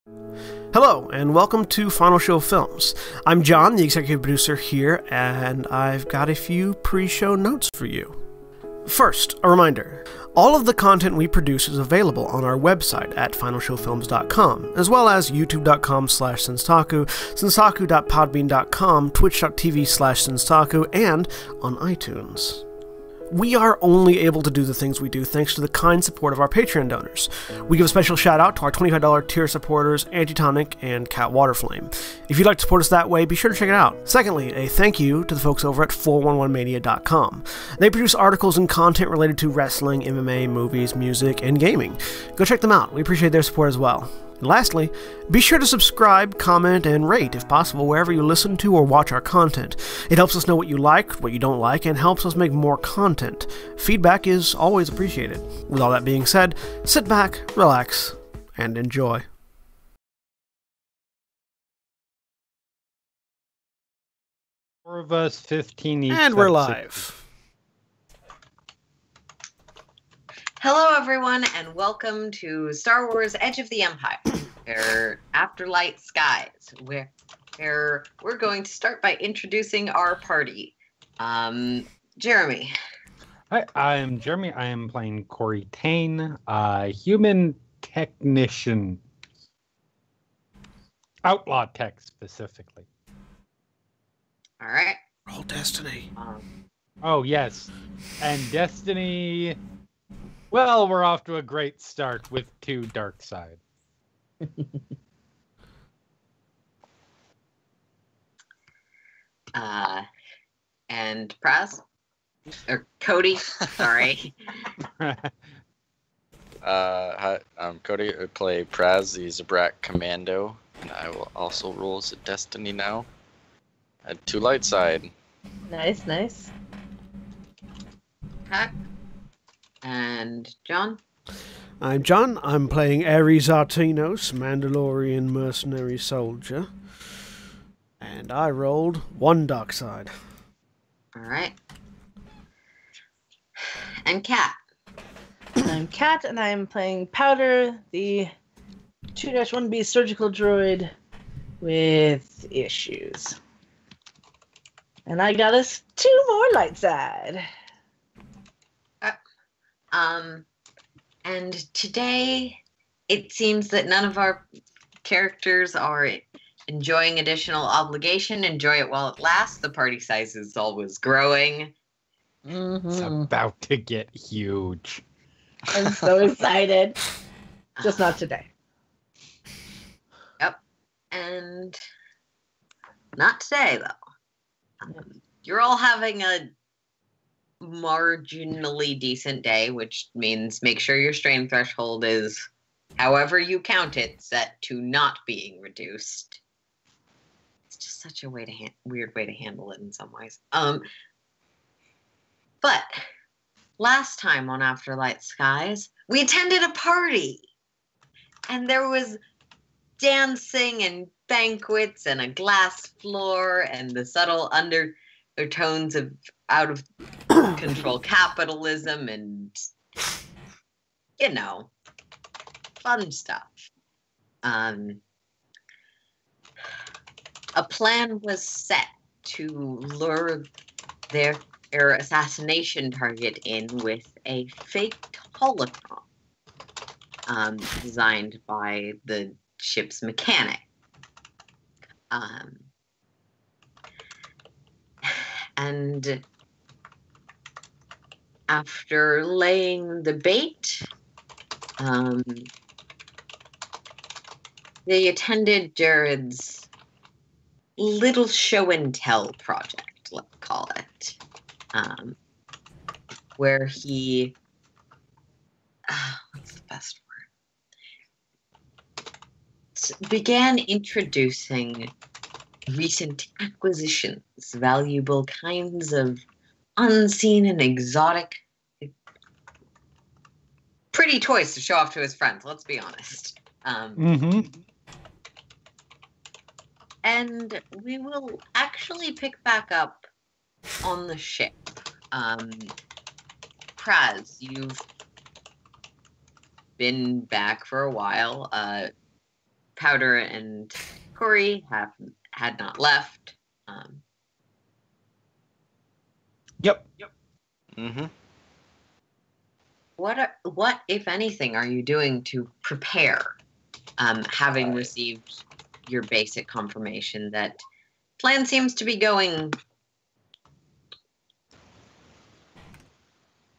Hello, and welcome to Final Show Films. I'm John, the executive producer here, and I've got a few pre-show notes for you. First, a reminder. All of the content we produce is available on our website at finalshowfilms.com, as well as youtube.com/senstaku, senstaku.podbean.com, twitch.tv/senstaku, and on iTunes. We are only able to do the things we do thanks to the kind support of our Patreon donors. We give a special shout out to our $25 tier supporters, Antitonic and Cat Waterflame. If you'd like to support us that way, be sure to check it out. Secondly, a thank you to the folks over at 411mania.com. They produce articles and content related to wrestling, MMA, movies, music, and gaming. Go check them out. We appreciate their support as well. And lastly, be sure to subscribe, comment, and rate, if possible, wherever you listen to or watch our content. It helps us know what you like, what you don't like, and helps us make more content. Feedback is always appreciated. With all that being said, sit back, relax, and enjoy. Four of us, 15 each. And we're live. Hello, everyone, and welcome to Star Wars Edge of the Empire, or Afterlight Skies, where we're going to start by introducing our party. Jeremy. Hi, I am Jeremy. I am playing Corey Tane, human technician. Outlaw tech, specifically. All right. Roll Destiny. Oh, yes. And Destiny... Well, we're off to a great start with 2 dark side. And Praz? Or Cody, sorry. Hi, I'm Cody. I play Praz, the Zabrak Commando, and I will also roll as a Destiny now. At 2 light side. Nice, nice. Hack. And John? I'm John. I'm playing Ares Artinos, Mandalorian mercenary soldier. And I rolled 1 dark side. All right. And Kat? I'm Kat, and I'm playing Powder, the 2-1B surgical droid with issues. And I got us 2 more light side. And today, it seems that none of our characters are enjoying additional obligation. Enjoy it while it lasts. The party size is always growing. It's about to get huge. I'm so excited. Just not today. Yep. And not today, though. You're all having a marginally decent day, which means make sure your strain threshold is, however you count it, set to not being reduced. It's just such a way to weird way to handle it in some ways. But last time on Afterlight Skies, we attended a party, and there was dancing and banquets and a glass floor and the subtle undertones of out of control capitalism and, fun stuff. A plan was set to lure their assassination target in with a fake holocron designed by the ship's mechanic. And after laying the bait, they attended Jared's little show and tell project, let's call it, where he, what's the best word? Began introducing recent acquisitions, valuable kinds of unseen and exotic, pretty toys to show off to his friends, let's be honest. And we will actually pick back up on the ship. Praz, you've been back for a while. Powder and Corey had not left. Yep. Mm-hmm. What, if anything, are you doing to prepare? Having received your basic confirmation that plan seems to be going.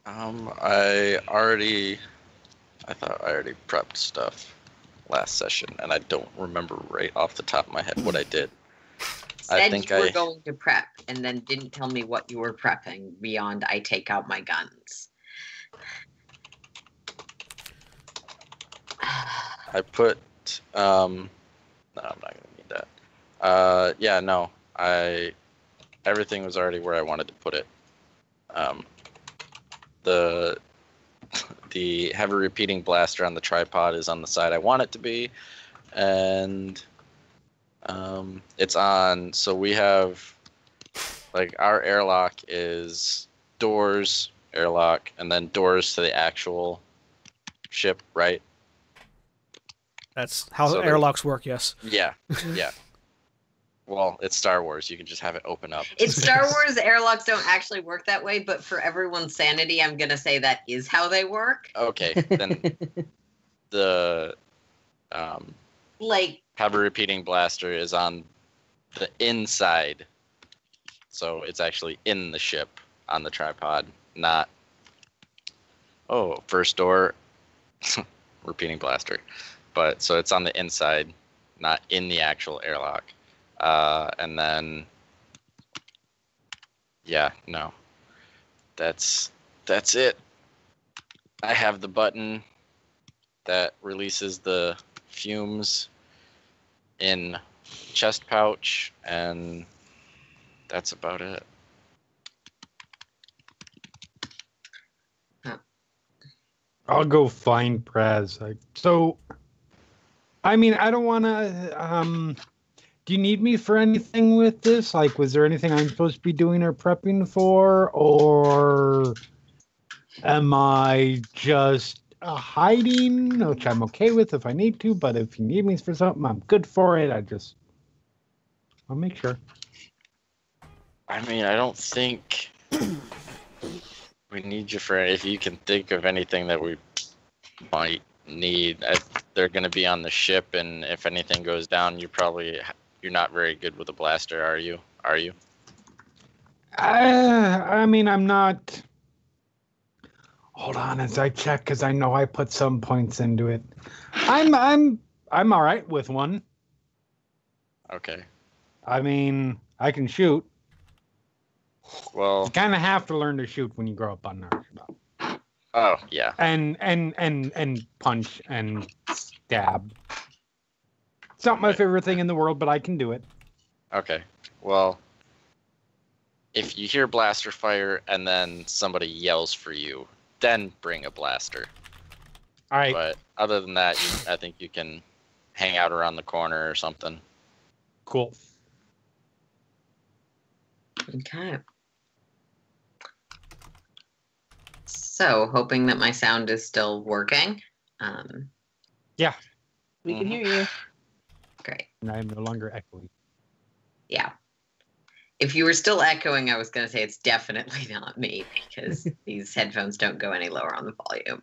I thought I already prepped stuff last session, and I don't remember right off the top of my head what I did. Said you were going to prep, and then didn't tell me what you were prepping beyond I take out my guns. I put, no, I'm not gonna need that. Yeah, no, everything was already where I wanted to put it. The heavy repeating blaster on the tripod is on the side I want it to be, and it's on. So we have, like, our airlock is doors, airlock, and then doors to the actual ship, right? That's how airlocks work, yes. Yeah, yeah. Well, it's Star Wars. You can just have it open up. It's Star Wars. Airlocks don't actually work that way, but for everyone's sanity, I'm going to say that is how they work. Okay, then the heavy repeating blaster is on the inside. So it's actually in the ship on the tripod, not, first door, repeating blaster. But so it's on the inside, not in the actual airlock. And then, yeah, no, that's it. I have the button that releases the fumes in chest pouch, and that's about it. I'll go find Praz. I mean, I don't want to. Do you need me for anything with this? Like, was there anything I'm supposed to be doing or prepping for? Or am I just hiding, which I'm okay with if I need to, but if you need me for something, I'm good for it. I'll make sure. I mean, I don't think we need you for, if you can think of anything that we might need. They're going to be on the ship, and if anything goes down, you're not very good with a blaster, are you? I mean, I'm not. Hold on as I check, because I know I put some points into it. I'm all right with one. Okay. I mean, I can shoot. Well, you kind of have to learn to shoot when you grow up on Naruto. Oh yeah. And punch and stab. It's not my favorite thing in the world, but I can do it. Okay. Well, if you hear blaster fire and then somebody yells for you, then bring a blaster. All right. But other than that, I think you can hang out around the corner or something. Cool. Okay. So, hoping that my sound is still working. Yeah. We can hear you. Great. And I am no longer echoing. Yeah. If you were still echoing, I was going to say it's definitely not me because these headphones don't go any lower on the volume.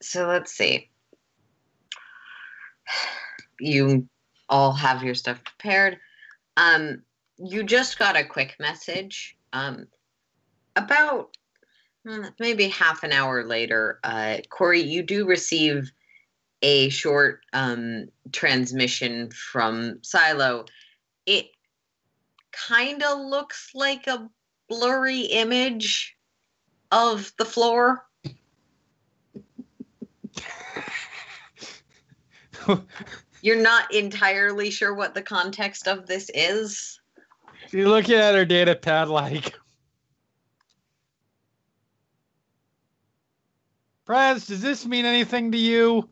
So let's see. You all have your stuff prepared. You just got a quick message. About maybe half an hour later, Corey, you do receive a short transmission from Silo. It kind of looks like a blurry image of the floor. You're not entirely sure what the context of this is. She's looking at her data pad like, Praz, does this mean anything to you?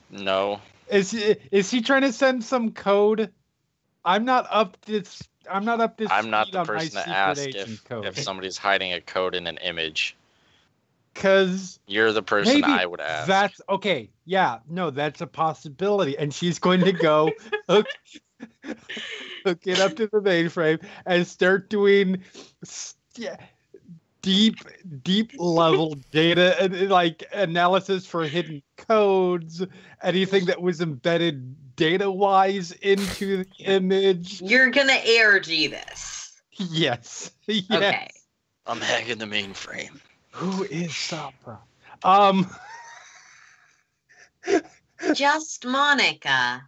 No. Is he trying to send some code? I'm not up to I'm not the speed on my person to secret ask agent if code. somebody's hiding a code in an image. Because You're the person maybe I would ask. that's okay. Yeah, no, that's a possibility. And she's going to go hook it up to the mainframe and start doing deep level data and like analysis for hidden codes, anything that was embedded data wise into the image. You're gonna ARG this. Yes. Yes. Okay. I'm hacking the mainframe. Who is Sapra? Just Monica.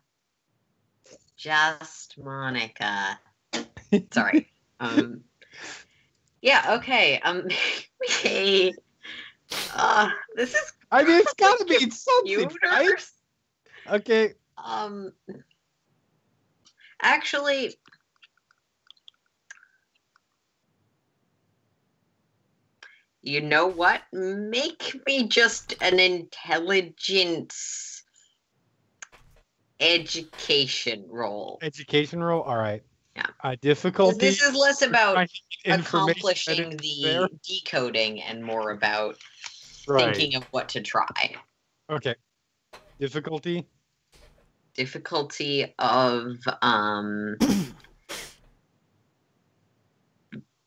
Just Monica. Sorry. Yeah, okay. Hey. This is I mean, it's got to be something, right? computers. Okay. Actually, you know what? Make me just an intelligence education roll. Education roll? All right. Yeah. Difficulty. This is less about information accomplishing the there. decoding and more about Right. thinking of what to try. Okay. Difficulty? Difficulty of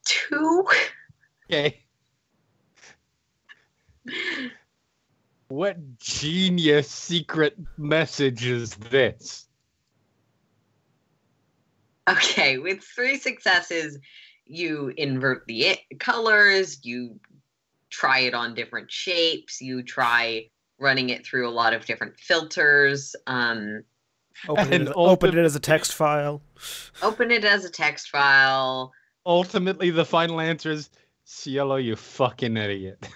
2. Okay. What genius secret message is this? Okay, with 3 successes, you invert the colors, you try it on different shapes, you try running it through a lot of different filters. Open it as a text file. Open it as a text file. Ultimately, the final answer is Cielo, you fucking idiot.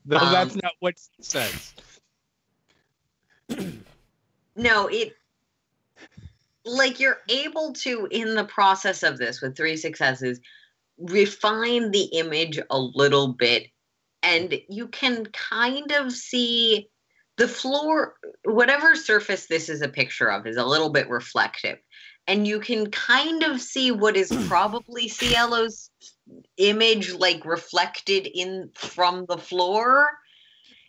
Though that's not what it says. No, you're able to, in the process of this, with 3 successes, refine the image a little bit, and you can kind of see the floor, whatever surface this is a picture of, is a little bit reflective. And you can kind of see what is probably Cielo's image, reflected in from the floor.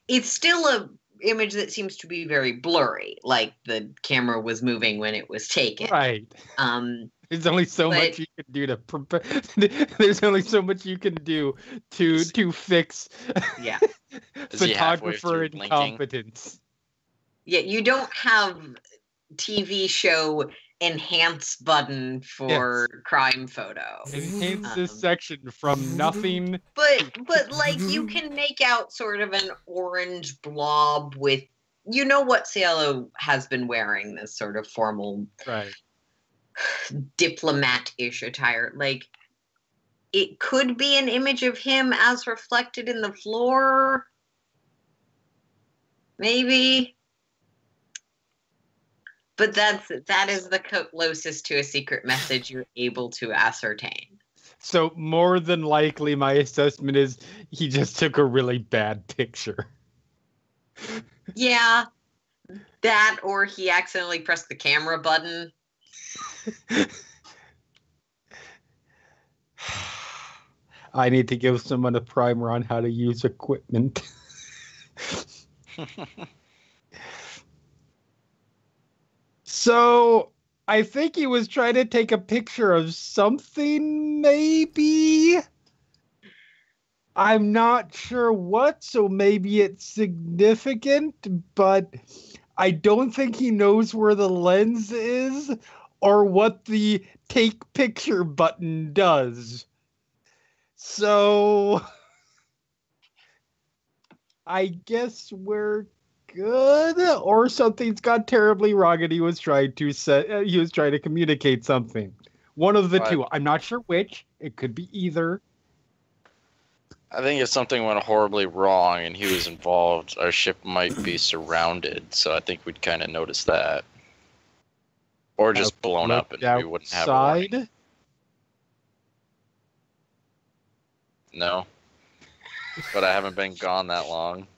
It's still a image that seems to be very blurry, like the camera was moving when it was taken. Right. There's only so much you can do to prepare. There's only so much you can do to fix photographer incompetence. Yeah, you don't have TV show enhance button for crime photo. Enhance this section from nothing. But you can make out sort of an orange blob with, you know what Cielo has been wearing, this sort of formal, right, diplomat-ish attire. It could be an image of him as reflected in the floor. Maybe. But that is the closest to a secret message you're able to ascertain. So more than likely, my assessment is he just took a really bad picture. Yeah, that, or he accidentally pressed the camera button. I need to give someone a primer on how to use equipment. So I think he was trying to take a picture of something, maybe? I'm not sure what, so maybe it's significant, but I don't think he knows where the lens is or what the take picture button does. So I guess we're good, or something's got terribly wrong and he was trying to communicate something. One of the two. I'm not sure which. It could be either. I think if something went horribly wrong and he was involved, our ship might be surrounded, so I think we'd kind of notice that. Or just blown up and we wouldn't have a warning. No. But I haven't been gone that long.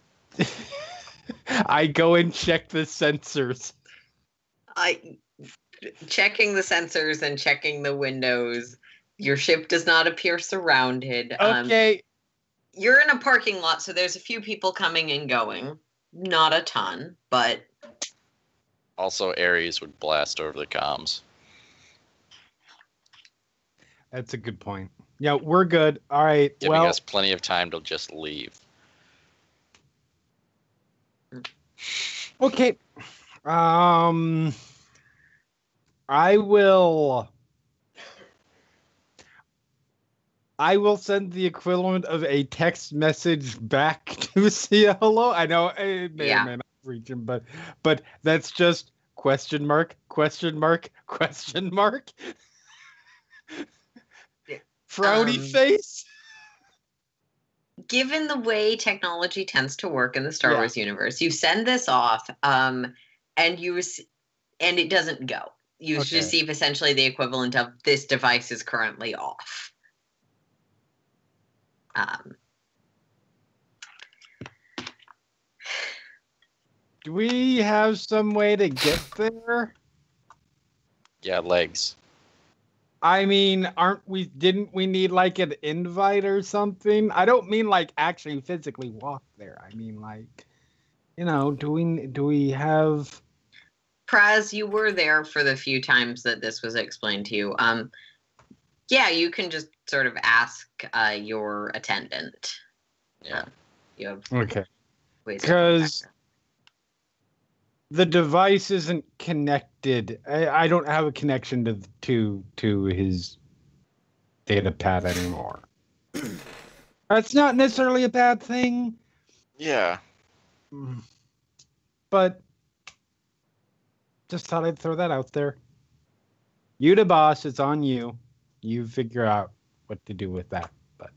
I go and check the sensors. Checking the sensors and checking the windows. Your ship does not appear surrounded. Okay. you're in a parking lot, so there's a few people coming and going. Not a ton, but Also, Ares would blast over the comms. That's a good point. Yeah, we're good. All right. Giving us plenty of time to just leave. Okay. I will send the equivalent of a text message back to say hello. I know it may or may not reach him, but that's just question mark. Frowny face. Given the way technology tends to work in the Star Wars universe, you send this off, and it doesn't go. You receive essentially the equivalent of this device is currently off. Do we have some way to get there? Yeah, legs. I mean, didn't we need like an invite or something? I don't mean like actually physically walk there. I mean like, do we have... Praz, you were there for the few times that this was explained to you. Yeah, you can just sort of ask your attendant. Yeah. You have okay. Because the device isn't connected. I don't have a connection to his data pad anymore. That's not necessarily a bad thing. Yeah. But just thought I'd throw that out there. You the boss, it's on you. You figure out what to do with that. But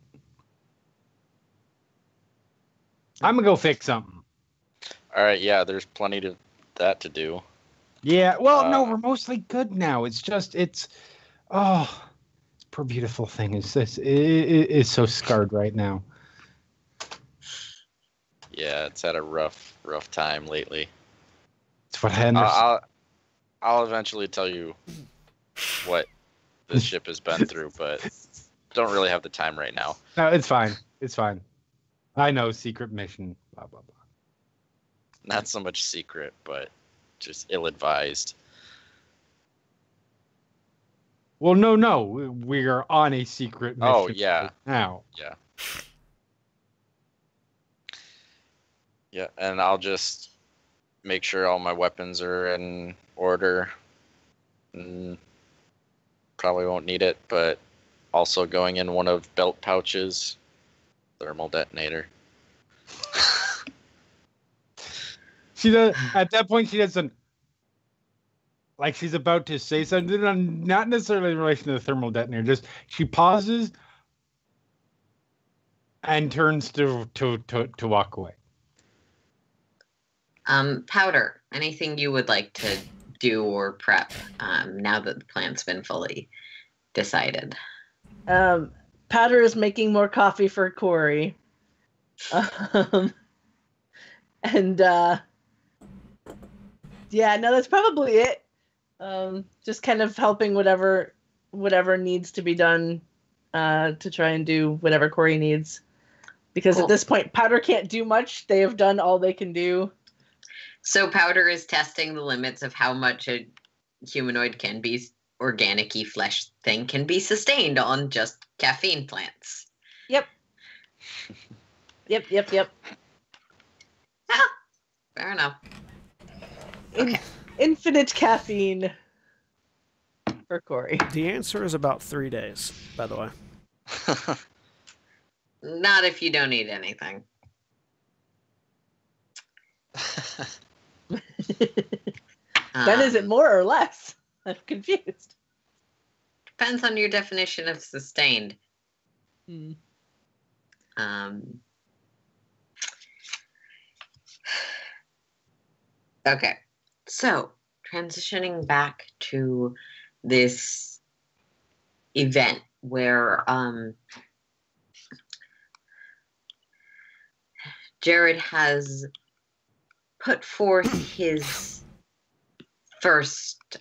I'm gonna go fix something. All right, yeah, there's plenty to that to do. Yeah, well, no, we're mostly good now. It's just, this poor beautiful thing is so scarred right now. Yeah, it's had a rough time lately. It's what I I'll eventually tell you what this ship has been through, but don't really have the time right now. No, it's fine. It's fine. I know, secret mission, blah, blah, blah. Not so much secret, but just ill-advised. Well, no. We are on a secret mission. Oh, yeah. Right now. Yeah. Yeah, and I'll just make sure all my weapons are in order. Probably won't need it, but also going in one of belt pouches, thermal detonator. She does, at that point, she doesn't, like she's about to say something, not necessarily in relation to the thermal detonator, just she pauses and turns to walk away. Powder, anything you would like to do or prep now that the plan's been fully decided? Powder is making more coffee for Corey. Yeah, no, that's probably it. Just kind of helping whatever needs to be done to try and do whatever Corey needs. Because at this point, Powder can't do much. They have done all they can do. So Powder is testing the limits of how much a humanoid can be, organic-y flesh thing can be sustained on just caffeine plants. Yep. Yep. Ah, fair enough. Okay. Infinite caffeine for Corey. The answer is about 3 days, by the way. Not if you don't eat anything. Then is it more or less? I'm confused. Depends on your definition of sustained. Okay, so transitioning back to this event where Jared has put forth his first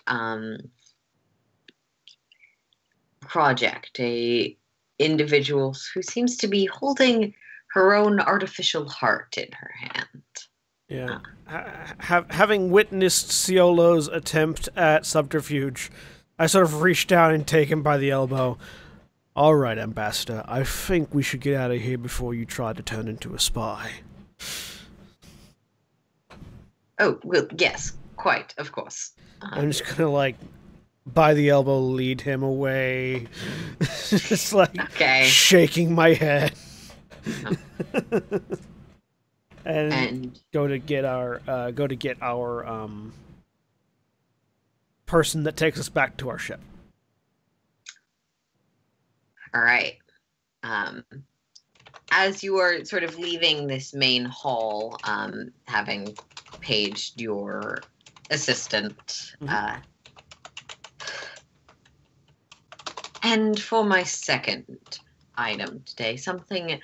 project, a individual who seems to be holding her own artificial heart in her hand. Yeah. Having witnessed Ciolo's attempt at subterfuge, I sort of reach down and take him by the elbow. All right, Ambassador, I think we should get out of here before you try to turn into a spy. Oh, well, yes, quite, of course. I'm just gonna, like, by the elbow lead him away. Just, like, shaking my head. and go to get our person that takes us back to our ship. All right. As you are sort of leaving this main hall, having paged your assistant, and for my second item today, something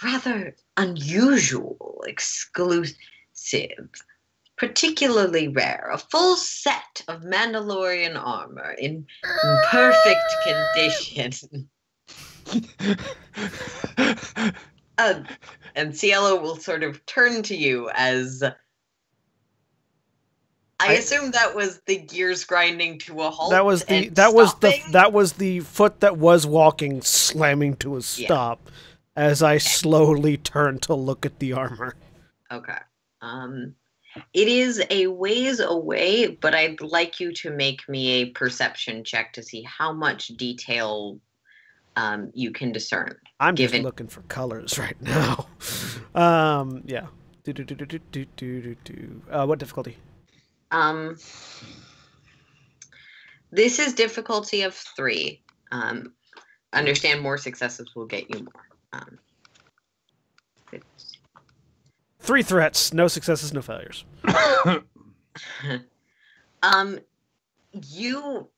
rather unusual, exclusive, particularly rare, a full set of Mandalorian armor in perfect condition. And Cielo will sort of turn to you as I assume that was the gears grinding to a halt. That was the foot that was walking slamming to a stop as I slowly turned to look at the armor. Okay. It is a ways away, but I'd like you to make me a perception check to see how much detail you can discern. I'm just looking for colors right now. Yeah. What difficulty? This is difficulty of 3. Understand more successes will get you more. 3 threats, no successes, no failures. You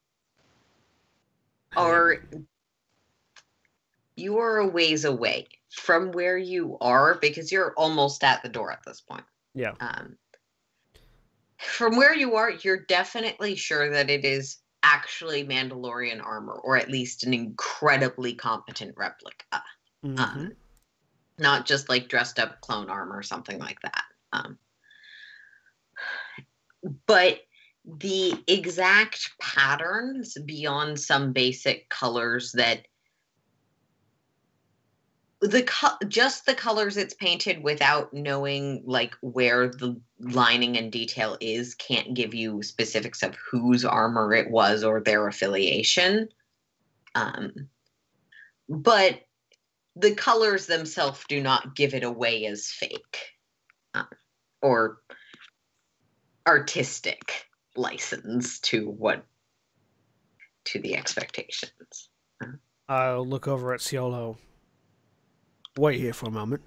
are a ways away from where you are because you're almost at the door at this point. Yeah. From where you are, you're definitely sure that it is actually Mandalorian armor, or at least an incredibly competent replica. Not just like dressed up clone armor or something like that. But the exact patterns beyond some basic colors that just the colors it's painted without knowing like where the lining and detail is can't give you specifics of whose armor it was or their affiliation. But the colors themselves do not give it away as fake or artistic license to the expectations. I'll look over at Ciolo. Wait here for a moment.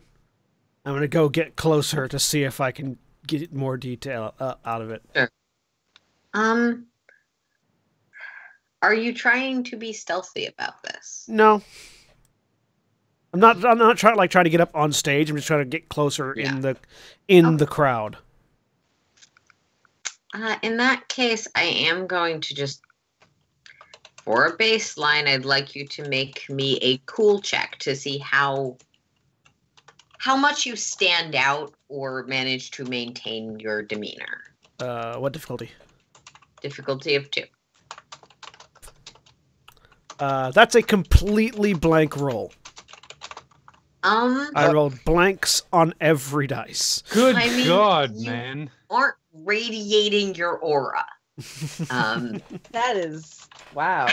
I'm going to go get closer to see if I can get more detail out of it. Sure. Are you trying to be stealthy about this? No. I'm not trying to get up on stage. I'm just trying to get closer in the crowd. In that case, I am going to just, for a baseline, I'd like you to make me a cool check to see how much you stand out or manage to maintain your demeanor. What difficulty? Difficulty of 2. That's a completely blank roll. I rolled blanks on every dice. Good God, man. Aren't radiating your aura. That is, wow.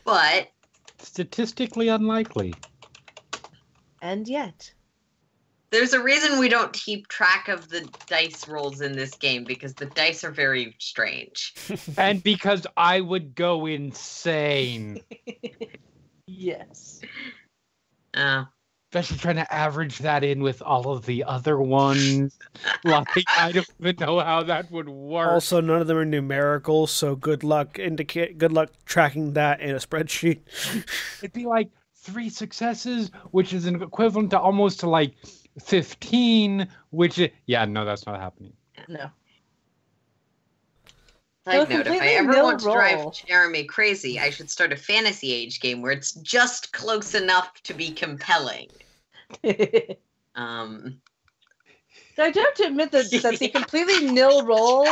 But statistically unlikely. And yet. There's a reason we don't keep track of the dice rolls in this game, because the dice are very strange. And because I would go insane. Yes. Especially trying to average that in with all of the other ones. Like, I don't even know how that would work. Also, none of them are numerical, so good luck tracking that in a spreadsheet. It'd be like 3 successes, which is an equivalent to almost to like 15, which is, no, that's not happening. No. Side note, if I completely ever nil want to roll. drive Jeremy crazy, I should start a fantasy age game where it's just close enough to be compelling. So I do have to admit that the completely nil roll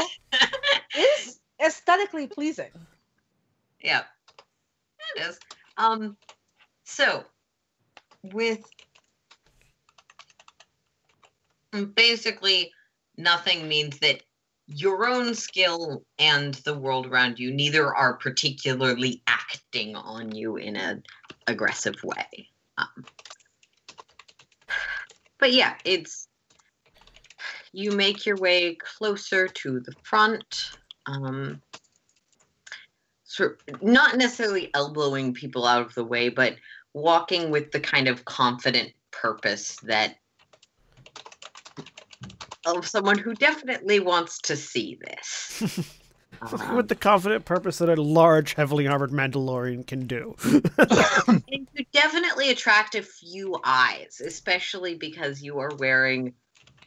is aesthetically pleasing. Yeah, it is. So with basically nothing means that your own skill and the world around you neither are particularly acting on you in an aggressive way. But yeah, you make your way closer to the front. Not necessarily elbowing people out of the way, but walking with the kind of confident purpose of someone who definitely wants to see this. With the confident purpose that a large, heavily armored Mandalorian can do. And you definitely attract a few eyes, especially because you are wearing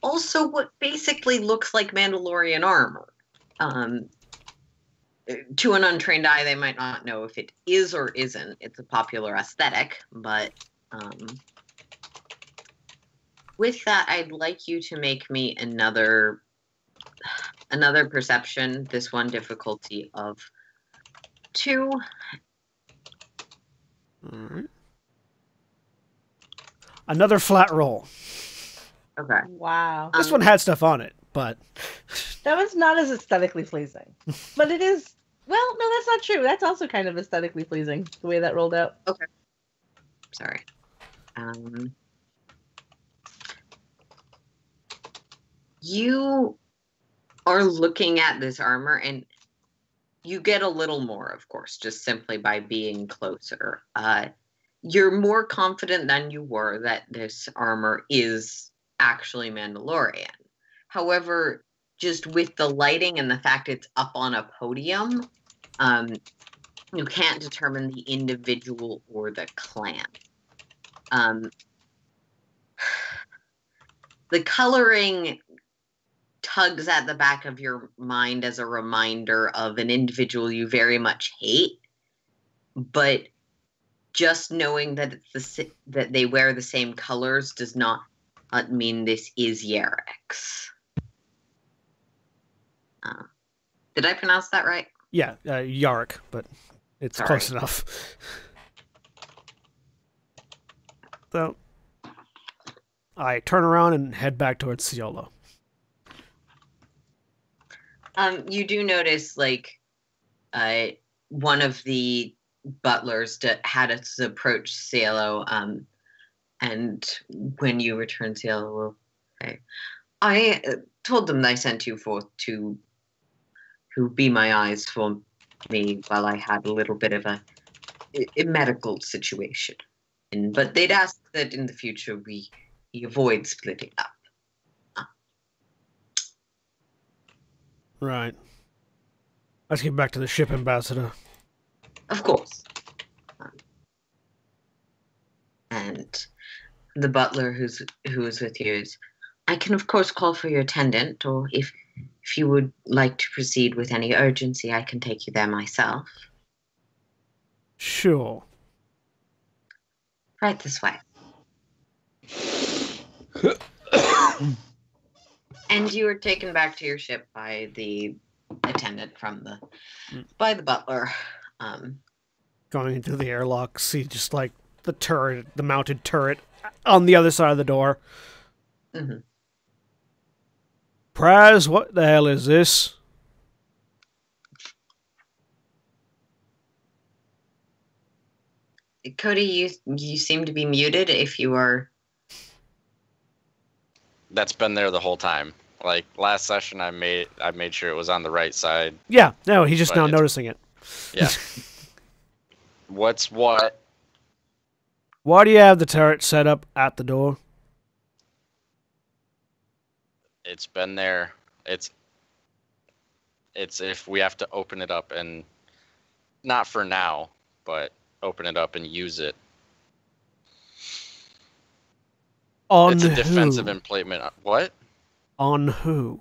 also what basically looks like Mandalorian armor. To an untrained eye, they might not know if it is or isn't. It's a popular aesthetic, but with that, I'd like you to make me another perception, this one difficulty of 2. All right. Another flat roll. Okay. Wow. This one had stuff on it, but... That was not as aesthetically pleasing. But it is... Well, no, that's not true. That's also kind of aesthetically pleasing, the way that rolled out. Okay. Sorry. You are looking at this armor, and you get a little more, of course, just simply by being closer. You're more confident than you were that this armor is actually Mandalorian. However, just with the lighting and the fact it's up on a podium, you can't determine the individual or the clan. The coloring tugs at the back of your mind as a reminder of an individual you very much hate, but just knowing that that they wear the same colors does not mean this is Yarek's. Did I pronounce that right? Yeah, Yark, but it's Sorry. close enough. So, I turn around and head back towards Ciolo. You do notice, like, one of the butlers had us approach Cielo, and when you return, Cielo will say, I told them I sent you forth to be my eyes for me while I had a little bit of a medical situation. But they'd ask that in the future we avoid splitting up. Right. Let's get back to the ship, Ambassador. Of course. And the butler who is with you is, I can of course call for your attendant, or if you would like to proceed with any urgency, I can take you there myself. Sure. Right this way. And you are taken back to your ship by the attendant by the butler. Going into the airlock, see just like the turret, the mounted turret on the other side of the door. Mm-hmm. Praz, what the hell is this? Cody, you seem to be muted if you are... That's been there the whole time. Like last session, I made sure it was on the right side. Yeah, no, he's just But now it's- noticing it. Yeah. What's what? Why do you have the turret set up at the door? It's been there. It's if we have to open it up, and not for now, but open it up and use it. On It's a who? defensive emplacement. What? On who?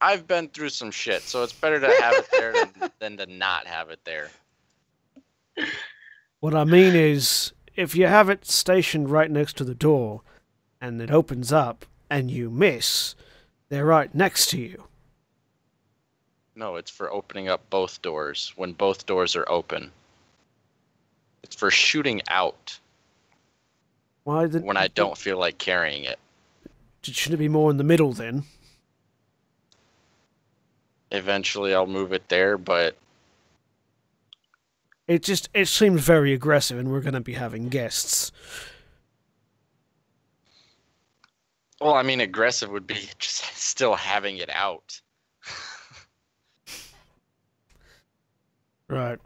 I've been through some shit, so it's better to have it there than to not have it there. What I mean is, if you have it stationed right next to the door, and it opens up, and you miss, they're right next to you. No, it's for opening up both doors when both doors are open. It's for shooting out when I don't feel like carrying it. Shouldn't it be more in the middle then? Eventually I'll move it there, but it seems very aggressive, and we're going to be having guests. Well, I mean, aggressive would be just still having it out. Right.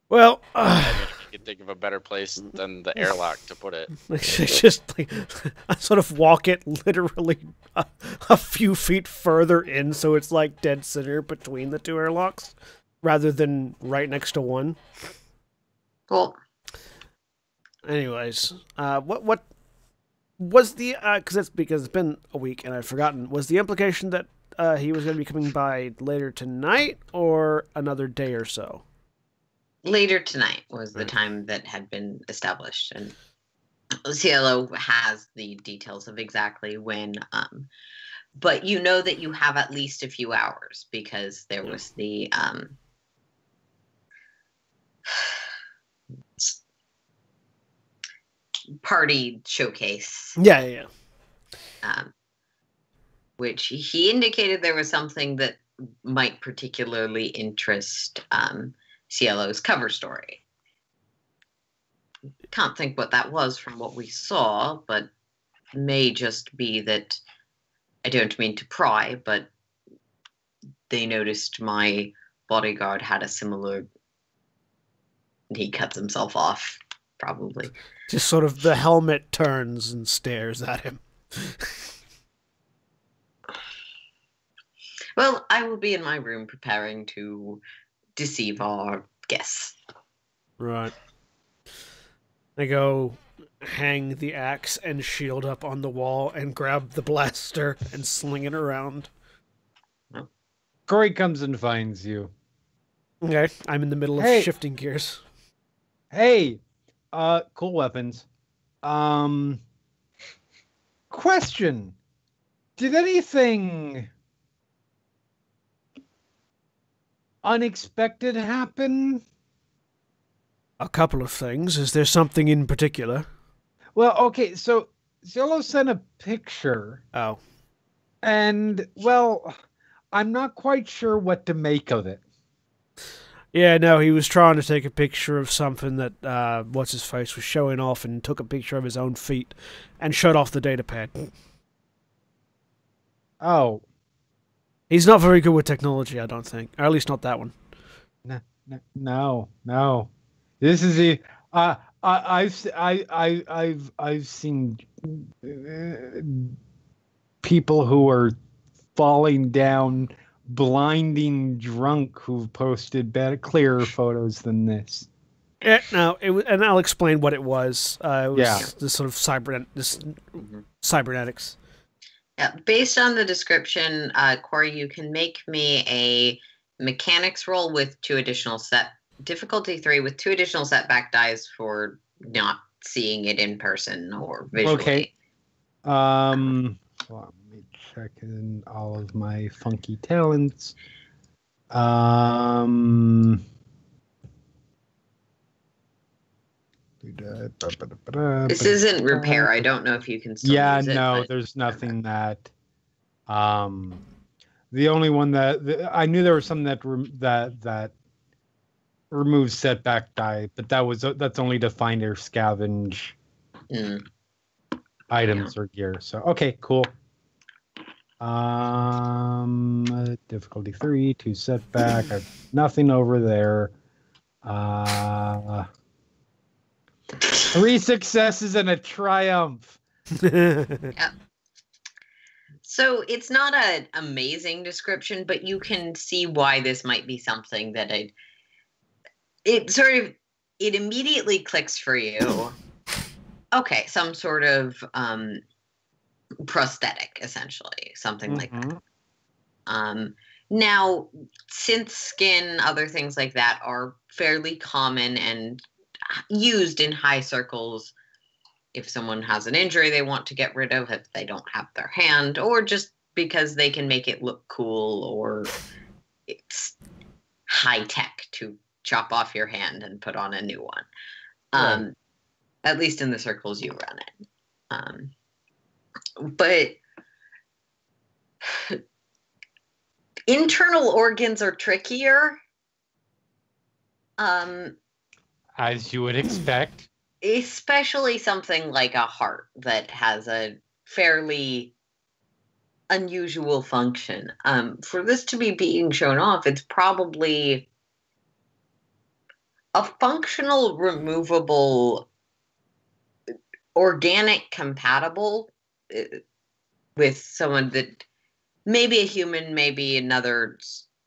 Well, I mean, if you could think of a better place than the airlock to put it. It's just like I sort of walk it literally a few feet further in, so it's like dead center between the two airlocks, rather than right next to one. Cool. Anyways, what was the because it's been a week and I've forgotten. Was the implication that he was going to be coming by later tonight or another day or so? Later tonight was the time that had been established, and Cielo has the details of exactly when. But you know that you have at least a few hours because there was the party showcase. Yeah. Which he indicated there was something that might particularly interest Cielo's cover story. Can't think what that was from what we saw, but may just be that, I don't mean to pry, but they noticed my bodyguard had a similar... He cuts himself off, probably. Just sort of the helmet turns and stares at him. Well, I will be in my room preparing to deceive our guests. Right. I go hang the axe and shield up on the wall and grab the blaster and sling it around. Corey comes and finds you. Okay, I'm in the middle of shifting gears. Hey, cool weapons. Question. Did anything unexpected happen? A couple of things. Is there something in particular? Well, okay, so Zillow sent a picture. Oh. And, well, I'm not quite sure what to make of it. Yeah, no, he was trying to take a picture of something that, what's-his-face was showing off, and took a picture of his own feet and shut off the datapad. Oh. He's not very good with technology, I don't think. Or at least not that one. No. This is the I've seen people who are falling down, blinding drunk, who've posted clearer photos than this. Yeah, no, and I'll explain what it was. It was this sort of cybernetics. Yeah, based on the description, Corey, you can make me a mechanics roll with 2 additional difficulty 3 with 2 additional setback dice for not seeing it in person or visually. Okay. Well, let me check in all of my funky talents. This isn't repair. I don't know if you can still use it. No, there's nothing that. The only one that I knew there was some that removes setback die, but that's only to find or scavenge items or gear. So okay, cool. Difficulty 3, 2 setback. I've nothing over there. 3 successes and a triumph. Yeah. So it's not an amazing description, but you can see why this might be something that it immediately clicks for you. Okay, some sort of prosthetic, essentially, something like that. Now, since skin, other things like that are fairly common and used in high circles, if someone has an injury they want to get rid of, if they don't have their hand, or just because they can make it look cool, or it's high tech to chop off your hand and put on a new one. Right. At least in the circles you run in. But internal organs are trickier. As you would expect. Especially something like a heart that has a fairly unusual function. For this to be being shown off, it's probably a functional, removable, organic compatible with someone that maybe a human, maybe another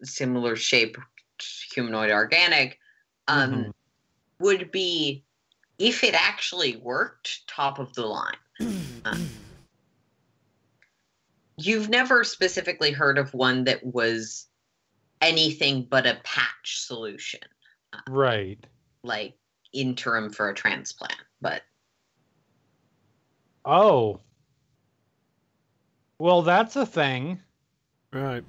similar shape, humanoid organic, would be, if it actually worked, top of the line. You've never specifically heard of one that was anything but a patch solution. Right. Like interim for a transplant, but Oh. Well, that's a thing. Right.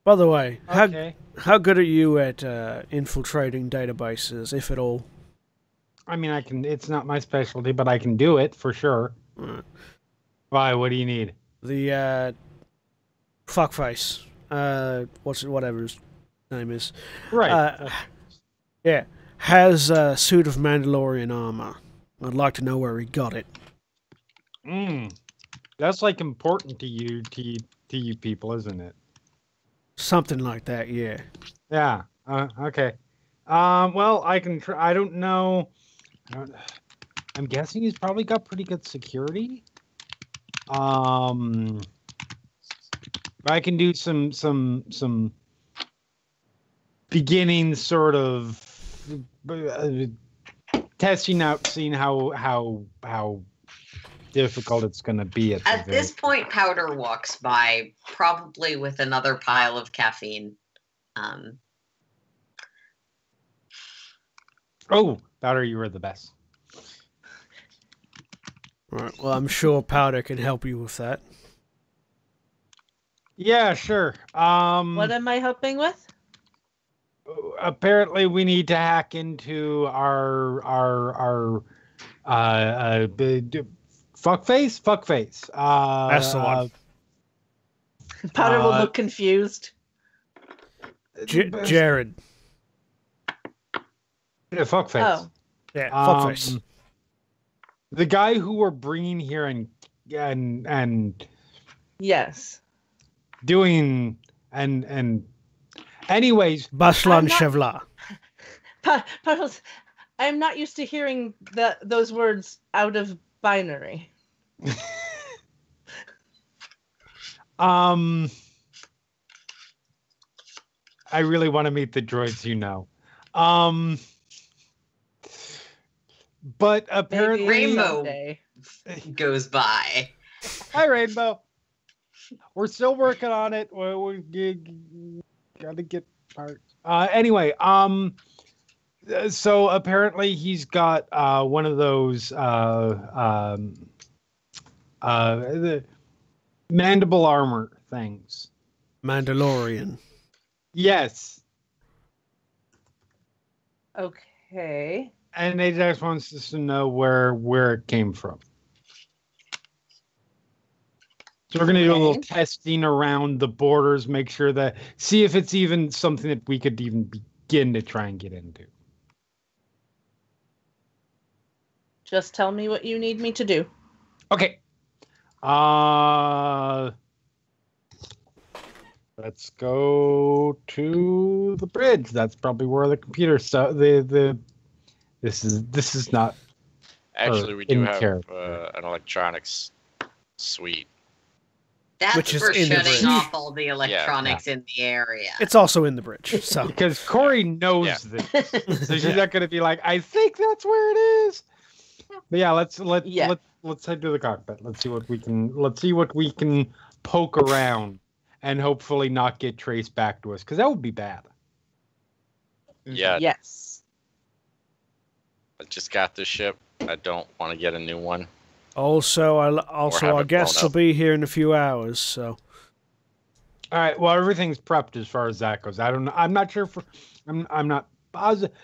By the way, Okay. how good are you at infiltrating databases, if at all? I mean, I can. It's not my specialty, but I can do it for sure. Right. Why? What do you need? The fuckface, whatever his name is, Right. yeah, has a suit of Mandalorian armor. I'd like to know where he got it. That's like important to you people, isn't it? Something like that, yeah. Yeah. Okay. Well, I can. I don't know. I'm guessing he's probably got pretty good security. I can do some beginning sort of testing out, seeing how difficult it's going to be at this point, Powder walks by, probably with another pile of caffeine. Oh, Powder, you were the best. Right. Well, I'm sure Powder can help you with that. Yeah, sure. What am I helping with? Apparently, we need to hack into our fuckface. That's the one. Powder will look confused. Jared. Yeah, fuckface. Oh. Yeah, fuckface. The guy who we're bringing here and Yes. doing and anyways, Baslan Chevla. Puddles, I'm not used to hearing those words out of binary. I really want to meet the droids, you know. But apparently Rainbow goes by. Hi, Rainbow. We're still working on it. We gotta get parts. Anyway, so apparently he's got one of those the mandible armor things. Mandalorian. Yes. Okay. And Ajax wants us to know where it came from. So we're going to do a little testing around the borders, make sure see if it's even something that we could even begin to try and get into. Just tell me what you need me to do. Okay. Let's go to the bridge. That's probably where the computer stuff. This is not. Actually, we do have character. an electronics suite. That's Which is for in the shutting bridge. off all the electronics in the area. It's also in the bridge, so. Because Corey knows this, so she's not going to be like, I think that's where it is. But yeah, let's head to the cockpit. Let's see what we can poke around and hopefully not get traced back to us, because that would be bad. Yeah, Yes. I just got this ship. I don't want to get a new one. Also, have our it guests blown will up. be here in a few hours, so All right. Well, everything's prepped as far as that goes. I don't know. I'm not sure. I'm not positive.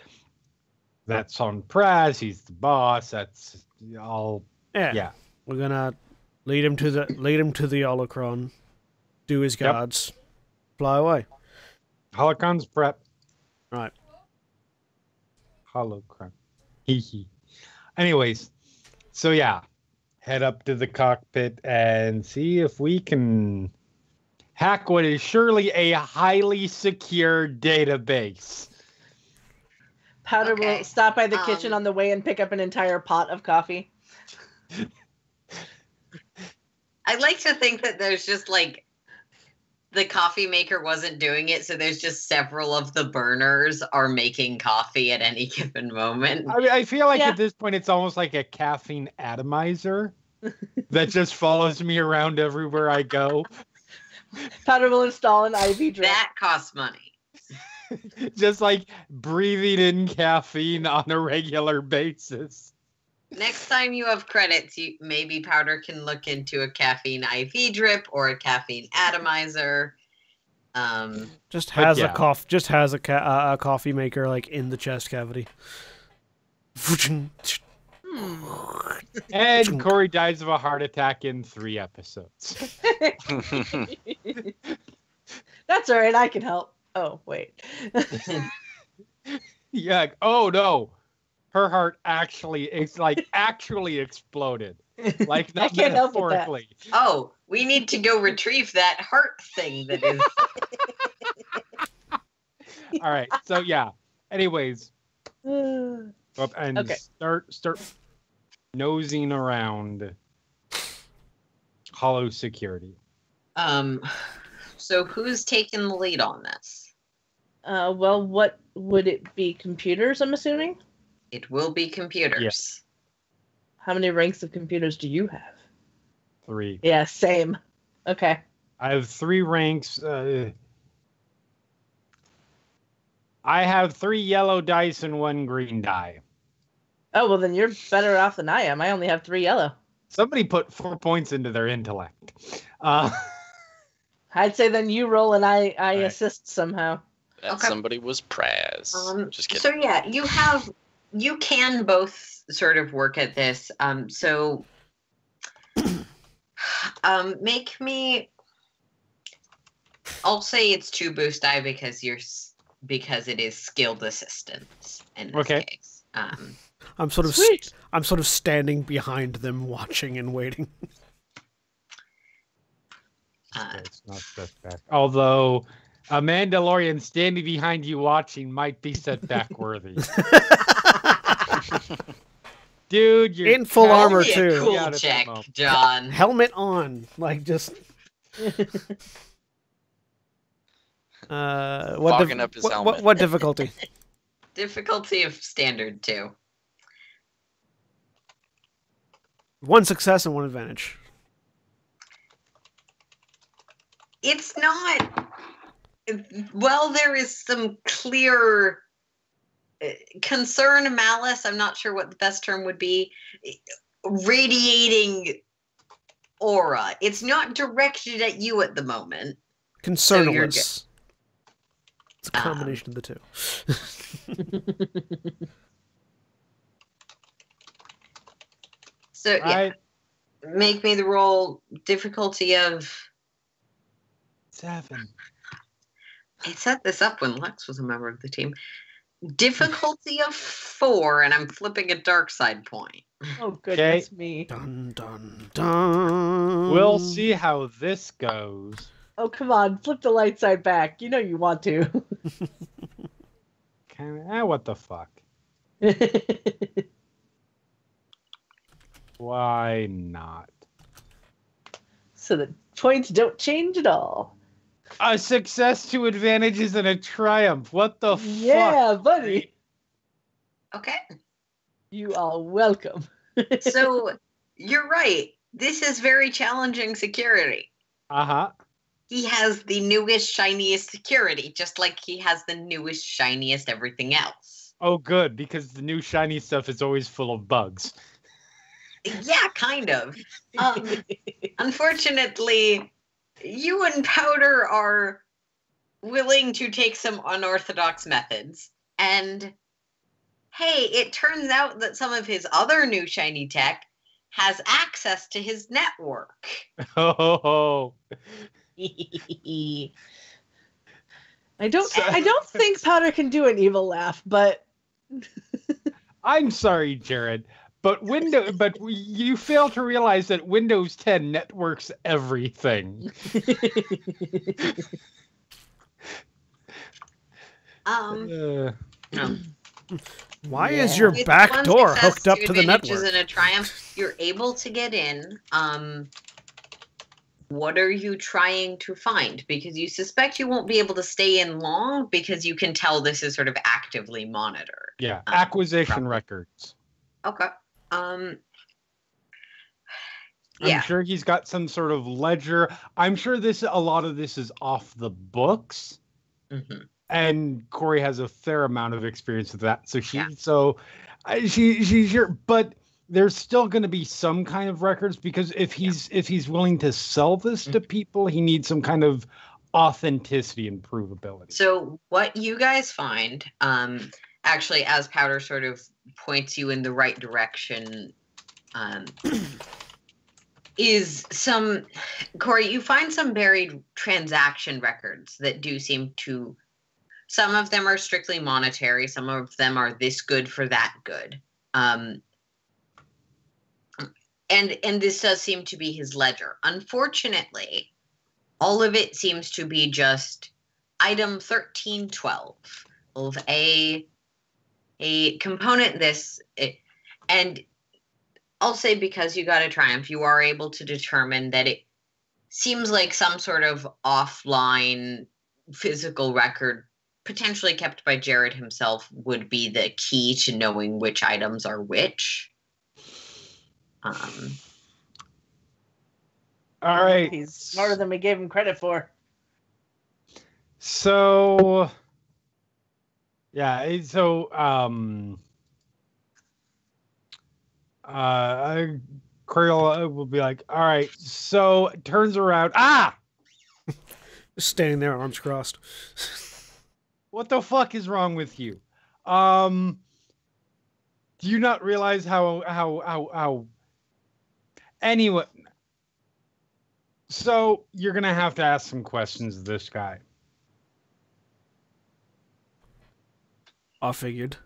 That's on Prez. He's the boss. That's all. Yeah. we're gonna lead him to the holocron, do his Yep. guards, fly away. Holocon's prep. Right. Holocron. Hee hee. Anyways, so yeah, head up to the cockpit and see if we can hack what is surely a highly secure database. Powder Okay. will stop by the kitchen on the way and pick up an entire pot of coffee. I like to think that there's just like the coffee maker wasn't doing it, so there's just several of the burners are making coffee at any given moment. I mean, I feel like Yeah. at this point it's almost like a caffeine atomizer that just follows me around everywhere I go. Powder will install an IV drip. That costs money. Just like breathing in caffeine on a regular basis. Next time you have credits, maybe Powder can look into a caffeine IV drip or a caffeine atomizer. Just has yeah. a coffee maker like in the chest cavity. And Corey dies of a heart attack in 3 episodes. That's all right. I can help. Oh, wait. Yeah. Oh no. Her heart actually actually exploded. Like I not can't help with that. metaphorically. Oh, we need to go retrieve that heart thing that is. All right. So yeah. Anyways, Uh, up and Okay. start nosing around hollow security. So who's taking the lead on this? well, what would it be? Computers, I'm assuming? It will be computers. Yes. How many ranks of computers do you have? 3. Yeah, same. Okay. I have 3 ranks. I have 3 yellow dice and 1 green die. Oh, well, then you're better off than I am. I only have 3 yellow. Somebody put 4 points into their intellect. I'd say then you roll and I right. assist somehow. That Okay. somebody was Praz. Just kidding. So yeah, you can both sort of work at this. Make me. I'll say it's 2 boost die because it is skilled assistance in this Okay. case. I'm sort of Sweet. I'm sort of standing behind them, watching and waiting. It's not setback. Although a Mandalorian standing behind you watching might be setback worthy. Dude, you're In full counting armor, Be a too. me Cool out at that check, moment. John. Helmet on, like just. What Fogging up his helmet. What difficulty? Difficulty of standard 2. 1 success and 1 advantage. It's not. Well, there is some clear concern, malice. I'm not sure what the best term would be. Radiating aura. It's not directed at you at the moment. Concernless. It's a combination of the two. So yeah, Right? make me the roll. Difficulty of. 7. I set this up when Lex was a member of the team. Difficulty of 4, and I'm flipping a dark side point. Oh, goodness me. Dun dun dun. We'll see how this goes. Oh, come on. Flip the light side back. You know you want to. What the fuck? Why not? So the points don't change at all. A success, 2 advantages, and a triumph. What the fuck? Yeah, buddy. Okay. You are welcome. So you're right. This is very challenging security. Uh-huh. He has the newest, shiniest security, just like he has the newest, shiniest everything else. Oh, good, because the new shiny stuff is always full of bugs. Yeah, kind of. Unfortunately, you and Powder are willing to take some unorthodox methods. And hey, it turns out that some of his other new shiny tech has access to his network. Oh. I don't think Powder can do an evil laugh, but I'm sorry, Jared, but you fail to realize that Windows 10 networks everything. No. Why is your With back one door success, hooked up two to the advantages, network? and a triumph, you're able to get in. What are you trying to find? Because you suspect you won't be able to stay in long because you can tell this is sort of actively monitored. Yeah, acquisition probably. records. Okay. I'm Yeah. sure he's got some sort of ledger. I'm sure a lot of this is off the books. Mhm. And Corey has a fair amount of experience with that. So Yeah. she's sure, but there's still going to be some kind of records, because if he's willing to sell this to people, he needs some kind of authenticity and provability. So what you guys find, actually, as Powder sort of points you in the right direction, is some, Corey, you find some buried transaction records that do seem to, some of them are strictly monetary, some of them are this good for that good. And this does seem to be his ledger. Unfortunately, all of it seems to be just item 1312 of a component and I'll say, because you got a triumph, you are able to determine that it seems like some sort of offline physical record, potentially kept by Jared himself, would be the key to knowing which items are which. All right. he's smarter than we gave him credit for. So, yeah. So, Corey will be like, all right. So turns around. Just standing there, arms crossed. What the fuck is wrong with you? Do you not realize how anyway? So you're gonna have to ask some questions of this guy. I figured.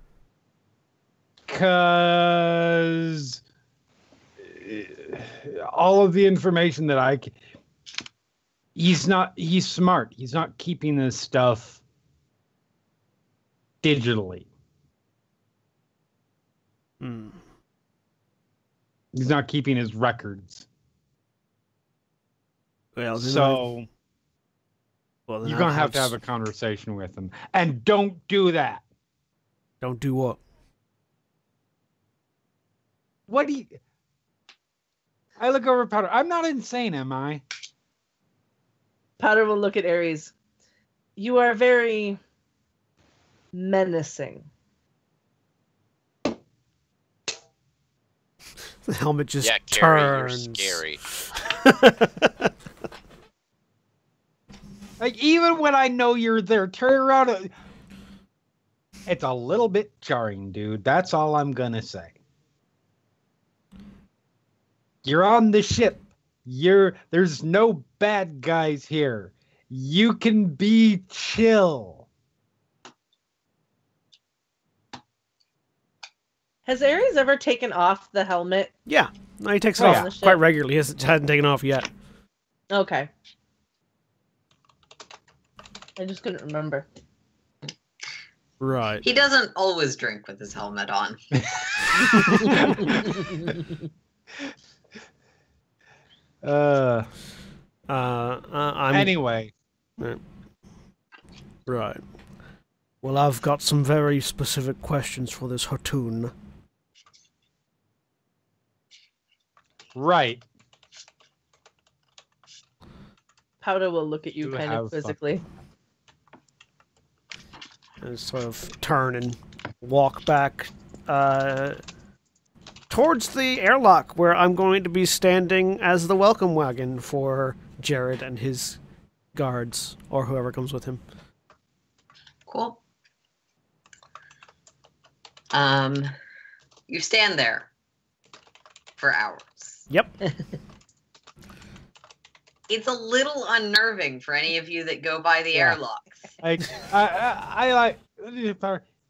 Because all of the information that he's smart. He's not keeping this stuff digitally. He's not keeping his records. Well, so then you're going to have to have a conversation with him. And don't do that. Don't do what? What do you... I look over at Powder. I'm not insane, am I? Powder will look at Ares. You are very menacing. The helmet just Gary, turns. you're scary. Like, even when I know you're there, turn around. It's a little bit jarring, dude. That's all I'm gonna say. You're on the ship. There's no bad guys here. You can be chill. Has Ares ever taken off the helmet? Yeah. No, he takes it off quite regularly. He hasn't taken off yet. Okay. I just couldn't remember. Right. He doesn't always drink with his helmet on. Anyway. Right. Well, I've got some very specific questions for this Hotun. Right. Powder will look at you You kind have of fun. quizzically. And sort of turn and walk back towards the airlock, where I'm going to be standing as the welcome wagon for Jared and his guards, or whoever comes with him. Cool. You stand there for hours. Yep. It's a little unnerving for any of you that go by the Yeah. airlocks. Like, I like.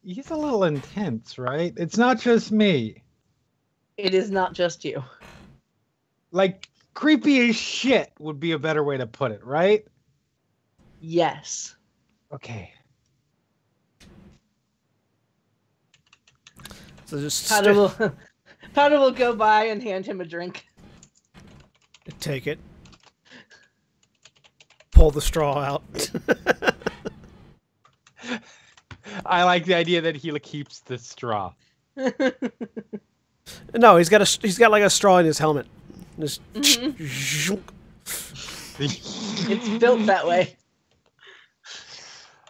He's a little intense, right? It's not just me. It is not just you. Like, creepy as shit would be a better way to put it, right? Yes. Okay. So just Powder will go by and hand him a drink. take it. Pull the straw out. I like the idea that he keeps the straw. No, he's got like a straw in his helmet. Just It's built that way.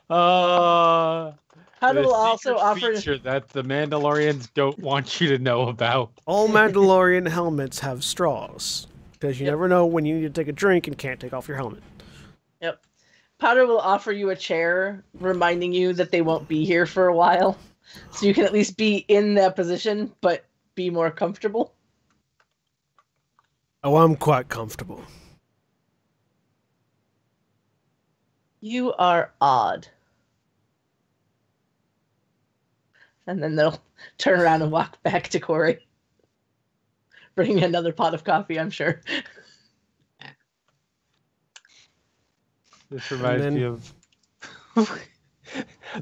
The Powder will also secret offer. feature that the Mandalorians don't want you to know about. all Mandalorian helmets have straws, because you Yep. never know when you need to take a drink and can't take off your helmet. Yep. Powder will offer you a chair, reminding you that they won't be here for a while, so you can at least be in that position, but be more comfortable. Oh, I'm quite comfortable. You are odd. And then they'll turn around and walk back to Corey, bringing another pot of coffee, I'm sure. This reminds then- me of the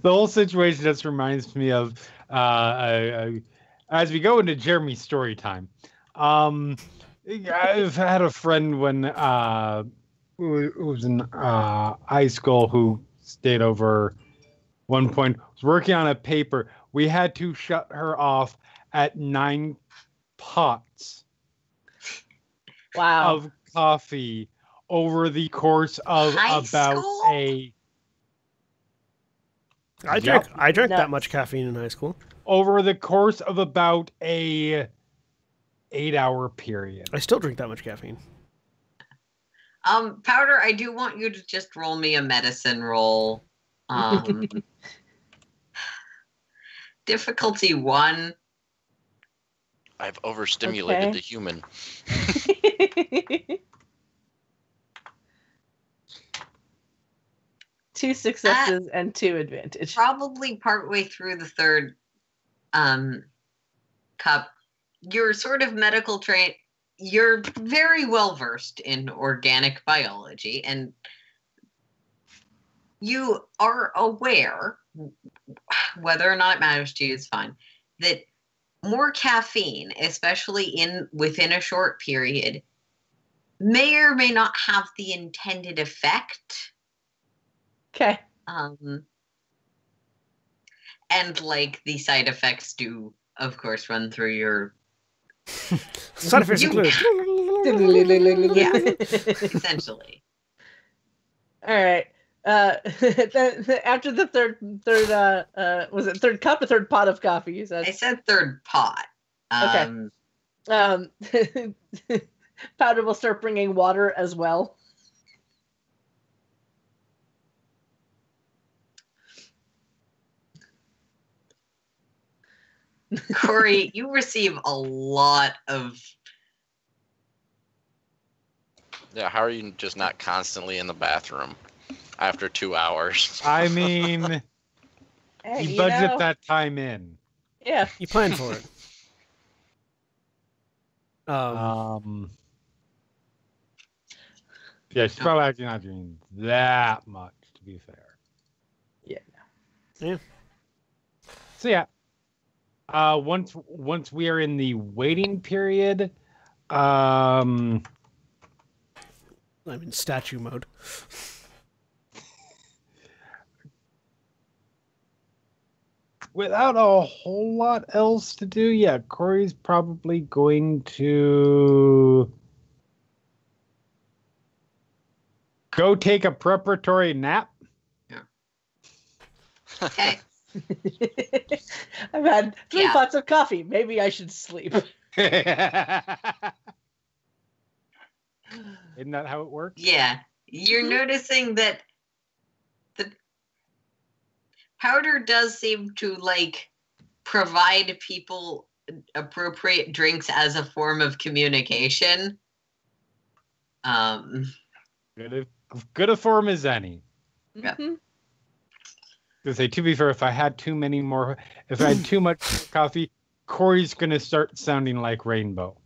whole situation. Just reminds me of as we go into Jeremy's story time. I've had a friend when who was in high school who stayed over. One point was working on a paper. We had to shut her off at 9 pots Wow. of coffee over the course of High about school? I Yep. drank that Nuts. much caffeine in high school. over the course of about a 8-hour period. I still drink that much caffeine. Powder, I do want you to just roll me a medicine roll. Difficulty 1. I've overstimulated Okay. the human. 2 successes and 2 advantage. Probably partway through the third cup, you're sort of medical trained. You're very well versed in organic biology, and you are aware, whether or not it matters to you is fine, that more caffeine, especially within a short period, may or may not have the intended effect. Okay. And like the side effects do, of course, run through your Side effects You- include. yeah, essentially. All right. After the third was it third cup or third pot of coffee? You I said. said third pot. Okay. Powder will start bringing water as well. Corey, you receive a lot of. Yeah, how are you just not constantly in the bathroom after 2 hours? I mean, Hey, you budget that time in. Yeah. You plan for it. Yeah, she's probably actually not doing that much, to be fair. Yeah. Yeah. So yeah, once we are in the waiting period, I'm in statue mode. without a whole lot else to do, yeah, Corey's probably going to go take a preparatory nap. Okay. I've had 3 Yeah. pots of coffee. Maybe I should sleep. Isn't that how it works? Yeah. You're noticing that the powder does seem to like provide people appropriate drinks as a form of communication. Good a form as any. Yeah. Mhm. To say, to be fair, if I had too much coffee, Corey's gonna start sounding like Rainbow.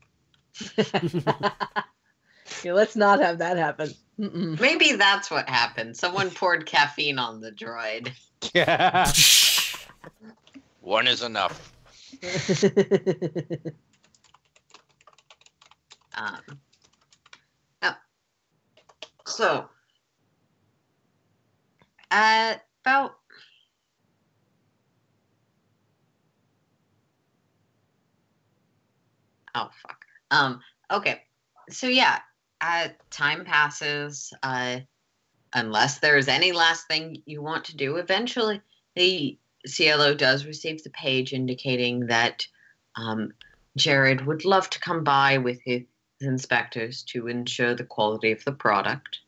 Yeah, let's not have that happen. Mm-mm. Maybe that's what happened. Someone poured caffeine on the droid. Yeah. One is enough. So, about oh fuck. Okay. So yeah, time passes. Unless there's any last thing you want to do, eventually the CLO does receive the page indicating that Jared would love to come by with his inspectors to ensure the quality of the product.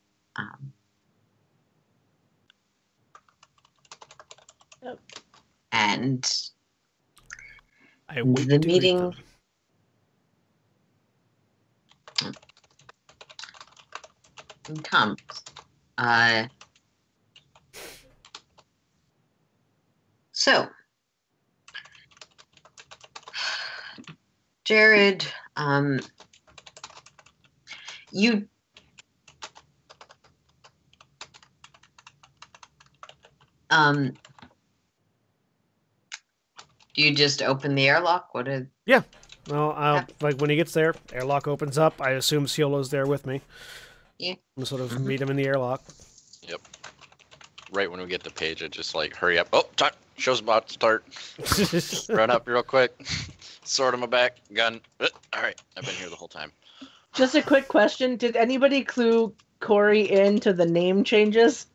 Yep. And I wait the to greet meeting comes. So, Jared, you do you just open the airlock? What did Yeah. Well, like when he gets there, airlock opens up. I assume Ciolo's there with me. Yeah. I'm sort of meet him in the airlock. Yep. Right when we get the page, it just like hurry up. Oh, time. Show's about to start. Run up real quick. Sword on my back. Gun. All right. I've been here the whole time. Just a quick question. Did anybody clue Corey into the name changes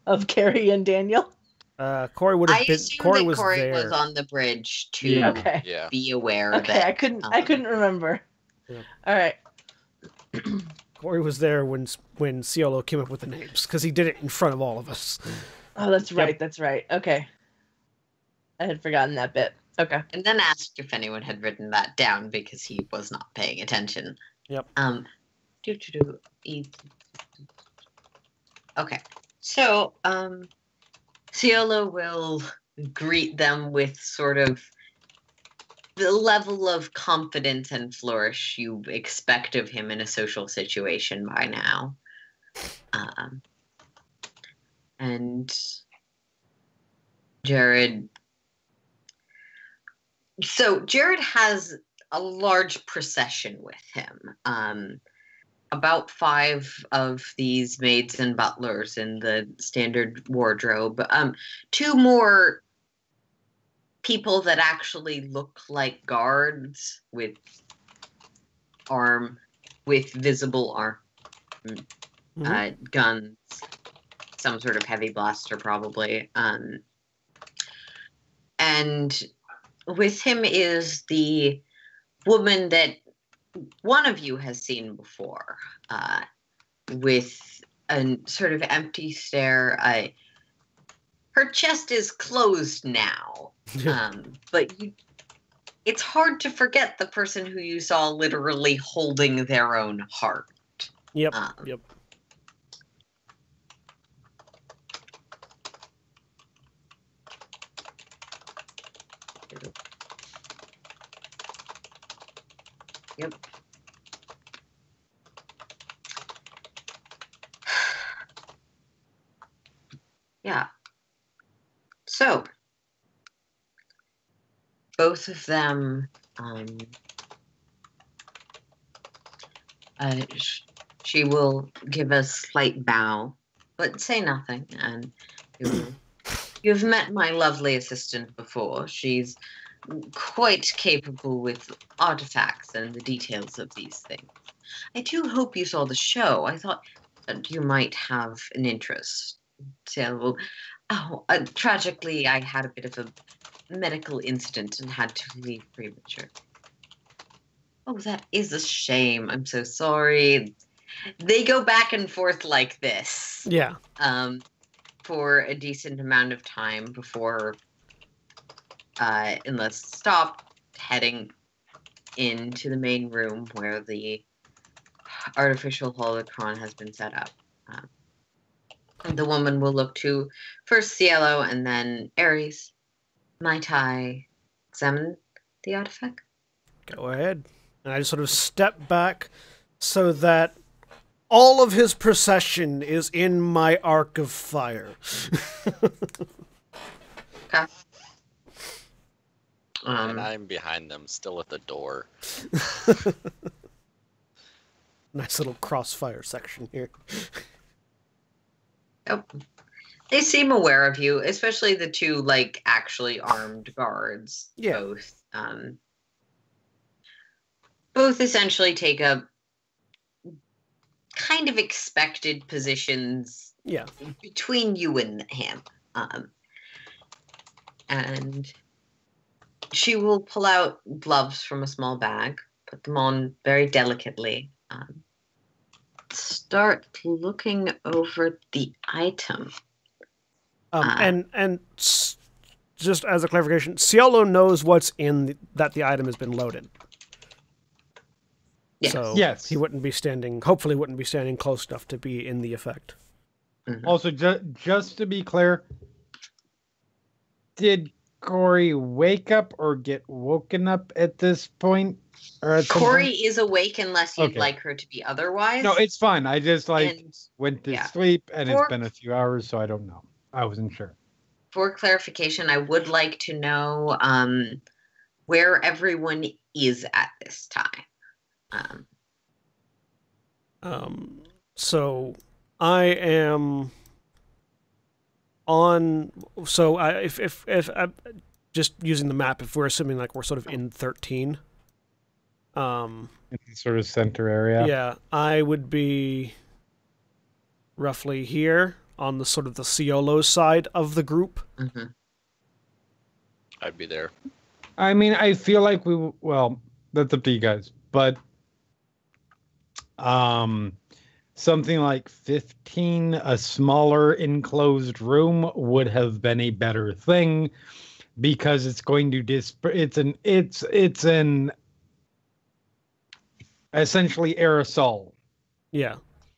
of Carrie and Daniel? Corey would I have been. assumed Corey that was Corey there. was on the bridge to Yeah. Okay. Yeah. be aware Okay, that I couldn't remember. Yeah. All right. Corey was there when Ciolo came up with the names because he did it in front of all of us. Oh, that's right. That's right. Okay. I had forgotten that bit. Okay. and then asked if anyone had written that down because he was not paying attention. Yep. Okay. So, Ciolo will greet them with sort of the level of confidence and flourish you expect of him in a social situation by now. And Jared. So, Jared has a large procession with him. About 5 of these maids and butlers in the standard wardrobe. 2 more people that actually look like guards with visible arm, guns, some sort of heavy blaster probably. And with him is the woman that one of you has seen before, with a sort of empty stare. Her chest is closed now, but it's hard to forget the person who you saw literally holding their own heart. Yep. Yep. Yep. Yeah. So, both of them, she will give a slight bow, but say nothing. And you've met my lovely assistant before. She's quite capable with artifacts and the details of these things. I do hope you saw the show. I thought that you might have an interest. So, tragically, I had a bit of a medical incident and had to leave premature. Oh, that is a shame. I'm so sorry. They go back and forth like this. Yeah. For a decent amount of time before Endless stop heading into the main room where the artificial holocron has been set up. The woman will look to first Cielo and then Ares. Might I examine the artifact? Go ahead. And I just sort of step back so that all of his procession is in my arc of fire. Okay. And I'm behind them, still at the door. Nice little crossfire section here. Yep. They seem aware of you, especially the two, like, actually armed guards. Yeah. Both essentially take up kind of expected positions between you and him. And she will pull out gloves from a small bag, put them on very delicately, start looking over the item. And just as a clarification, Cielo knows what's in that the item has been loaded. Yes. So Yes. he wouldn't be standing, hopefully wouldn't be standing close enough to be in the effect. Mm-hmm. Also, just to be clear, did Corey wake up or get woken up at this point? Or at some Corey point? is awake unless you'd Okay. like her to be otherwise. No, it's fine. I just And, went to yeah. sleep, and For- it's been a few hours, so I don't know. I wasn't sure. For clarification, I would like to know where everyone is at this time. So I am on. So if just using the map, if we're assuming like we're sort of in 13, In the sort of center area. yeah, I would be roughly here on the sort of the Ciolo side of the group. Mm-hmm. I'd be there. I mean, I feel like well, that's up to you guys, but something like 15, a smaller enclosed room would have been a better thing because it's going to it's an essentially aerosol. Yeah.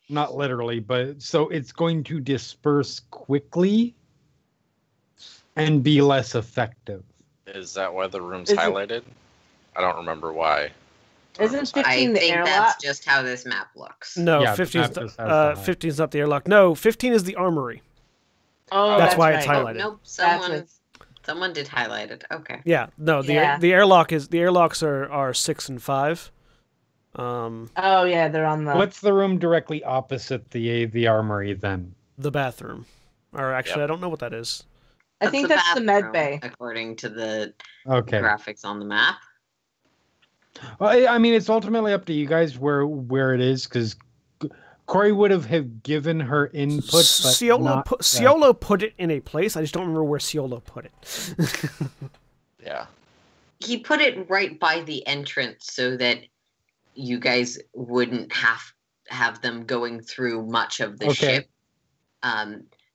Not literally, but so it's going to disperse quickly and be less effective. Is that why the room's Is it- highlighted? I don't remember why. Isn't I 15 the think airlock? that's just how this map looks. No, Yeah, the 15 is map just has the 15 is not the airlock. No, 15 is the armory. Oh, That's why it's right. highlighted. Oh, nope, That's someone did highlight it. Okay. Yeah, no, the Yeah. the airlocks are 6 and 5. Oh yeah, they're on the. What's the room directly opposite the armory then? The bathroom. Or actually, I don't know what that is. I think that's the med bathroom, bay. according to the Okay. graphics on the map. Well, I mean, it's ultimately up to you guys where it is, because Corey would have given her input, but Ciolo put it in a place. I just don't remember where Ciolo put it. Yeah. He put it right by the entrance so that you guys wouldn't have them going through much of the ship.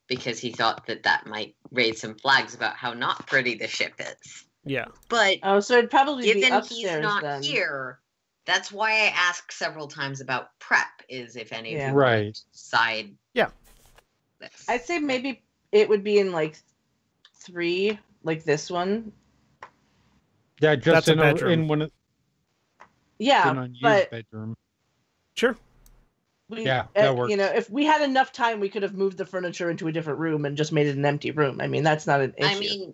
Because he thought that might raise some flags about how not pretty the ship is. Yeah. But Oh, so it'd probably be given upstairs he's not then. here, that's why I asked several times about prep, is if any of you Right. would side Yeah. this. I'd say maybe it would be in like 3, like this one. Yeah, just That's a in bedroom. in one of Yeah, an unused but bedroom. Sure. Yeah, that works. You know, if we had enough time, we could have moved the furniture into a different room and just made it an empty room. I mean, that's not an issue. I mean,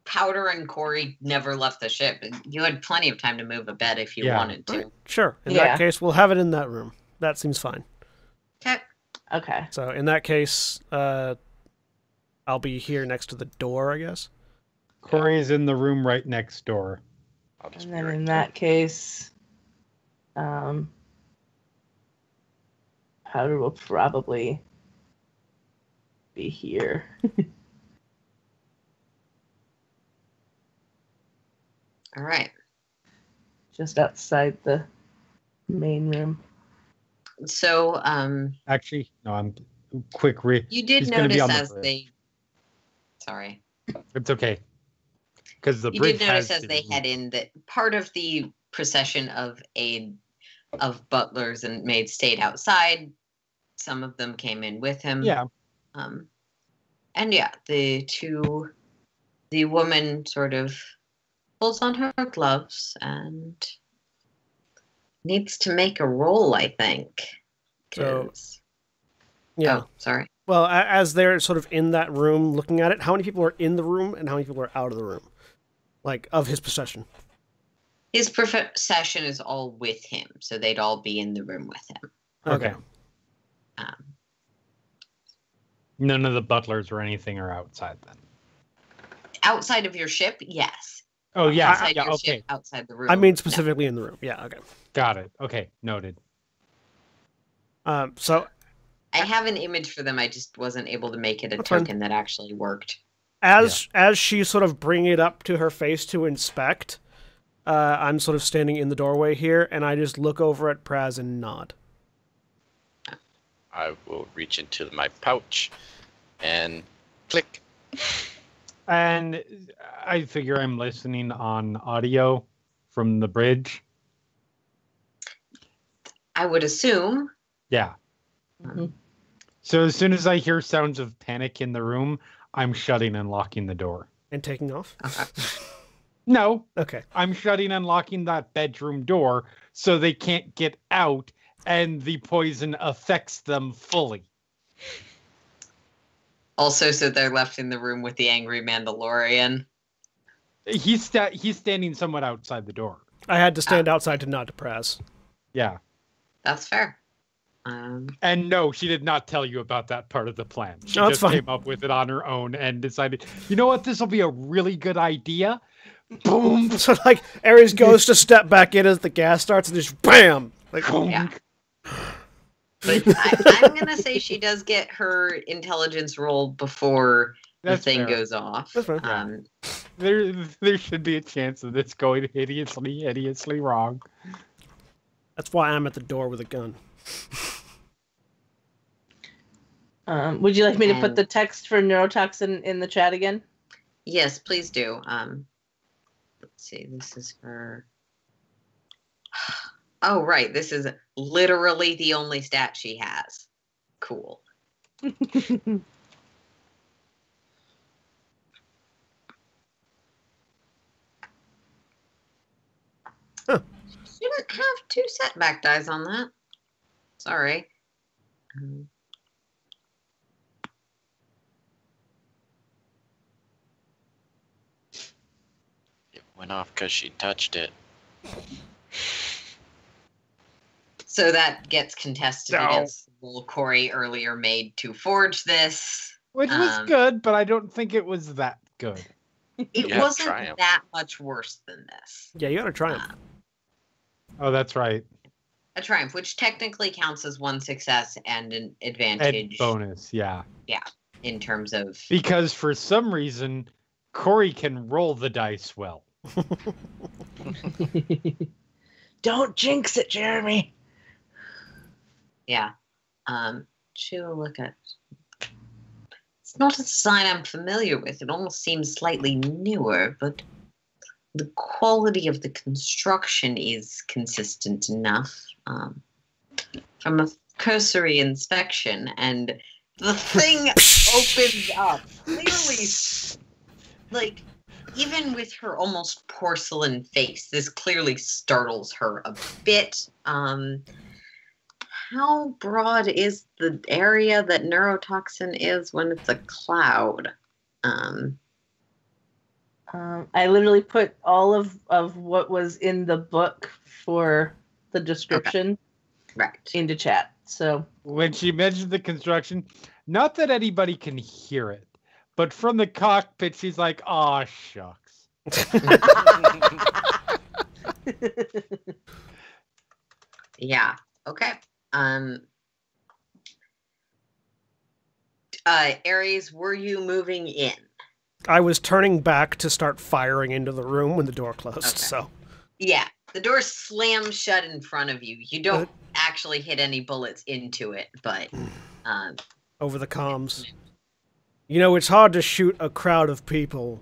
Powder and Corey never left the ship. You had plenty of time to move a bed if you Yeah. wanted to. Right. Sure. In Yeah. that case, we'll have it in that room. That seems fine. Okay. Okay. So in that case, I'll be here next to the door, I guess. Corey's in the room right next door. I'll just And be then right in there. that case, Powder will probably be here. All right. Just outside the main room. So, Actually, no, I'm quick. you did He's gonna be notice on the as bridge. they. Sorry. It's okay. Because the You bridge did notice has as they head in that part of the procession of butlers and maids stayed outside. Some of them came in with him. Yeah. And yeah, the woman sort of pulls on her gloves and needs to make a roll, I think. So, yeah. Oh, sorry. Well, as they're sort of in that room looking at it, how many people are in the room and how many people are out of the room? Like, of his procession. His procession is all with him, so they'd all be in the room with him. Okay. Um, None of the butlers or anything are outside then. outside of your ship, yes. Oh, yeah. Outside Yeah, your okay. ship, outside the room. I mean no. specifically in the room. Yeah, okay. Got it. Okay, noted. So, I have an image for them. I just wasn't able to make it a That's fine. token that actually worked. as she's sort of bringing it up to her face to inspect, I'm sort of standing in the doorway here, and I just look over at Praz and nod. I will reach into my pouch and click. And I figure I'm listening on audio from the bridge. I would assume. Yeah. Mhm. So as soon as I hear sounds of panic in the room, I'm shutting and locking the door. And taking off? No, Okay. I'm shutting and locking that bedroom door so they can't get out and the poison affects them fully. Also, so they're left in the room with the angry Mandalorian. He's standing somewhat outside the door. I had to stand outside to nod to Praz. Yeah. That's fair. And no, she did not tell you about that part of the plan. She No, that's just fine. came up with it on her own and decided, you know what, this will be a really good idea. Boom. So, like, Ares goes to step back in as the gas starts, and just BAM! Like, Yeah. But I'm going to say she does get her intelligence roll before That's the thing fair. goes off. That's fair. There should be a chance of this going hideously wrong. That's why I'm at the door with a gun. Would you like me to put the text for neurotoxin in the chat again? Yes, please do. Let's see. This is for... Oh, right. This is literally the only stat she has. Cool. Huh. Shouldn't have 2 setback dies on that. Sorry. It went off because she touched it. So that gets contested No. against the role Corey earlier made to forge this. Which was good, but I don't think it was that good. It Yeah, wasn't triumph. that much worse than this. Yeah, you gotta try him. Oh, that's right. A triumph, which technically counts as 1 success and an And advantage bonus, yeah. in terms of... Because for some reason, Corey can roll the dice well. Don't jinx it, Jeremy. Yeah. She'll look at... It's not a design I'm familiar with. It almost seems slightly newer, but the quality of the construction is consistent enough. From a cursory inspection, and the thing opens up. Clearly, like, even with her almost porcelain face, this clearly startles her a bit. How broad is the area that neurotoxin is when it's a cloud? I literally put all of what was in the book for the description Right. into chat. So When she mentioned the construction, not that anybody can hear it, but from the cockpit, she's like, aw, shucks. Yeah. Okay. Aries, were you moving in? I was turning back to start firing into the room when the door closed, Okay. so... Yeah, the door slams shut in front of you. You don't actually hit any bullets into it, but... over the comms. You know, it's hard to shoot a crowd of people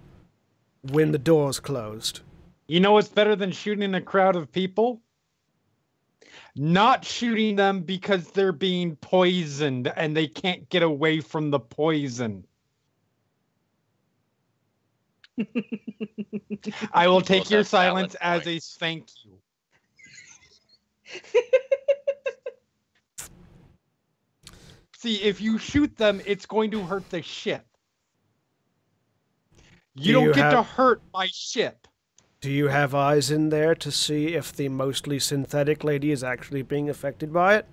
when the door's closed. You know what's better than shooting a crowd of people? Not shooting them because they're being poisoned and they can't get away from the poison. I will take your silence as a thank you. See, if you shoot them, it's going to hurt the ship. You don't get to hurt my ship. Do you have eyes in there to see if the mostly synthetic lady is actually being affected by it?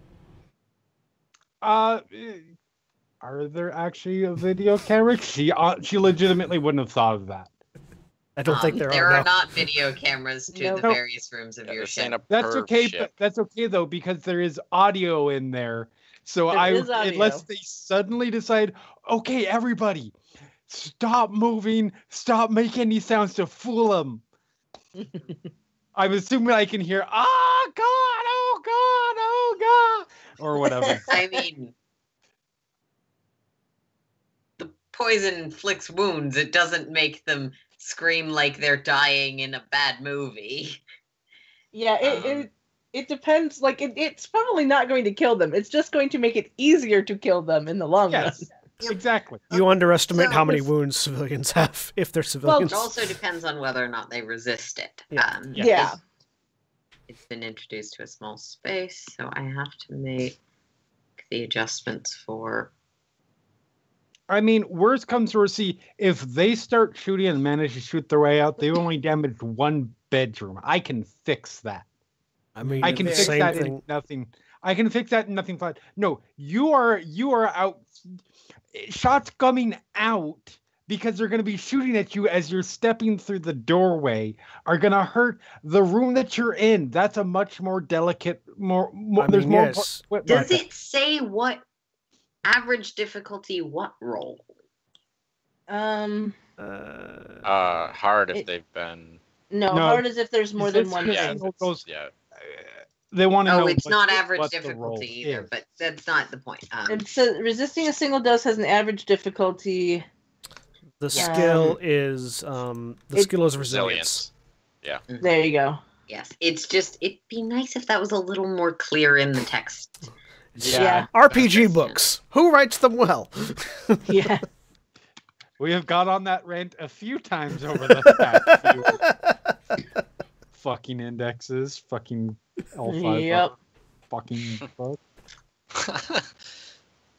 Are there actually a video camera? She legitimately wouldn't have thought of that. I don't think there are. There are not video cameras to the various rooms of your ship. That's okay, but that's okay though because there is audio in there. So unless they suddenly decide, okay, everybody, stop moving, stop making any sounds to fool them. I'm assuming I can hear, God, oh God, oh God, or whatever. I mean, the poison inflicts wounds. It doesn't make them scream like they're dying in a bad movie. Yeah, it depends. Like, it's probably not going to kill them. It's just going to make it easier to kill them in the long run. Exactly. You underestimate how many wounds civilians have, if they're civilians. Well, it also depends on whether or not they resist it. Yeah. It's been introduced to a small space, so I have to make the adjustments for... I mean, worst comes to worst. See, if they start shooting and manage to shoot their way out, they've only damaged one bedroom. I can fix that. I mean, I can fix that in nothing. I can fix that in nothing. No, you are out. Shots coming out because they're going to be shooting at you as you're stepping through the doorway are going to hurt the room that you're in. That's a much more delicate. There's more. Yes. Does it say what average difficulty? What role? Hard if they've been. No, hard is if there's more than one thing. They want to know. Oh, it's not average difficulty either, but that's not the point. So resisting a single dose has an average difficulty. The skill is resilience. Yeah. There you go. Yes, it's just it'd be nice if that was a little more clear in the text. Yeah. RPG books. Who writes them well? Yeah. We have got on that rant a few times over the past few fucking indexes, fucking L5. Yep. Fucking fuck.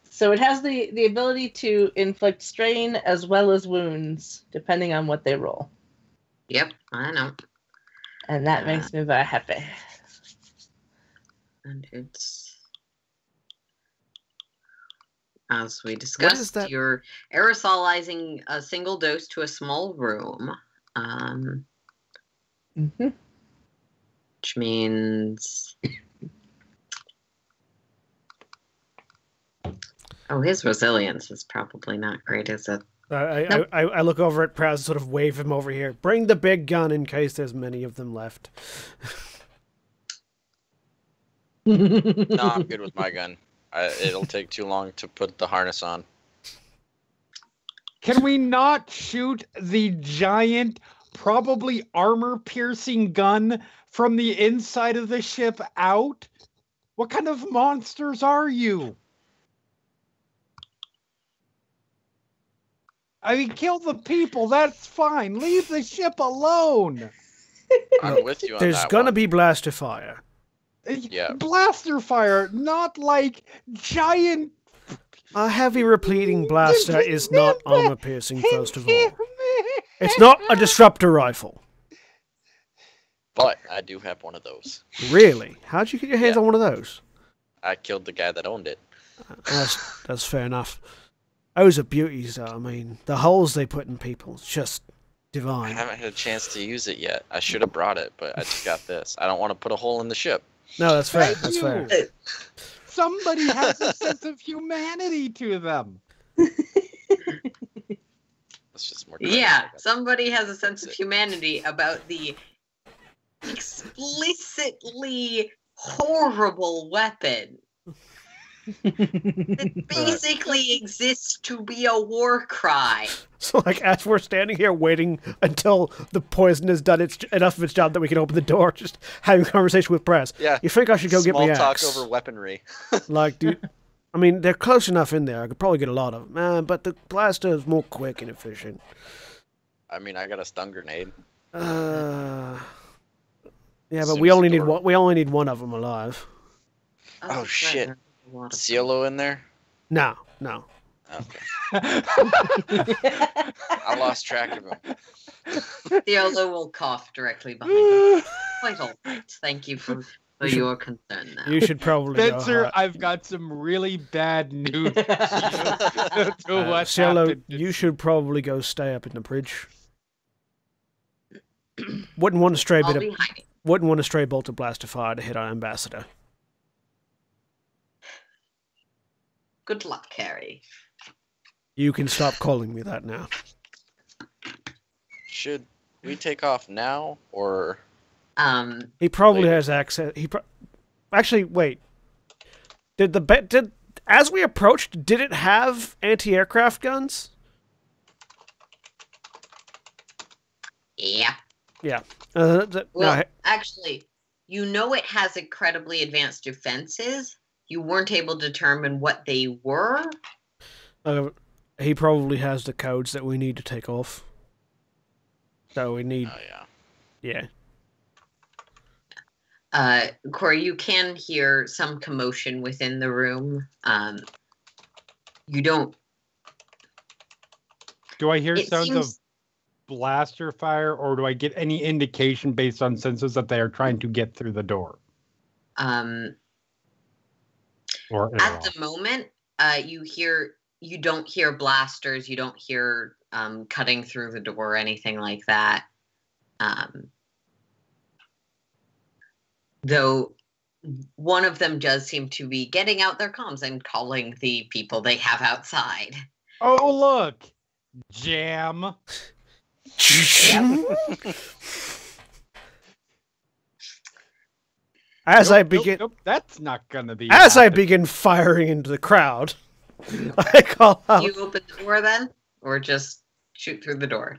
So it has the ability to inflict strain as well as wounds, depending on what they roll. Yep, I know. And that makes me very happy. And it's, as we discussed, you're aerosolizing a single dose to a small room. Which means... Oh, his resilience is probably not great, is it? I look over at Praz, sort of wave him over here. Bring the big gun in case there's many of them left. No, I'm good with my gun. It'll take too long to put the harness on. Can we not shoot the giant, probably armor-piercing gun from the inside of the ship out? What kind of monsters are you? I mean, kill the people, that's fine. Leave the ship alone. I'm with you on There's that gonna one. be blaster fire. Yeah. Blaster fire, not like giant... A heavy repeating blaster is not armor piercing, first of all. It's not a disruptor rifle. But I do have one of those. Really? How'd you get your hands on one of those? I killed the guy that owned it. That's fair enough. Those are beauties, though. I mean, the holes they put in people, it's just divine. I haven't had a chance to use it yet. I should have brought it, but I just got this. I don't want to put a hole in the ship. No, that's fair. That's fair. Somebody has a sense of humanity to them. That's just more. Yeah, somebody has a sense of humanity about the explicitly horrible weapon that basically exists to be a war cry. So, like, as we're standing here waiting until the poison has done enough of its job that we can open the door, just having a conversation with press. Yeah. You think I should go get my Small axe? talk over weaponry. Like, dude, I mean, they're close enough in there. I could probably get a lot of them. But the blaster is more quick and efficient. I mean, I got a stun grenade. Yeah, but Seems we only need adorable. one. We only need one of them alive. Oh, right, shit. there's a lot of them. Cielo in there? No. Okay. I lost track of him. Theolo will cough directly behind him. Quite all right. Thank you for your concern now. You should probably Spencer, go. I've got some really bad news to what Cielo, happened. you should probably go stay up in the bridge. Wouldn't want a stray I'll bit be of. hiding. Wouldn't want a stray bolt of blaster fire to hit our ambassador. Good luck, Carrie. You can stop calling me that now. Should we take off now, or... He probably Later. has access. Actually, wait. As we approached, did it have anti-aircraft guns? Yeah. Yeah. Well, No, actually, you know it has incredibly advanced defenses. You weren't able to determine what they were. he probably has the codes that we need to take off. So we need. Oh, yeah. Yeah. Corey, you can hear some commotion within the room. You don't. Do I hear It sounds of seems- blaster fire, or do I get any indication based on sensors that they are trying to get through the door? Or At the moment, you don't hear blasters, you don't hear cutting through the door or anything like that. Though one of them does seem to be getting out their comms and calling the people they have outside. Oh, look! Jam! As I Nope, begin, nope, that's not gonna be. as I happening. begin firing into the crowd, I call out. You open the door then, or just shoot through the door?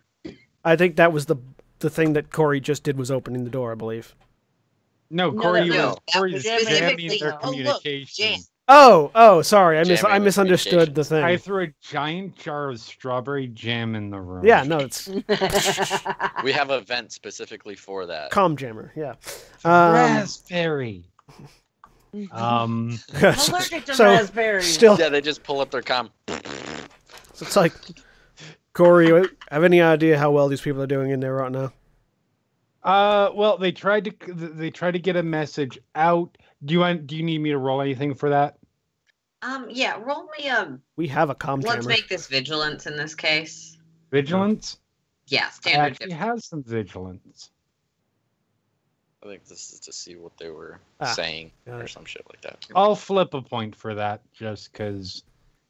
I think that was the thing that Corey just did was opening the door, I believe. No, No, Corey no, was that Corey's was jamming specifically- their oh, look, communication. jam. Oh, sorry, I Jamming misunderstood the thing. I threw a giant jar of strawberry jam in the room. Yeah, no, it's We have a vent specifically for that. comm jammer. Yeah. Raspberry. Allergic to so raspberries. still, Yeah, they just pull up their comm. it's like, Corey, you have any idea how well these people are doing in there right now? Well, they tried to get a message out. Do you need me to roll anything for that? Yeah, roll me a. We have a comm Let's jammer. make this vigilance in this case. Vigilance? Yeah, I standard. actually have some vigilance. I think this is to see what they were Ah, saying got or it. some shit like that. I'll flip a point for that just because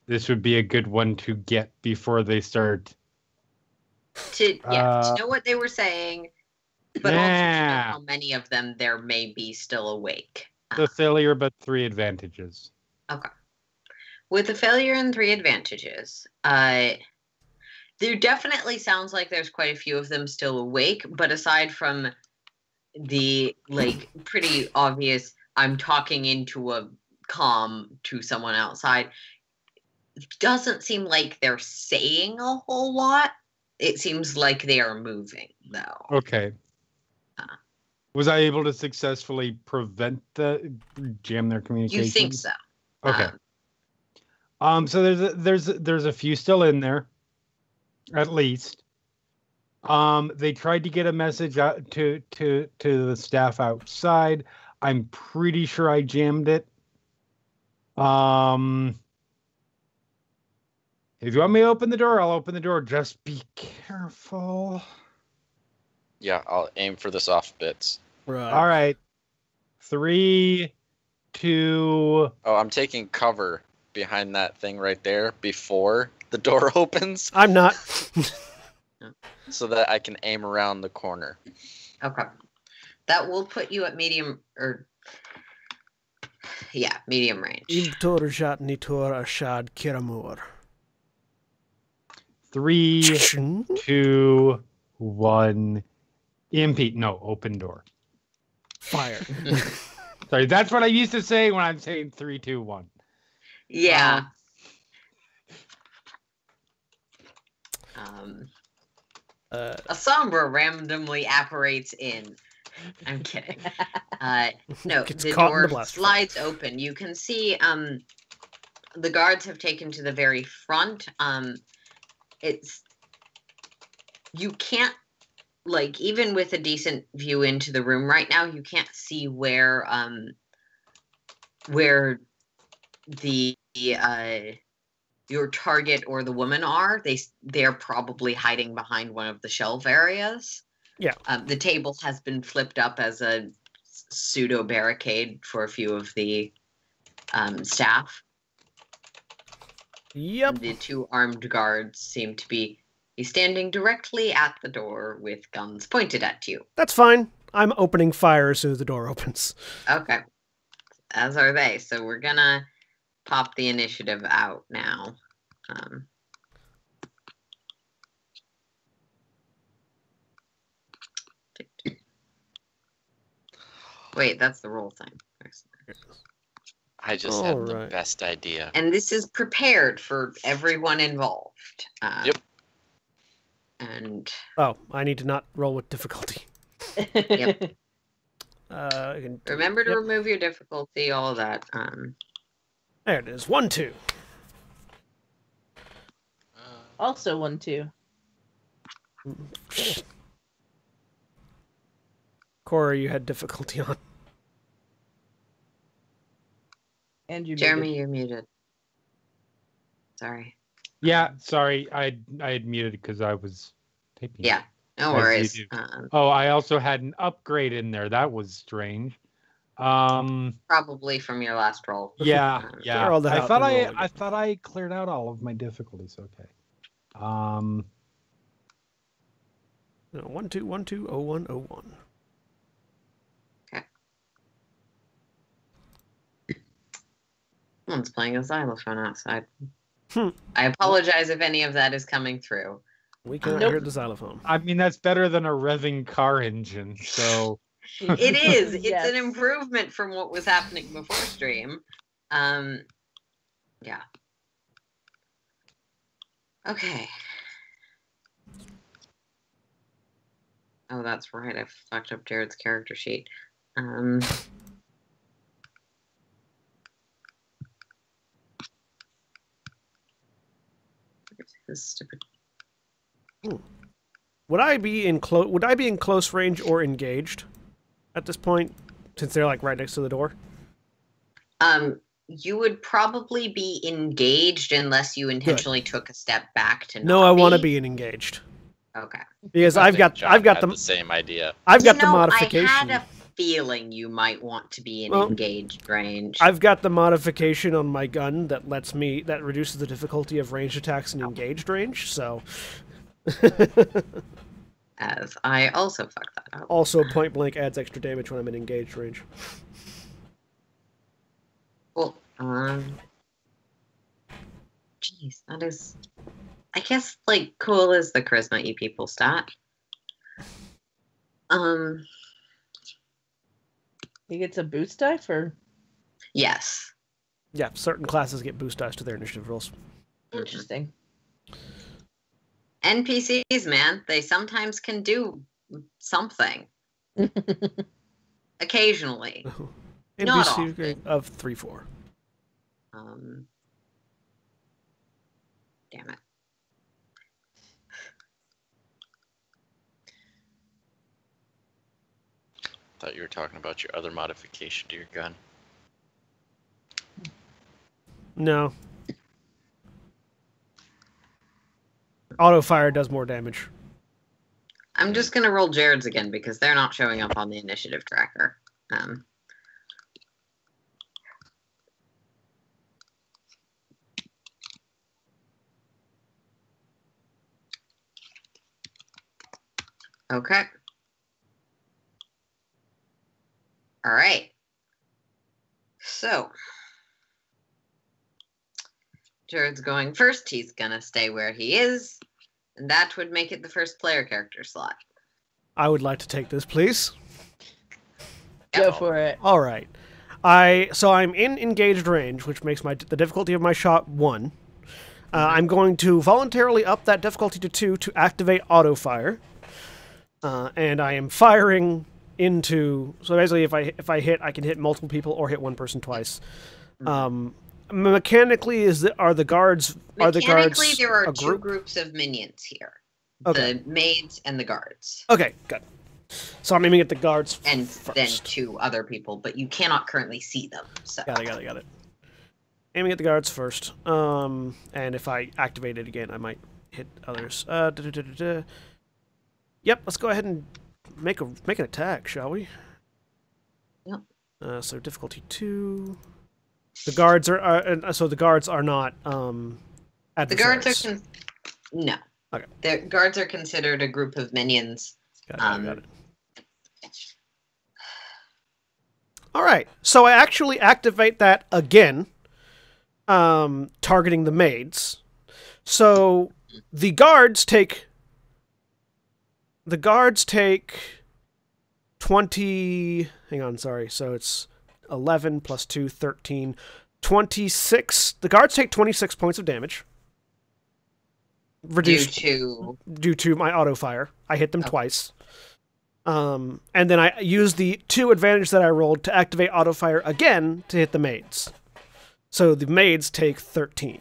this would be a good one to get before they start. To know what they were saying, but also to know Yeah. how many of them there may be still awake. The failure, but 3 advantages. With the failure and 3 advantages, there definitely sounds like there's quite a few of them still awake, but aside from the pretty obvious I'm talking into a comm to someone outside, it doesn't seem like they're saying a whole lot. It seems like they are moving though. Okay. Was I able to successfully jam their communication? You think so? Okay. So there's a few still in there, at least. They tried to get a message out to the staff outside. I'm pretty sure I jammed it. If you want me to open the door, I'll open the door. Just be careful. Yeah, I'll aim for the soft bits. Right. All right. 3, 2. Oh, I'm taking cover behind that thing right there before the door opens I'm not. so that I can aim around the corner. Okay. That will put you at medium medium range. Ibtor Jat Nitor Ashad Kiramur. 3, 2, 1. EMP. No, open door. Fire. Sorry, that's what I used to say when I'm saying 3, 2, 1. Yeah. A sombra randomly apparates in. I'm kidding. No, Gets the caught in the door blast slides open. You can see the guards have taken to the very front. You can't, like, even with a decent view into the room right now, you can't see where the your target or the woman are. They're probably hiding behind one of the shelf areas. Yeah. The table has been flipped up as a pseudo barricade for a few of the staff. Yep. The two armed guards seem to be standing directly at the door with guns pointed at you. That's fine. I'm opening fire as soon as the door opens. Okay. As are they. So we're gonna pop the initiative out now. Wait, that's the roll thing. I just had the best idea. And this is prepared for everyone involved. Yep. And I need to not roll with difficulty. Yep. I remember to remove your difficulty, all of that. There it is. 1, 2. Also 1, 2. Cora, you had difficulty on. And you Jeremy, you're muted. Sorry. Yeah, sorry. I had muted because I was typing. Yeah, no worries. I also had an upgrade in there. That was strange. Probably from your last roll. Yeah. I thought I cleared out all of my difficulties. Okay. 1, 2, 1, 2, 0, 1, 0, 1. Someone's playing a xylophone outside. I apologize if any of that is coming through. We can't hear the xylophone. I mean, that's better than a revving car engine, so... It is. It's Yes. an improvement from what was happening before stream. Yeah. Okay. Oh, that's right. I fucked up Jared's character sheet. This stupid. Would I be in close range or engaged at this point, since they're like right next to the door? You would probably be engaged unless you intentionally took a step back to. No, I want to be engaged. Okay. Because I've got the same idea. I've got the modification. I had a feeling you might want to be in engaged range. I've got the modification on my gun that reduces the difficulty of ranged attacks in engaged range, so As I also fucked that up. Also, point blank adds extra damage when I'm in engaged range. Well, jeez, that is, I guess, like, cool is the charisma people stat. He gets a boost die for? Yes. Yeah, certain classes get boost dice to their initiative rolls. Interesting. NPCs, man, they sometimes can do something. Occasionally. Not NPC often. of 3/4. Damn it. Thought you were talking about your other modification to your gun. No. Auto fire does more damage. I'm just gonna roll Jared's again because they're not showing up on the initiative tracker. Okay. All right. So, Jared's going first. He's going to stay where he is. And that would make it the first player character slot. I would like to take this, please. Go for it. All right. So I'm in engaged range, which makes the difficulty of my shot 1. I'm going to voluntarily up that difficulty to 2 to activate auto fire. And I am firing into. So basically, if I hit, I can hit multiple people or hit one person twice. Mechanically, are the guards? Mechanically, there are two groups of minions here: the maids and the guards. Okay, good. So I'm aiming at the guards and first. Then 2 other people, but you cannot currently see them. So. Got it. Aiming at the guards first. And if I activate it again, I might hit others. Yep, let's go ahead and make an attack, shall we? Yep. So difficulty 2. The guards are so the guards are not adversaries. The guards are no. Okay. The guards are considered a group of minions. Got it. All right. So I actually activate that again, targeting the maids. So the guards take 20. Hang on, sorry. So it's 11 plus 2, 13, 26. The guards take 26 points of damage. Reduced due to my auto fire. I hit them twice. And then I use the 2 advantage that I rolled to activate auto fire again to hit the maids. So the maids take 13.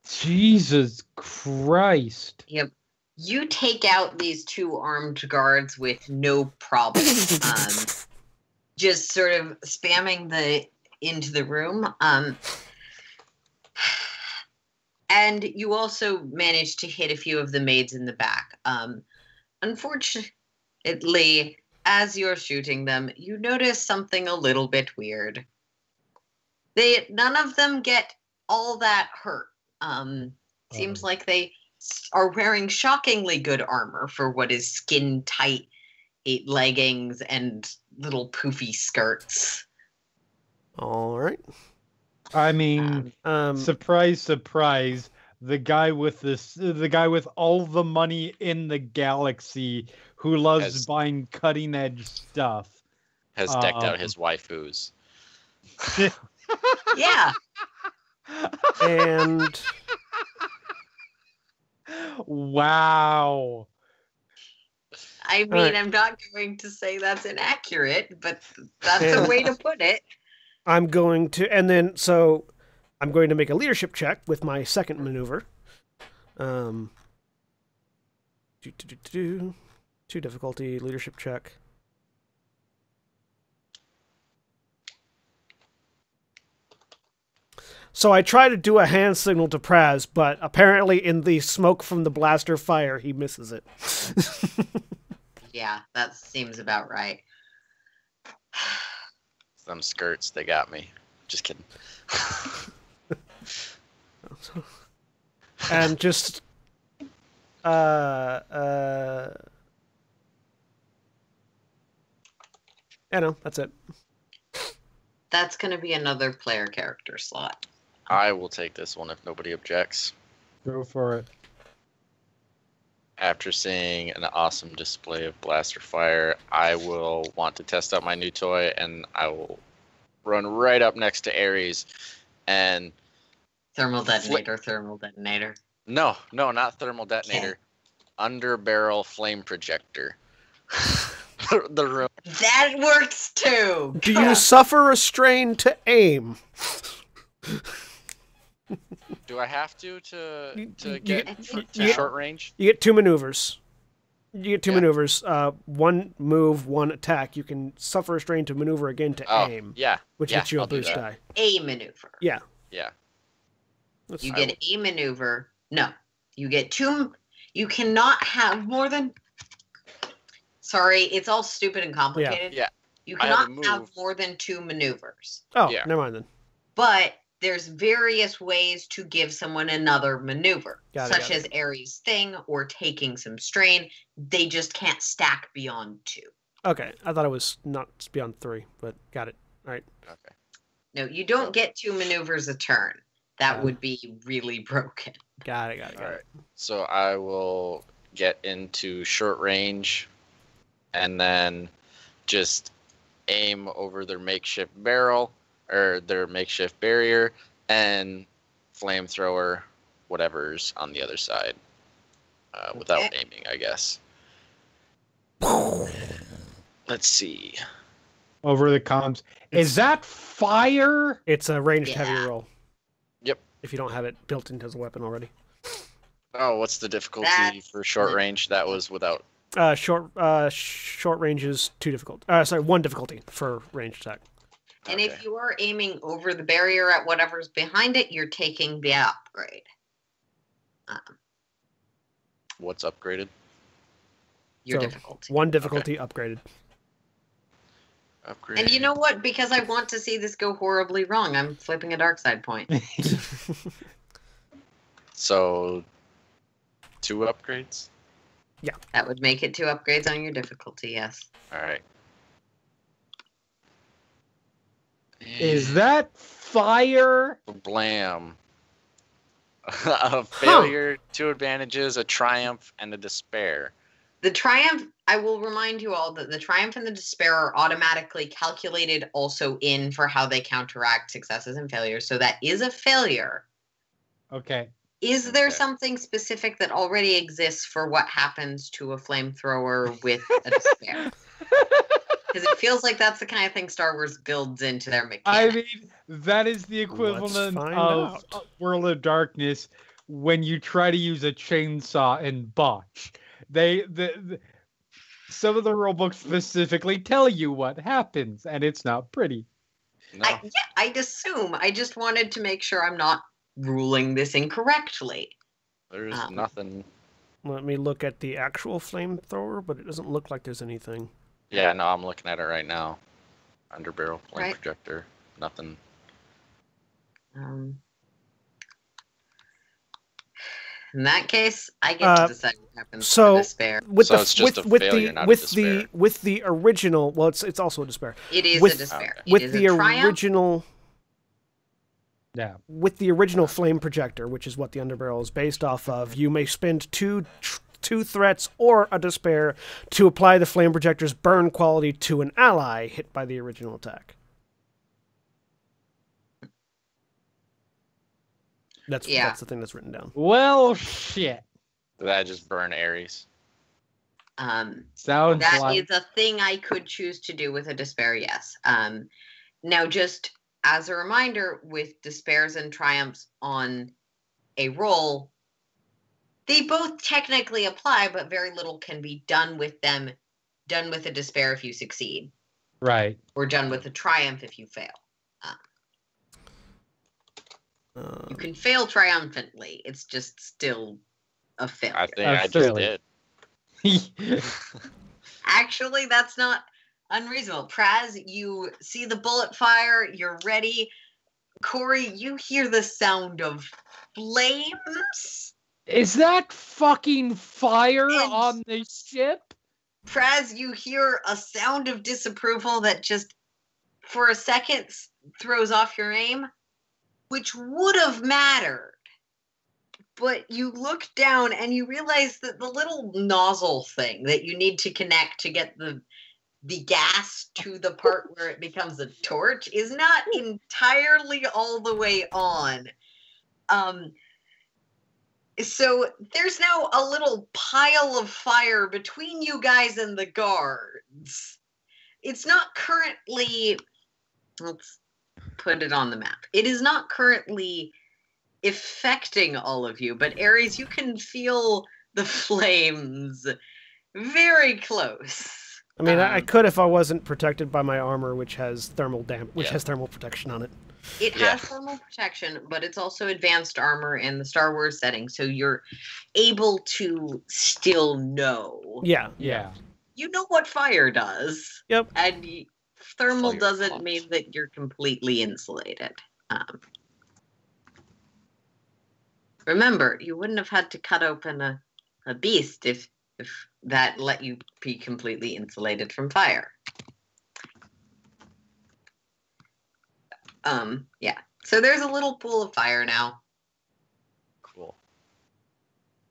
Jesus Christ. Yep. You take out these 2 armed guards with no problem. Just sort of spamming into the room. And you also manage to hit a few of the maids in the back. Unfortunately, as you're shooting them, you notice something a little bit weird. None of them get all that hurt. Seems like they are wearing shockingly good armor for what is skin-tight leggings and little poofy skirts. All right. I mean, surprise, surprise. The guy with all the money in the galaxy who loves buying cutting edge stuff has decked out his waifus. Yeah. And wow. I mean, I'm not going to say that's inaccurate, but that's a way to put it. I'm going to make a leadership check with my second maneuver. 2 difficulty leadership check. So I try to do a hand signal to Praz, but apparently in the smoke from the blaster fire, he misses it. Yeah, that seems about right. Them skirts, they got me. Just kidding. And just that's it. That's going to be another player character slot. I will take this one if nobody objects. Go for it. After seeing an awesome display of blaster fire, I will want to test out my new toy, and I will run right up next to Ares and... Thermal detonator. No, not thermal detonator. Okay. Under barrel flame projector. The room. That works too. Do you suffer a strain to aim? Do I have to get short range? You get 2 maneuvers. Maneuvers. One move, one attack. You can suffer a strain to maneuver again to aim. Yeah. Which hits you a boost die. A maneuver. Yeah. Yeah. You get a maneuver. No. You get 2. You cannot have more than... Sorry, it's all stupid and complicated. Yeah. You cannot have more than 2 maneuvers. Oh, yeah. Never mind then. But there's various ways to give someone another maneuver, such as Ares' thing or taking some strain. They just can't stack beyond 2. Okay, I thought it was not beyond 3, but got it. All right. Okay. No, you don't get 2 maneuvers a turn. That would be really broken. Got it. All right. So I will get into short range and then just aim over their makeshift barrel or their makeshift barrier and flamethrower whatever's on the other side without aiming, I guess. Let's see. Over the comms. Is that fire? It's a ranged heavy roll. Yep. If you don't have it built into the weapon already. Oh, what's the difficulty for short range? That was without. Short range is 2 difficult. 1 difficulty for ranged attack. And if you are aiming over the barrier at whatever's behind it, you're taking the upgrade. What's upgraded? Your difficulty. 1 difficulty upgraded. Upgrade. And you know what? Because I want to see this go horribly wrong, I'm flipping a dark side point. So, 2 upgrades? Yeah. That would make it 2 upgrades on your difficulty, yes. All right. Is that fire? Blam. A failure, 2 advantages, a triumph, and a despair. The triumph, I will remind you all that the triumph and the despair are automatically calculated also in for how they counteract successes and failures. So that is a failure. Okay. Is there something specific that already exists for what happens to a flamethrower with a despair? Because it feels like that's the kind of thing Star Wars builds into their mechanics. I mean, that is the equivalent of World of Darkness when you try to use a chainsaw in botch. Some of the rulebooks specifically tell you what happens, and it's not pretty. No. I'd assume. I just wanted to make sure I'm not ruling this incorrectly. There's nothing. Let me look at the actual flamethrower, but it doesn't look like there's anything. Yeah, no, I'm looking at it right now. Underbarrel flame projector. Nothing. In that case, I get to decide what happens to despair. With the original, well, it's also a despair. It is a despair. With the original. Yeah. With the original flame projector, which is what the underbarrel is based off of, you may spend two threats or a despair to apply the flame projector's burn quality to an ally hit by the original attack. That's the thing that's written down. Well, shit. Did that just burn Ares? Sounds that like... is a thing I could choose to do with a despair, yes. Now, just as a reminder, with despairs and triumphs on a roll, they both technically apply, but very little can be done with them. Done with a despair if you succeed. Right. Or done with a triumph if you fail. You can fail triumphantly. It's just still a failure. I think I just did. Actually, that's not unreasonable. Praz, you see the bullet fire. You're ready. Corey, you hear the sound of flames. Is that fucking fire on the ship? Praz, you hear a sound of disapproval that just, for a second, throws off your aim, which would have mattered. But you look down and you realize that the little nozzle thing that you need to connect to get the gas to the part where it becomes a torch is not entirely all the way on. So there's now a little pile of fire between you guys and the guards. It's not currently... Let's put it on the map. It is not currently affecting all of you, but Ares, you can feel the flames very close. I mean, I could if I wasn't protected by my armor, which has thermal has thermal protection on it. It has thermal protection, but it's also advanced armor in the Star Wars setting, so you're able to still know. Yeah. You know what fire does. Yep. And thermal doesn't mean that you're completely insulated. Remember, you wouldn't have had to cut open a beast if that let you be completely insulated from fire. Yeah. So there's a little pool of fire now. Cool.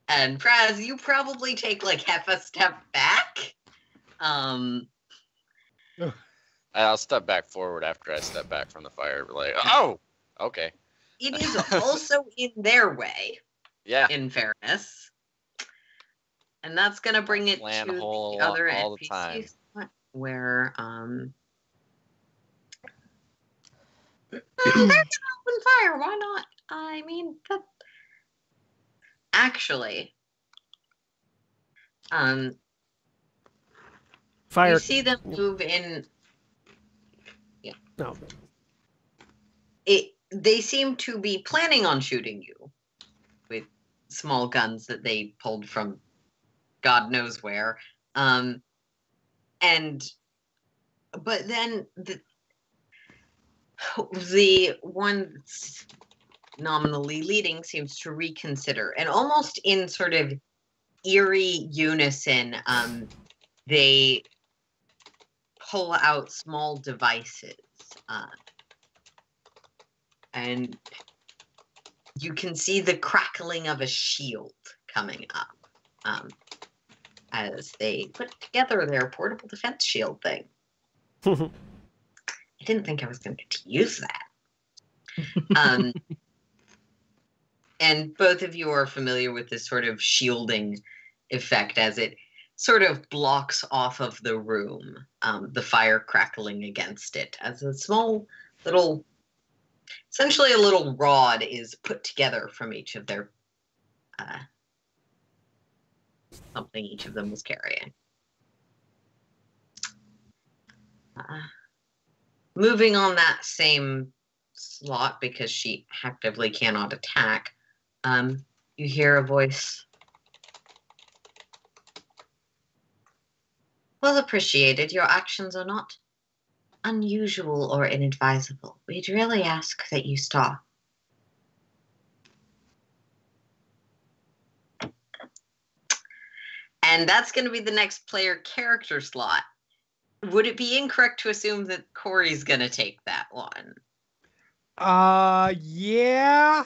And Praz, you probably take like half a step back. I'll step back forward after I step back from the fire. Like, oh, okay. It is also in their way. Yeah. In fairness. And that's going to bring it to the other NPC spot where they're going to open fire. Why not? I mean, actually, Fire. you see them move in. Yeah. No. They seem to be planning on shooting you with small guns that they pulled from God knows where. But then the one that's nominally leading seems to reconsider, and almost in sort of eerie unison, they pull out small devices, and you can see the crackling of a shield coming up as they put together their portable defense shield thing. I didn't think I was going to get to use that. And both of you are familiar with this sort of shielding effect as it sort of blocks off of the room, the fire crackling against it, as a small little, essentially a little rod is put together from each of their something each of them was carrying. Moving on that same slot, because she actively cannot attack, you hear a voice. Well appreciated. Your actions are not unusual or inadvisable. We'd really ask that you stop. And that's going to be the next player character slot. Would it be incorrect to assume that Corey's going to take that one? Yeah.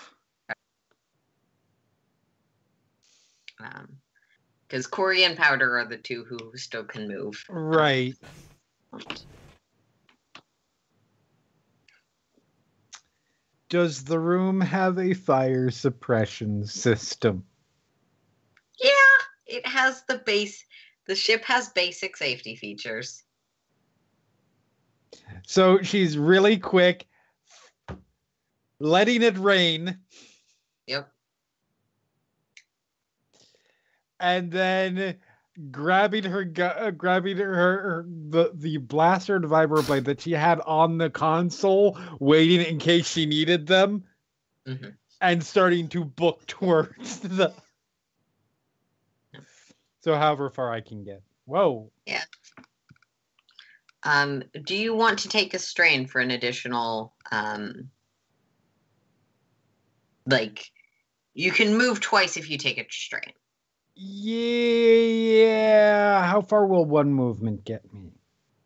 Because Corey and Powder are the two who still can move. Right. Does the room have a fire suppression system? Yeah, it has the ship has basic safety features. So she's really quick, letting it rain. Yep. And then grabbing the blaster and vibro blade that she had on the console, waiting in case she needed them, and starting to book towards the. So, however far I can get. Whoa. Yeah. Do you want to take a strain for an additional, you can move twice if you take a strain. Yeah. How far will one movement get me?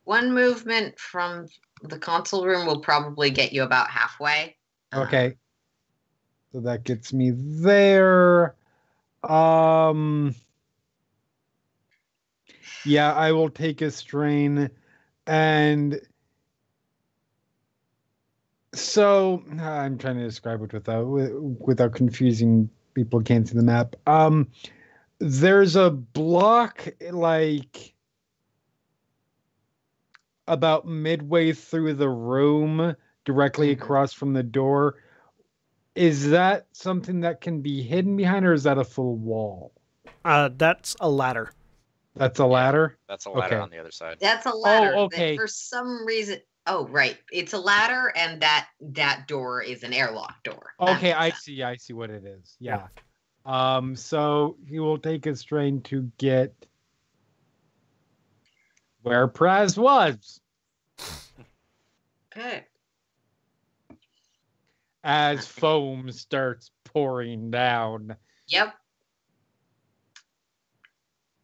One movement from the console room will probably get you about halfway. Okay. So that gets me there. Yeah, I will take a strain. And so I'm trying to describe it without confusing people who can't see the map. There's a block like about midway through the room, directly across from the door. Is that something that can be hidden behind, or is that a full wall? That's a ladder. That's a ladder? That's a ladder on the other side. That's a ladder. Oh, okay. For some reason. Oh, right. It's a ladder, and that door is an airlock door. Okay, I see what it is. Yeah. So he will take a strain to get where Praz was. Good. As foam starts pouring down. Yep.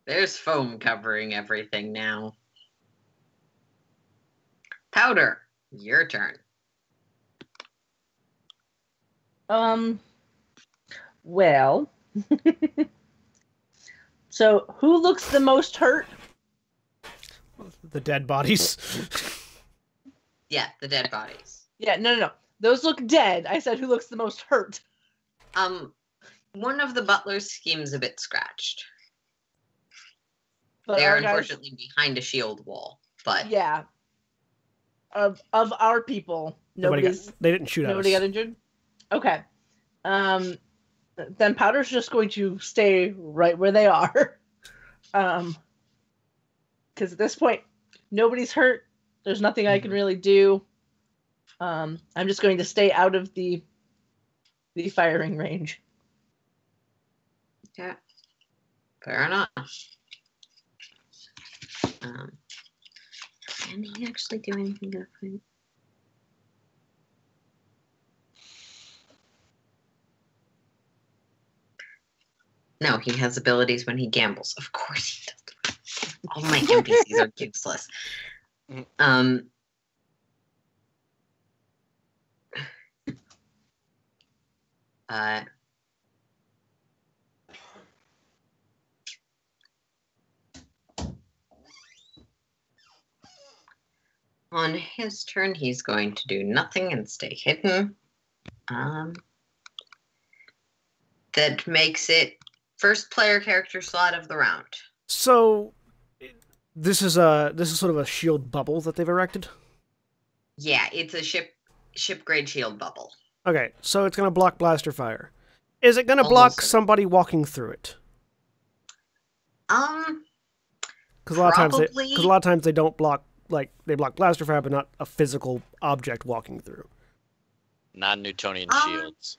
There's foam covering everything now. Powder, your turn. Well. So, who looks the most hurt? The dead bodies. Yeah, the dead bodies. Yeah, no. Those look dead. I said who looks the most hurt. One of the butlers seems a bit scratched. But They're our guys- unfortunately behind a shield wall, but Yeah. Of our people, They didn't shoot at us. nobody got injured. Okay. Then Powder's just going to stay right where they are. Because at this point, nobody's hurt. There's nothing I can really do. I'm just going to stay out of the firing range. yeah, fair enough. Can he actually do anything different? No, he has abilities when he gambles. Of course he does. All my NPCs are useless. On his turn, he's going to do nothing and stay hidden. That makes it first player character slot of the round. So, this is sort of a shield bubble that they've erected. Yeah, it's a ship grade shield bubble. Okay, so it's gonna block blaster fire. Is it gonna block Almost. somebody walking through it? Because a lot of times they don't block, like they block blaster fire, but not a physical object walking through. Non-Newtonian shields.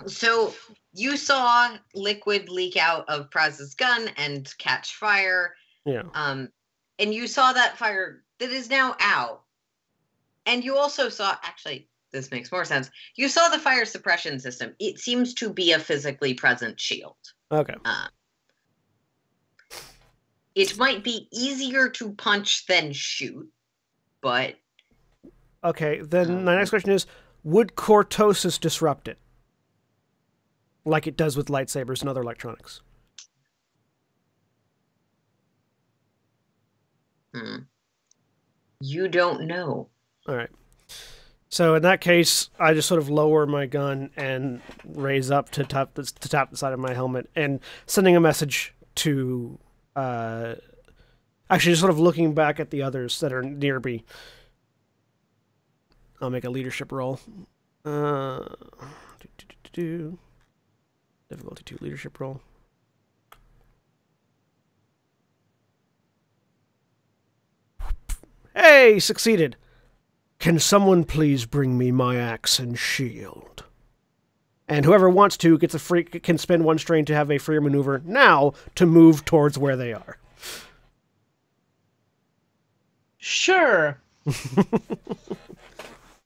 So you saw liquid leak out of Praz's gun and catch fire. Yeah. And you saw that fire that is now out. And you also saw, actually, this makes more sense. You saw the fire suppression system. It seems to be a physically present shield. Okay. It might be easier to punch than shoot, but... Okay, then my next question is, would cortosis disrupt it? Like it does with lightsabers and other electronics? You don't know. All right. So in that case, I just sort of lower my gun and raise up to tap the side of my helmet and sending a message to... actually, just sort of looking back at the others that are near me. I'll make a leadership roll. Difficulty 2 leadership roll. Hey, succeeded. Can someone please bring me my axe and shield? And whoever wants to can spend 1 strain to have a freer maneuver now to move towards where they are. Sure.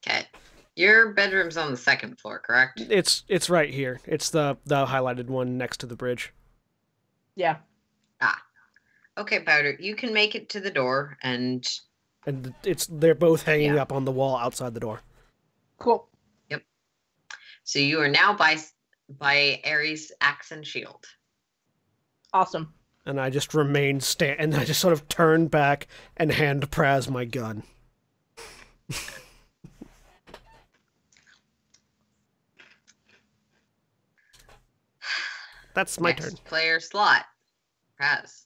Okay. Your bedroom's on the 2nd floor, correct? It's right here. It's the highlighted one next to the bridge. Yeah. Okay, Powder, you can make it to the door and... And they're both hanging up on the wall outside the door. Cool. Yep. So you are now by Ares' axe and shield. Awesome. And I just remain and I just sort of turn back and hand Praz my gun. That's my turn. Next player slot. Praz.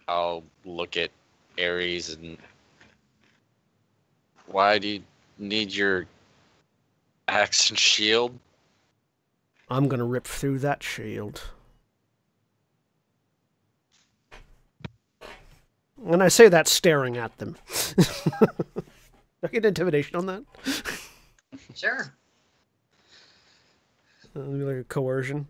I'll look at Ares and... Why do you need your axe and shield? I'm gonna rip through that shield. And I say that staring at them. Do I get intimidation on that? Sure. Like a coercion.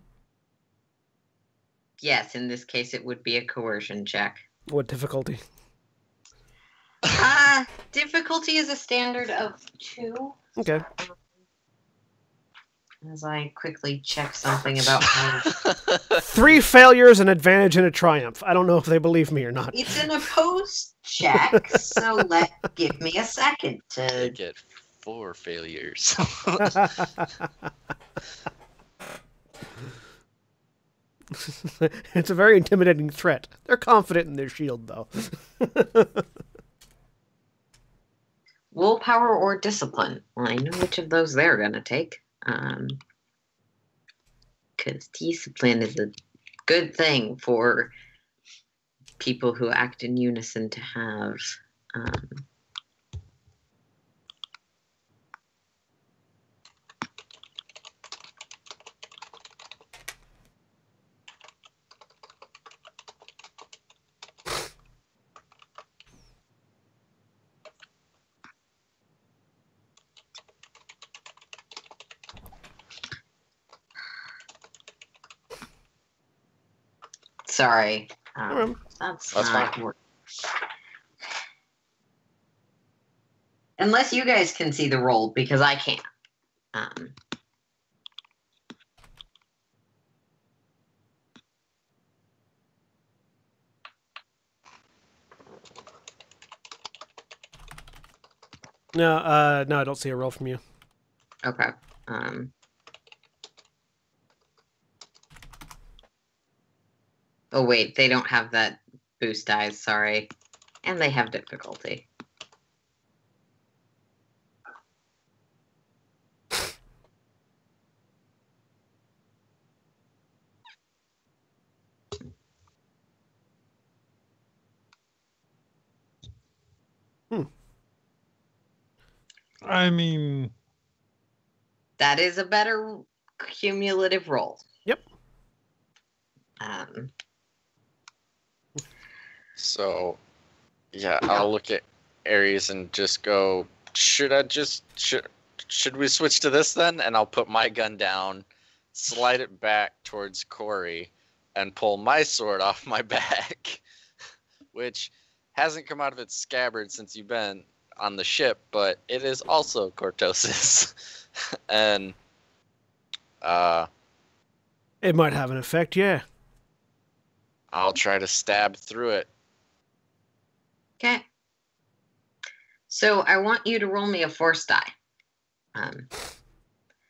Yes, in this case, it would be a coercion check. What difficulty? Difficulty is a standard of 2. Okay. As I quickly check something about how 3 failures, an advantage, and a triumph. I don't know if they believe me or not. it's an opposed check, so give me a second You to. get 4 failures. It's a very intimidating threat. They're confident in their shield, though. Willpower or discipline? Well, I know which of those they're gonna take. Because discipline is a good thing for people who act in unison to have. Sorry. That's not fine. work. Unless you guys can see the roll, because I can't. No, I don't see a roll from you. Okay. Oh wait, they don't have that boost dice. Sorry, and they have difficulty. I mean, That is a better cumulative roll. Yep. So, yeah, I'll look at Ares and just go, should we switch to this then? And I'll put my gun down, slide it back towards Corey, and pull my sword off my back, which hasn't come out of its scabbard since you've been on the ship, but it is also cortosis. And It might have an effect, yeah. I'll try to stab through it. Okay. So I want you to roll me a force die.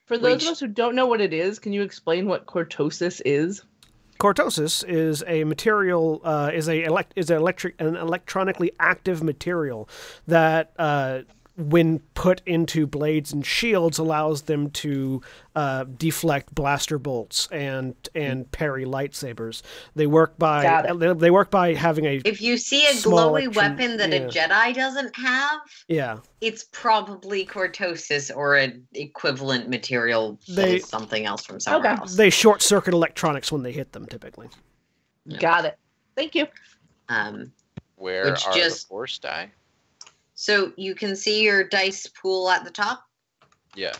For those of us who don't know what it is, can you explain what cortosis is? Cortosis is a material, an electronically active material that, when put into blades and shields, allows them to deflect blaster bolts and parry lightsabers. They work by having a. If you see a small glowy weapon that a Jedi doesn't have, yeah, it's probably cortosis or an equivalent material that is something else from somewhere else. They short circuit electronics when they hit them, typically. Yeah. Got it. Thank you. Where are the force die? So you can see your dice pool at the top. Yeah.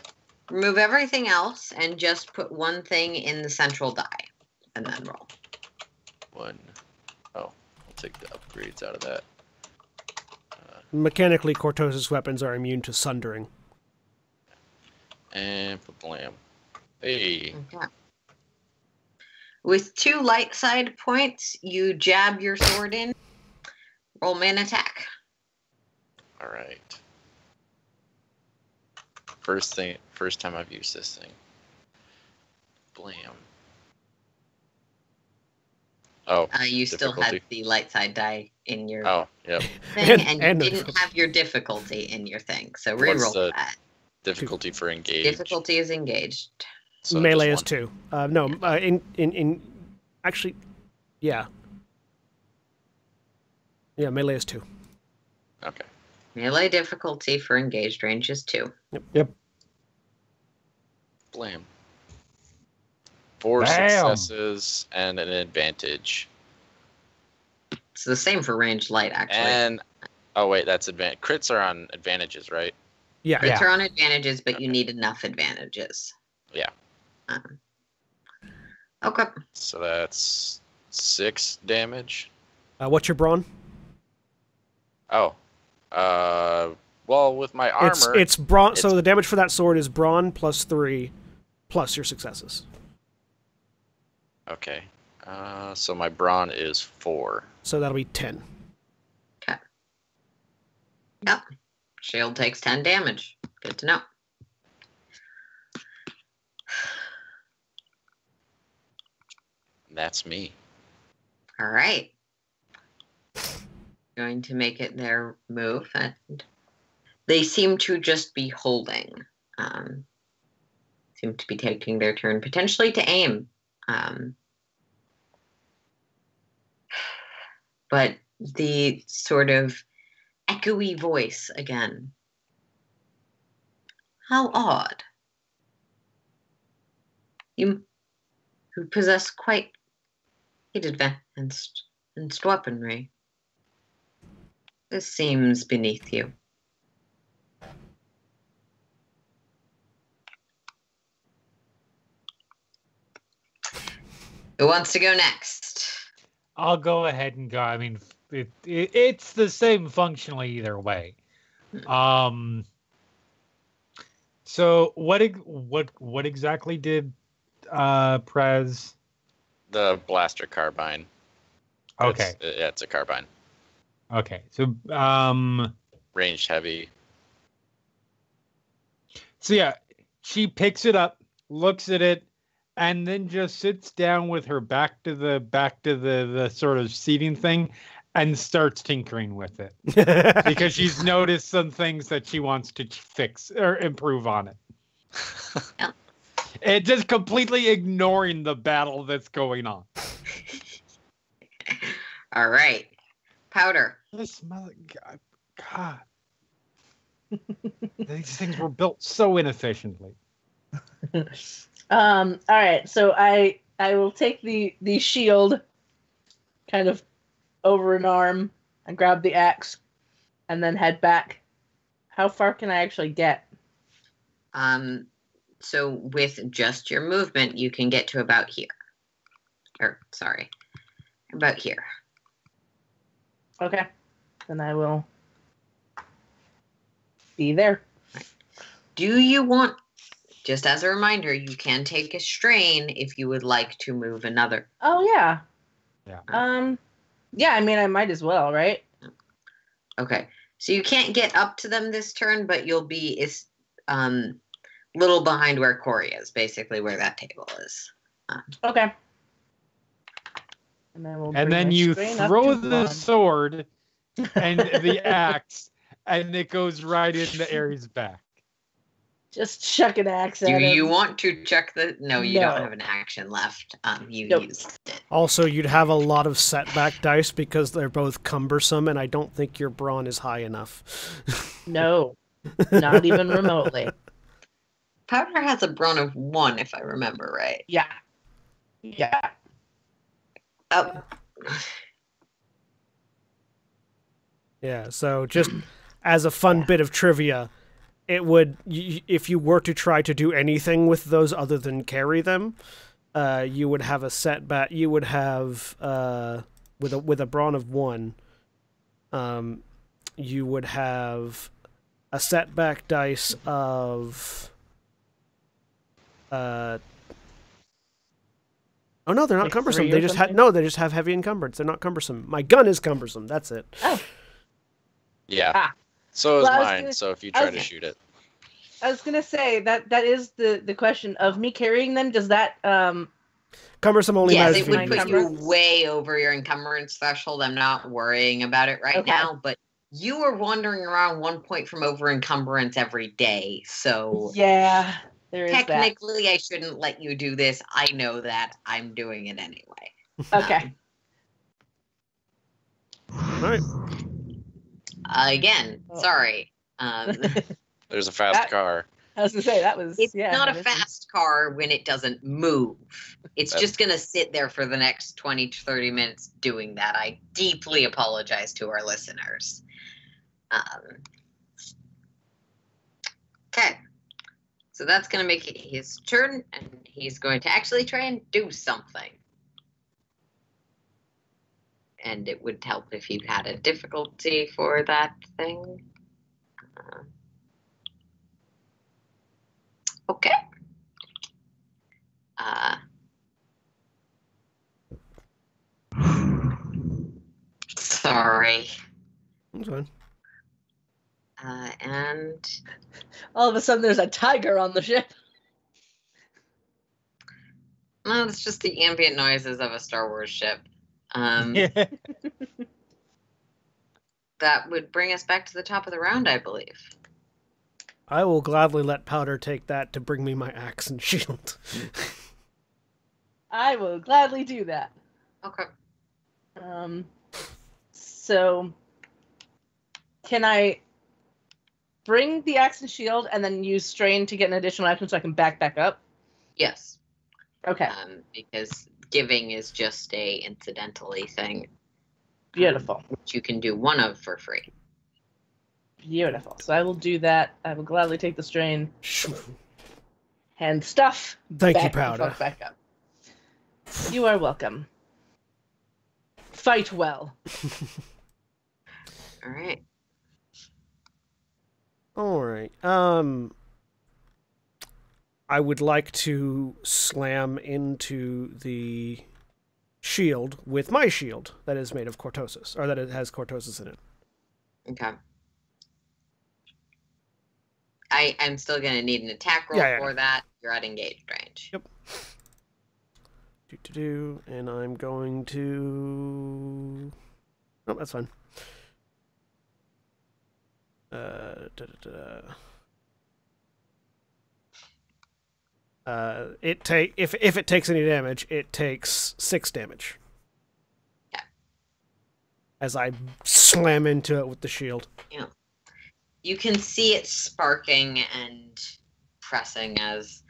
Remove everything else and just put one thing in the central die, and then roll. One. Oh, I'll take the upgrades out of that. Mechanically, cortosis weapons are immune to sundering. And blam. Hey. Okay. With 2 light side points, you jab your sword in. Roll me an attack. All right. First time I've used this thing. Blam. Oh. You still had the light side die in your yep. thing, and you didn't have your difficulty in your thing. So reroll that. Difficulty for engaged. Difficulty is engaged. So melee is 2. Actually, yeah. Yeah, melee is 2. Okay. Melee difficulty for engaged range is 2. Yep. Blam. 4 successes and an advantage. It's the same for ranged light, actually. And that's advantage. Crits are on advantages, right? Yeah. Crits are on advantages, but you need enough advantages. Yeah. Okay. So that's 6 damage. What's your brawn? Well, with my armor, It's brawn. So the damage for that sword is brawn +3, plus your successes. Okay. So my brawn is 4. So that'll be 10. Okay. Yep. Shield takes 10 damage. Good to know. That's me. All right. Going to make it their move, and they seem to just be holding. Seem to be taking their turn, potentially to aim. But the sort of echoey voice again. How odd. You who possess quite advanced weaponry. This seems beneath you. Who wants to go next? I'll go ahead and go. I mean, it's the same functionally either way. So what exactly did Prez? The blaster carbine. Okay. It's a carbine. Okay. So Ranged heavy. So yeah, she picks it up, looks at it, and then just sits down with her back to the sort of seating thing and starts tinkering with it. Because she's noticed some things that she wants to fix or improve on it. Yeah. And just completely ignoring the battle that's going on. All right. Powder. This mother God. These things were built so inefficiently. All right, so I will take the shield kind of over an arm and grab the axe and then head back. How far can I actually get? So with just your movement, you can get to about here. About here. Okay. Then I will be there. Do you want, just as a reminder, you can take a strain if you would like to move another. Oh yeah. Yeah. Yeah, I mean I might as well, right? Okay. So you can't get up to them this turn, but you'll be little behind where Corey is, basically where that table is. Okay. And then you throw the sword and the axe, and it goes right into Ares' back. Just chuck an axe at Do him. you want to check the... No, you No. don't have an action left. You Nope. used it. Also, you'd have a lot of setback dice because they're both cumbersome, and I don't think your brawn is high enough. No. Not even remotely. Powder has a brawn of 1, if I remember right. Yeah. Yeah. Oh. Yeah, so just as a fun bit of trivia, it would, if you were to try to do anything with those other than carry them, you would have a setback. You would have with a brawn of 1, you would have a setback dice of. Oh no, they're not Like cumbersome. 3 They or just something? they just have heavy encumbrance. They're not cumbersome. My gun is cumbersome. That's it. Oh. Yeah. Ah. So is Well, I was mine. gonna- So if you I try was- to shoot it, I was gonna say that is the question of me carrying them. Does that Cumbersome only Yes, matters it if would you put use you encumbrance? way over your encumbrance threshold. I'm not worrying about it right Okay. now, but you are wandering around 1 point from over encumbrance every day, so Yeah, there is technically I shouldn't let you do this. I know that. I'm doing it anyway. that. Okay. All right. Again, Oh. sorry. there's a fast That- car. I was gonna say that was It's yeah. not a that is- fast car when it doesn't move. It's That's- just going to sit there for the next 20 to 30 minutes doing that. I deeply apologize to our listeners. Okay. So that's going to make it his turn, and he's going to actually try and do something. And it would help if you had a difficulty for that thing. Okay. Sorry. That's fine. And All of a sudden, there's a tiger on the ship. no, it's just the ambient noises of a Star Wars ship. That would bring us back to the top of the round, I believe. I will gladly let Powder take that to bring me my axe and shield. I will gladly do that. Okay. So, can I bring the axe and shield and then use strain to get an additional action so I can back up? Yes. Okay. Because giving is just a incidentally thing. Beautiful. Which you can do one of for free. Beautiful. So I will do that. I will gladly take the strain. And stuff. Thank you, Powder. Back up. You are welcome. Fight well. All right. All right. I would like to slam into the shield with my shield that is made of cortosis, or that it has cortosis in it. Okay. I'm still going to need an attack roll for that. You're at engaged range. Yep. And I'm going to... Oh, that's fine. If it takes any damage, it takes 6 damage. Yeah. As I slam into it with the shield. Yeah. You can see it sparking and pressing as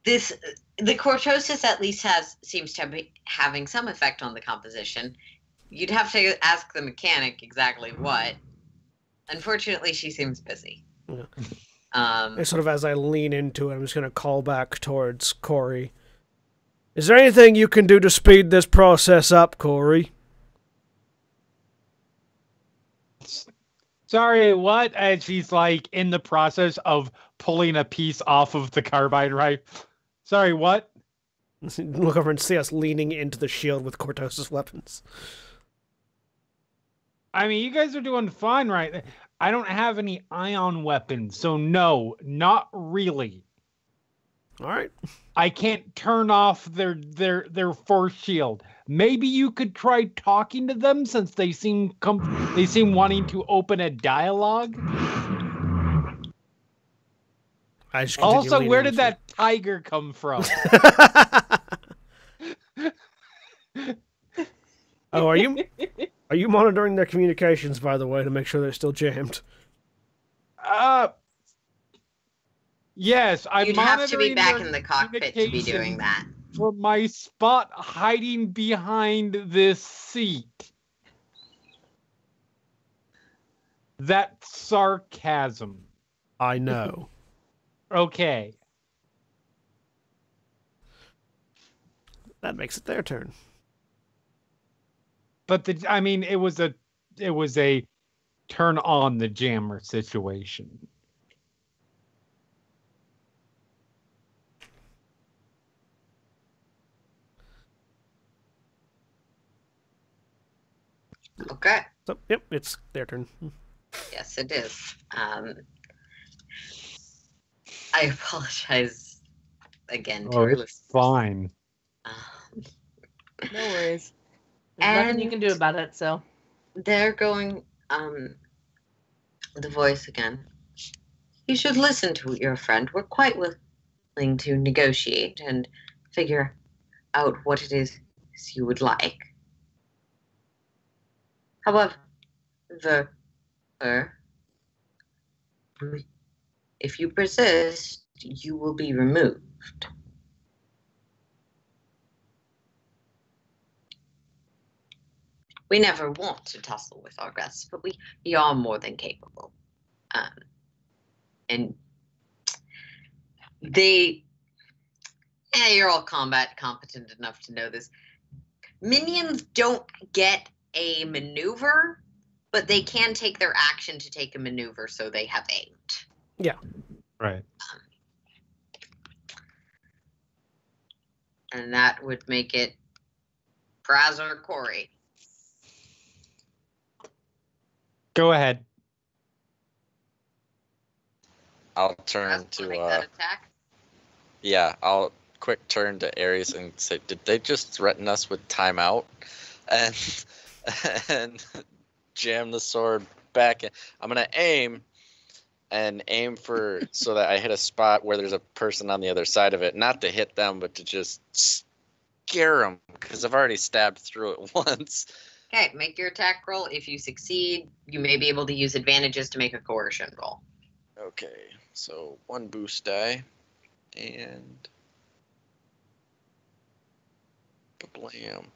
this. The cortosis at least seems to be having some effect on the composition. You'd have to ask the mechanic exactly what. Unfortunately, she seems busy. Yeah. And sort of as I lean into it, I'm just going to call back towards Corey. Is there anything you can do to speed this process up, Corey? Sorry, what? And she's like in the process of pulling a piece off of the carbine rifle. Sorry, what? Look over and see us leaning into the shield with cortosis weapons. I mean, you guys are doing fine, right? I don't have any ion weapons, so no, not really. All right. I can't turn off their force shield. Maybe you could try talking to them since they seem wanting to open a dialogue. Also, where did that tiger come from? Oh, are you monitoring their communications, by the way, to make sure they're still jammed? Yes, I'm You'd have to be back in the cockpit to be doing that. From my spot hiding behind this seat. That's sarcasm. I know. Okay. That makes it their turn. But it was a turn on the jammer situation. Okay. So, yep, it's their turn. Yes, it is. I apologize again. Oh, it's fine. No worries. There's nothing you can do about it, so. They're going, the voice again. You should listen to your friend. We're quite willing to negotiate and figure out what it is you would like. However, if you persist, you will be removed. We never want to tussle with our guests, but we are more than capable. And you're all combat competent enough to know this. Minions don't get a maneuver but they can take their action to take a maneuver, so they have aimed. Yeah. Right. And that would make it Praz or Corey. Go ahead. I'll Praz turn will to make that attack. yeah, I'll quick turn to Ares and say, did they just threaten us with timeout? And jam the sword back in. I'm gonna aim for so that I hit a spot where there's a person on the other side of it, not to hit them, but to just scare them, because I've already stabbed through it once. Okay, make your attack roll. If you succeed, you may be able to use advantages to make a coercion roll. Okay, so 1 boost die, and blam.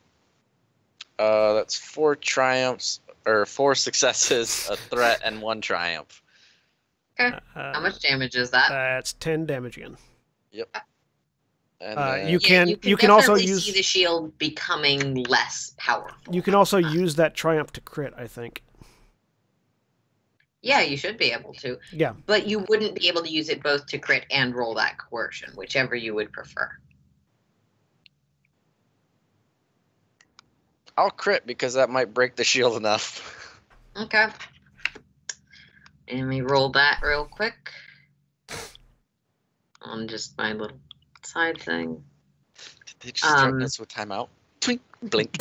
That's 4 triumphs, or 4 successes, a threat, and 1 triumph. Okay. How much damage is that? That's 10 damage again. Yep. And You can also definitely use see the shield becoming less powerful. You can also use that triumph to crit, I think. Yeah, you should be able to. Yeah. But you wouldn't be able to use it both to crit and roll that coercion, whichever you would prefer. I'll crit because that might break the shield enough. Okay. Let me roll that real quick. On just my little side thing. Did they just threaten us with timeout? Twink, blink.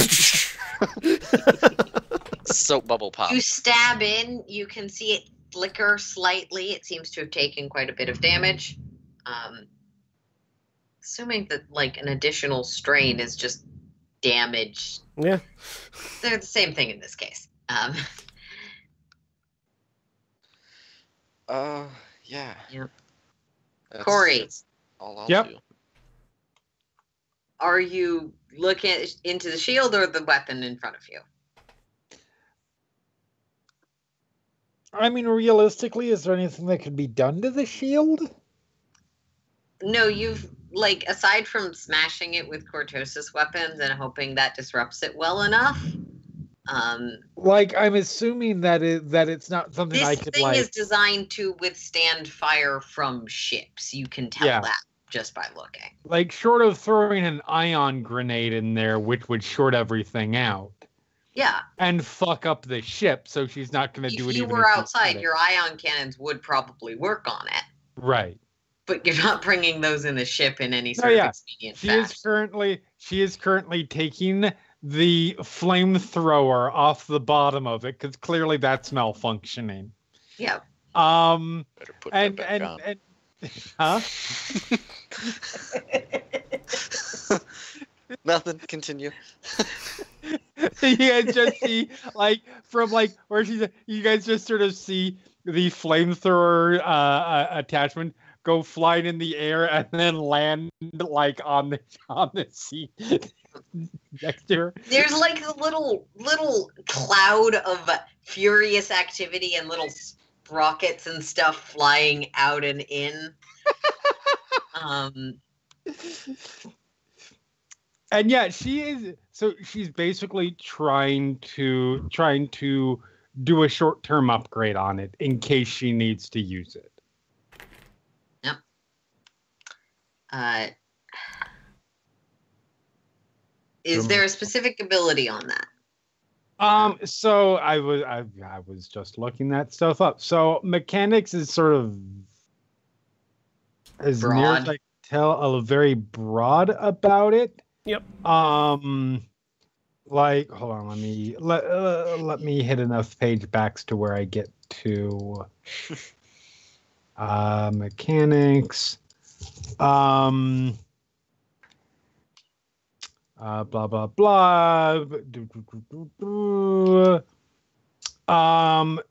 Soap bubble pop. You stab in, you can see it flicker slightly. It seems to have taken quite a bit of damage. Assuming that like an additional strain is just damage. Yeah. They're the same thing in this case. Yeah. Yep. Corey. That's all I'll Yep. do. Are you looking into the shield or the weapon in front of you? I mean, realistically, is there anything that could be done to the shield? No, you've, like, aside from smashing it with Cortosis weapons and hoping that disrupts it well enough, Like, I'm assuming that it's not something I this could, thing like... is designed to withstand fire from ships. You can tell Yeah. that just by looking. Like, short of throwing an ion grenade in there, which would short everything out. Yeah. And fuck up the ship, so she's not going to do it If you even were if she outside, said it. your ion cannons would probably work on it. Right. But you're not bringing those in the ship in any No, sort of yeah. expedient She fashion. is currently taking the flamethrower off the bottom of it, because clearly that's malfunctioning. Yeah. Better put that back on. and huh? Nothing. Continue. You guys just see, like, from, like, where she's, you guys just sort of see the flamethrower attachment go flying in the air and then land, like, on the seat next to her. There's like a little cloud of furious activity and little rockets and stuff flying out and in. And yeah, she's basically trying to do a short-term upgrade on it in case she needs to use it. Yep. Is there a specific ability on that? So I was just looking that stuff up. So mechanics is sort of, as Broad. near as I can tell, very broad about it. Yep. Like, hold on, let me hit enough page backs to where I get to mechanics. Blah blah blah.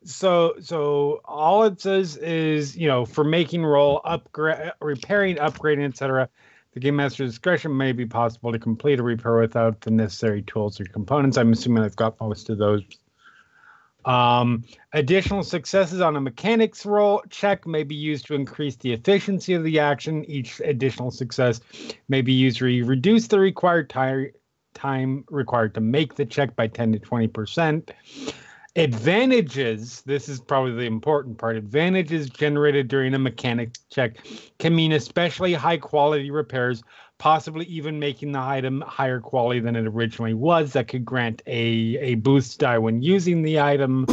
So all it says is, for making roll, upgrade, repairing, upgrading, etc. The game master's discretion may be possible to complete a repair without the necessary tools or components. I'm assuming I've got most of those. Additional successes on a mechanics roll check may be used to increase the efficiency of the action. Each additional success may be used to reduce the required time required to make the check by 10 to 20%. Advantages, this is probably the important part, advantages generated during a mechanics check can mean especially high quality repairs, possibly even making the item higher quality than it originally was. That could grant a boost die when using the item,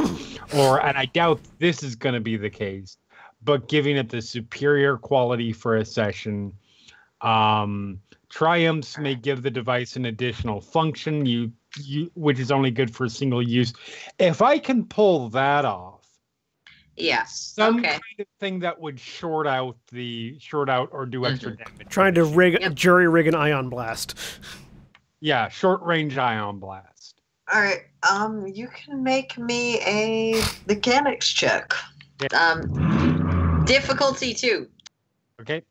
and I doubt this is going to be the case, but giving it the superior quality for a session. Triumphs may give the device an additional function, which is only good for single use. If I can pull that off, some kind of thing that would short out or do extra damage. Trying to jury rig an ion blast. Yeah, short range ion blast. All right. You can make me a mechanics check. Difficulty 2. Okay.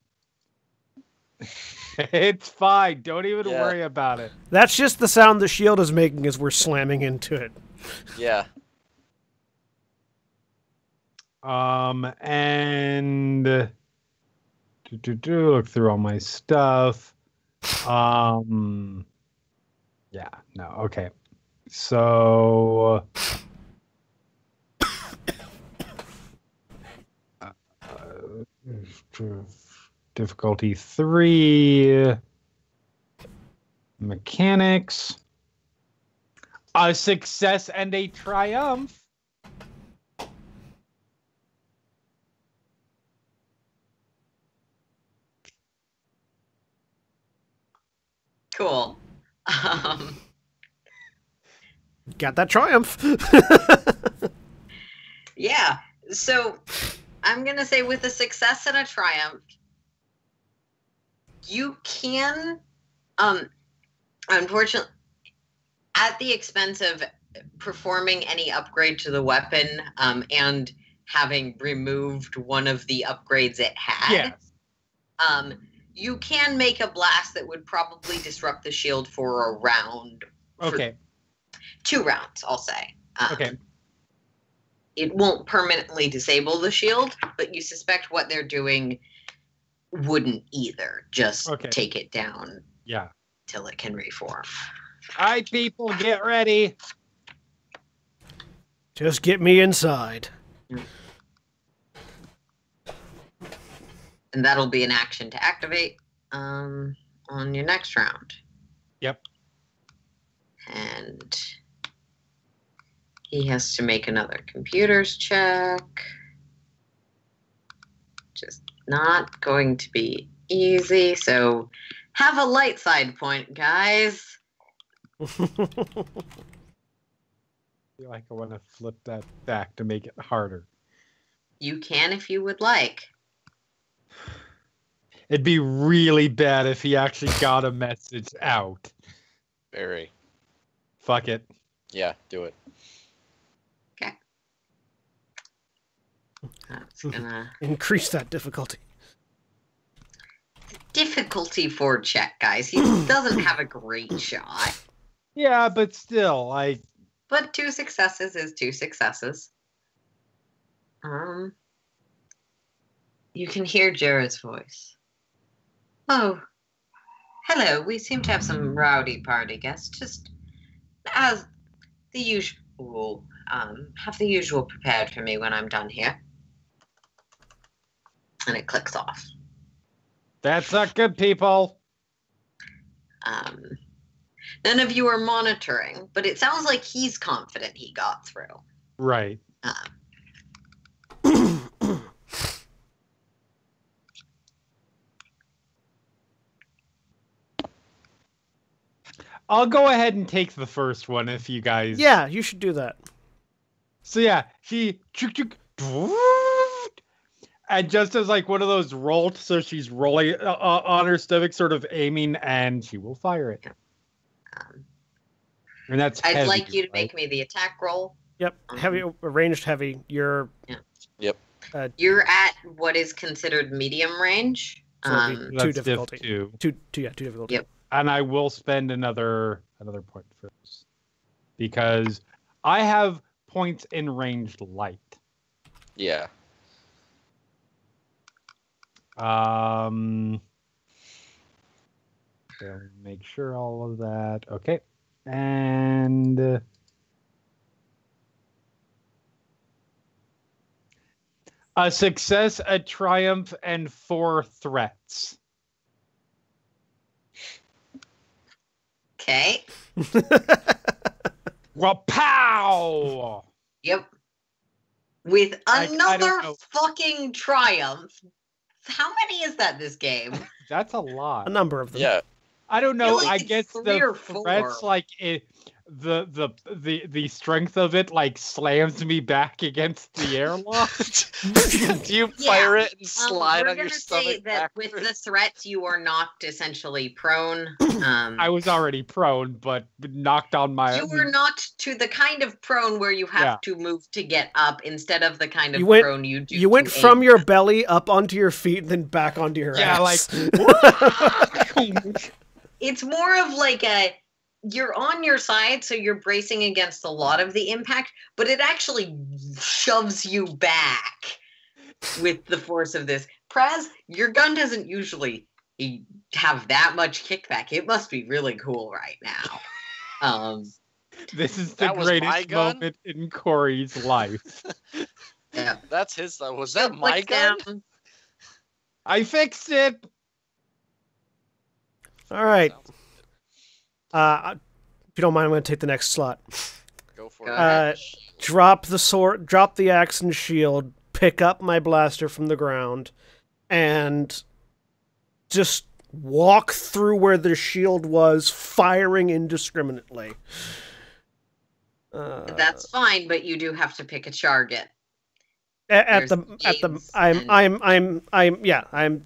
It's fine. Don't even worry about it. That's just the sound the shield is making as we're slamming into it. Yeah. And look through all my stuff. Yeah, no, okay. So difficulty 3, mechanics, a success and a triumph. Cool. Got that triumph. Yeah. So I'm going to say with a success and a triumph, you can, unfortunately, at the expense of performing any upgrade to the weapon and having removed one of the upgrades it had, you can make a blast that would probably disrupt the shield for a round. Okay. 2 rounds, I'll say. Okay. It won't permanently disable the shield, but you suspect what they're doing wouldn't either. Just take it down. Yeah. Till it can reform. All right, people, get ready. Just get me inside. And that'll be an action to activate on your next round. Yep. And he has to make another computers check. Just not going to be easy. So have a light side point, guys. I feel like I want to flip that back to make it harder. You can if you would like. It'd be really bad if he actually got a message out. Very. Fuck it. Yeah, do it. Okay. That's gonna increase that difficulty. Difficulty 4 check, guys. He doesn't have a great shot. Yeah, but still, But 2 successes is 2 successes. You can hear Jared's voice. Oh, hello. We seem to have some rowdy party guests. Just as the usual. Have the usual prepared for me when I'm done here. And it clicks off. That's not good, people. None of you are monitoring, but it sounds like he's confident he got through. Right. I'll go ahead and take the first one if you guys... Yeah, you should do that. So yeah, she... And just as like one of those rolled, so she's rolling on her stomach, sort of aiming, and she will fire it. And that's I'd heavy, like you to make me the attack roll. Yep, heavy, ranged heavy. You're... Yep. You're at what is considered medium range. So two That's difficulty. Two difficulty. Yep. And I will spend another point for this because I have points in ranged light. Yeah. So make sure all of that. Okay. And A success, a triumph, and 4 threats. Okay. Wapow! Yep. With I don't another know. fucking triumph. How many is that this game? That's a A lot. number of them. Yeah. I don't know. feel like I it's guess 3 the or threats, 4. like the strength of it, like slams me back against the airlock. Do you fire it and slide we're on your gonna say stomach that with backwards? the threats, you are knocked essentially prone. I was already prone, but knocked on my. You were knocked to the kind of prone where you have Yeah. to move to get up instead of the kind of You went- prone you do. You went to from aim. your belly up onto your feet, then back onto your Yeah, ass. It's more of like you're on your side, so you're bracing against a lot of the impact, but it actually shoves you back with the force of this. Praz, your gun doesn't usually have that much kickback. It must be really cool right now. This is the That was my greatest gun? moment in Corey's life. Yeah. That's his. Was Still that my flicks gun? down. I fixed it. All right. Sounds If you don't mind, I'm going to take the next slot. Go for Go it. ahead. Drop the sword, drop the axe and shield, pick up my blaster from the ground, and just walk through where the shield was, firing indiscriminately. That's fine, but you do have to pick a target. I'm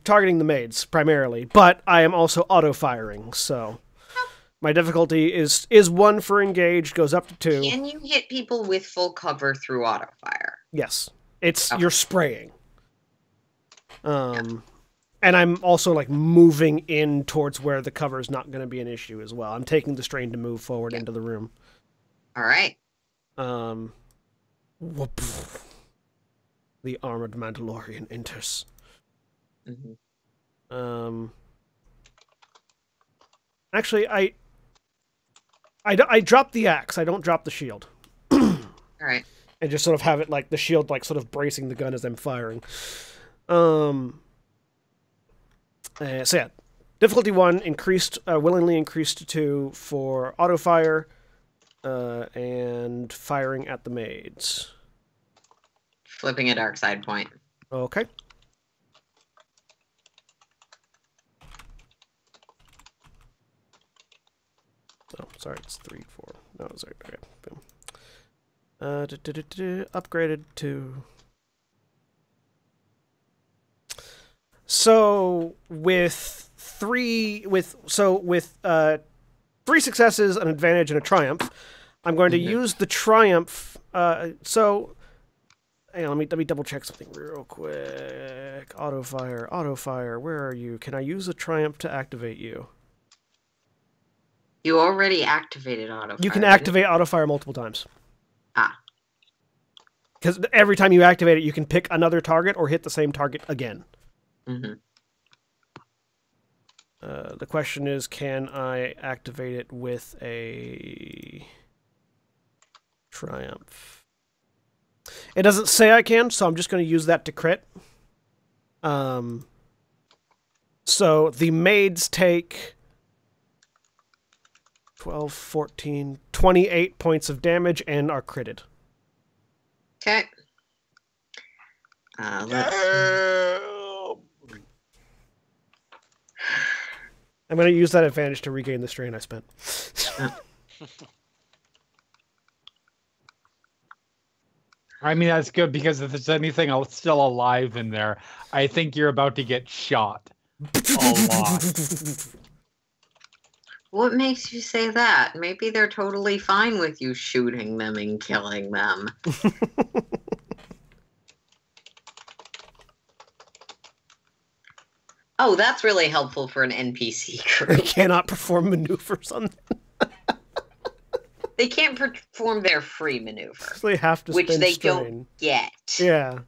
targeting the maids primarily, but I am also auto firing, so my difficulty is 1 for engaged, goes up to 2. Can you hit people with full cover through auto fire? Yes. It's Okay. you're spraying. And I'm also like moving in towards where the cover is not going to be an issue as well. I'm taking the strain to move forward into the room. All right. Whoop. The armored Mandalorian enters. Mhm. Actually, I drop the axe. I don't drop the shield. All right. And just sort of have it like the shield like sort of bracing the gun as I'm firing. So yeah, difficulty 1 increased, willingly increased to 2 for auto fire, and firing at the maids. Flipping a dark side point. Okay. Oh, sorry, it's 3, 4. No, sorry. Okay, boom. Upgraded to. So with 3 successes, an advantage, and a triumph, I'm going to use the triumph. Hang on, let me double check something real quick. Auto fire. Where are you? Can I use the triumph to activate you? You already activated auto fire. You can activate auto fire multiple times. Ah. Because every time you activate it, you can pick another target or hit the same target again. Mm-hmm. The question is, can I activate it with a triumph? It doesn't say I can, so I'm just going to use that to crit. So the maids take 12, 14, 28 points of damage and are critted. Okay. Let's I'm going to use that advantage to regain the strain I spent. I mean, that's good because if there's anything still alive in there, I think you're about to get shot a lot. What makes you say that? Maybe they're totally fine with you shooting them and killing them. Oh, that's really helpful for an NPC crew. They cannot perform maneuvers on them. They can't perform their free maneuver, So they have to which spend they strain. don't get. Yeah.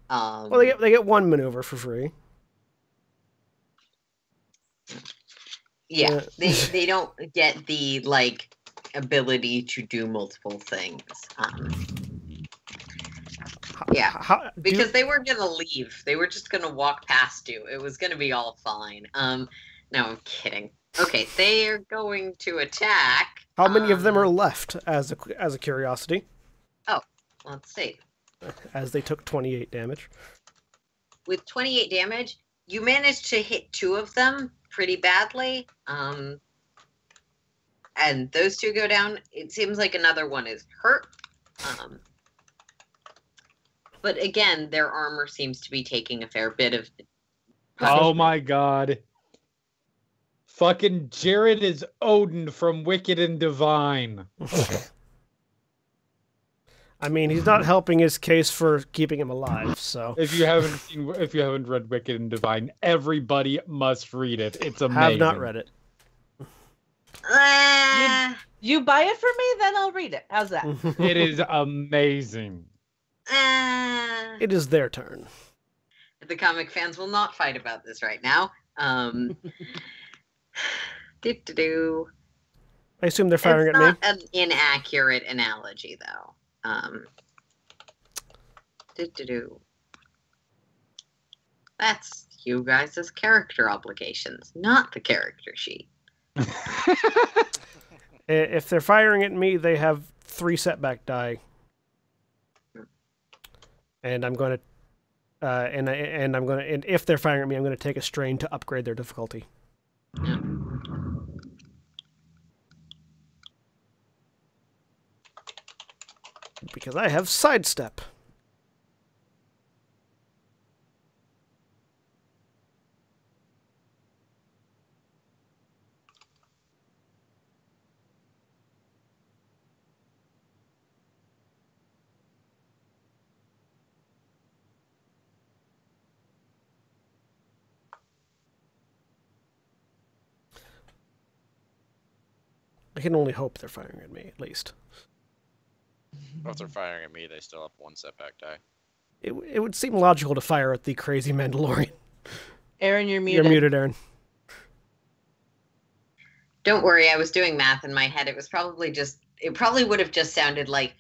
Well, they get 1 maneuver for free. Yeah, they don't get the ability to do multiple things. Yeah. Because they weren't going to leave. They were just going to walk past you. It was going to be all fine. No, I'm kidding. Okay, they are going to attack. How many of them are left as a curiosity? Oh, let's see. As they took 28 damage. With 28 damage, you managed to hit 2 of them pretty badly. And those 2 go down. It seems like another one is hurt. But again, their armor seems to be taking a fair bit of... Oh my god. Fucking Jared is Odin from Wicked and Divine. I mean, he's not helping his case for keeping him alive, so... If you haven't read Wicked and Divine, everybody must read it. It's amazing. Have not read it. You buy it for me, then I'll read it. How's that? It is amazing. It is their turn. The comic fans will not fight about this right now. Do-do-do. I assume they're firing at me. It's not an inaccurate analogy, though. Do-do-do. That's you guys' character obligations, not the character sheet. If they're firing at me, they have 3 setback die. And I'm going to, and if they're firing at me, I'm going to take a strain to upgrade their difficulty. Because I have sidestep. I can only hope they're firing at me, at least. If they're firing at me, they still have 1 setback die. It would seem logical to fire at the crazy Mandalorian. Aaron, you're muted. You're muted, Aaron. Don't worry, I was doing math in my head. It probably would have just sounded like,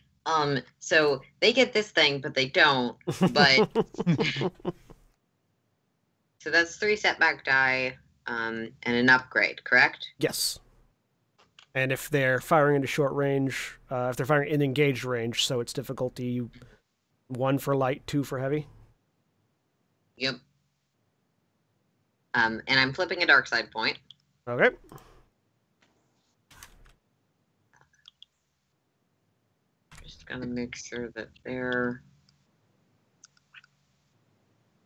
so they get this thing, but they don't. But so that's 3 setback die, and an upgrade, correct? Yes. And if they're firing into short range, if they're firing in engaged range, so it's difficulty 1 for light, 2 for heavy. Yep. And I'm flipping a dark side point. Okay. Just gonna make sure that their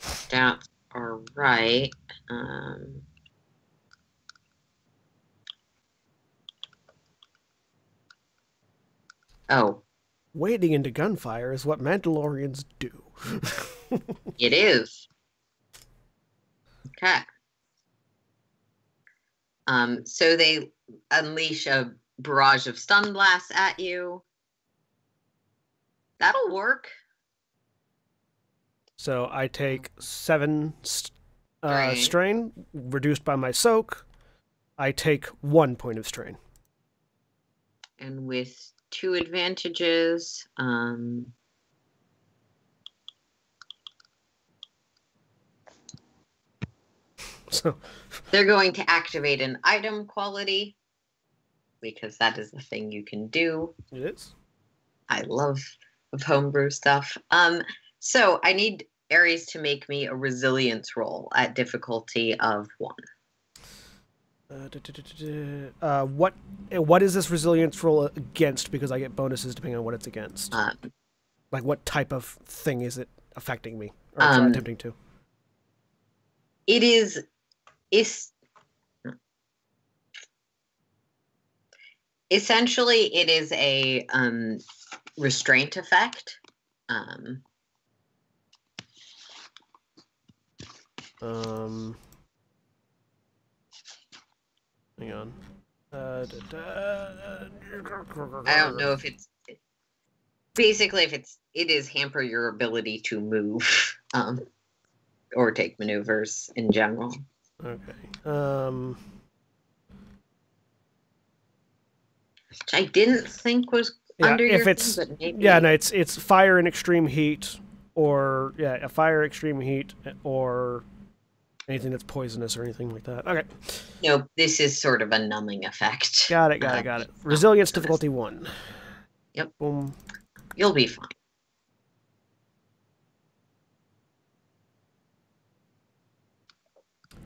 stats are right. Oh. Wading into gunfire is what Mandalorians do. It is. Okay. So they unleash a barrage of stun blasts at you. That'll work. So I take 7 strain, reduced by my soak. I take 1 point of strain. And with 2 advantages, so they're going to activate an item quality, because that is the thing you can do. It is. I love homebrew stuff. So I need Ares to make me a resilience roll at difficulty of 1. What is this resilience roll against? Because I get bonuses depending on what it's against. Like, what type of thing is it affecting me or attempting to? It is. Essentially, it is a restraint effect. Hang on. I don't know if it's basically it is hamper your ability to move, or take maneuvers in general. Okay. Which I didn't think was under your thing, but maybe. Yeah, no, it's fire in extreme heat, Or, yeah, a fire, extreme heat, or anything that's poisonous or anything like that. Okay. Nope, this is sort of a numbing effect. Got it. Resilience difficulty 1. Yep. Boom. You'll be fine.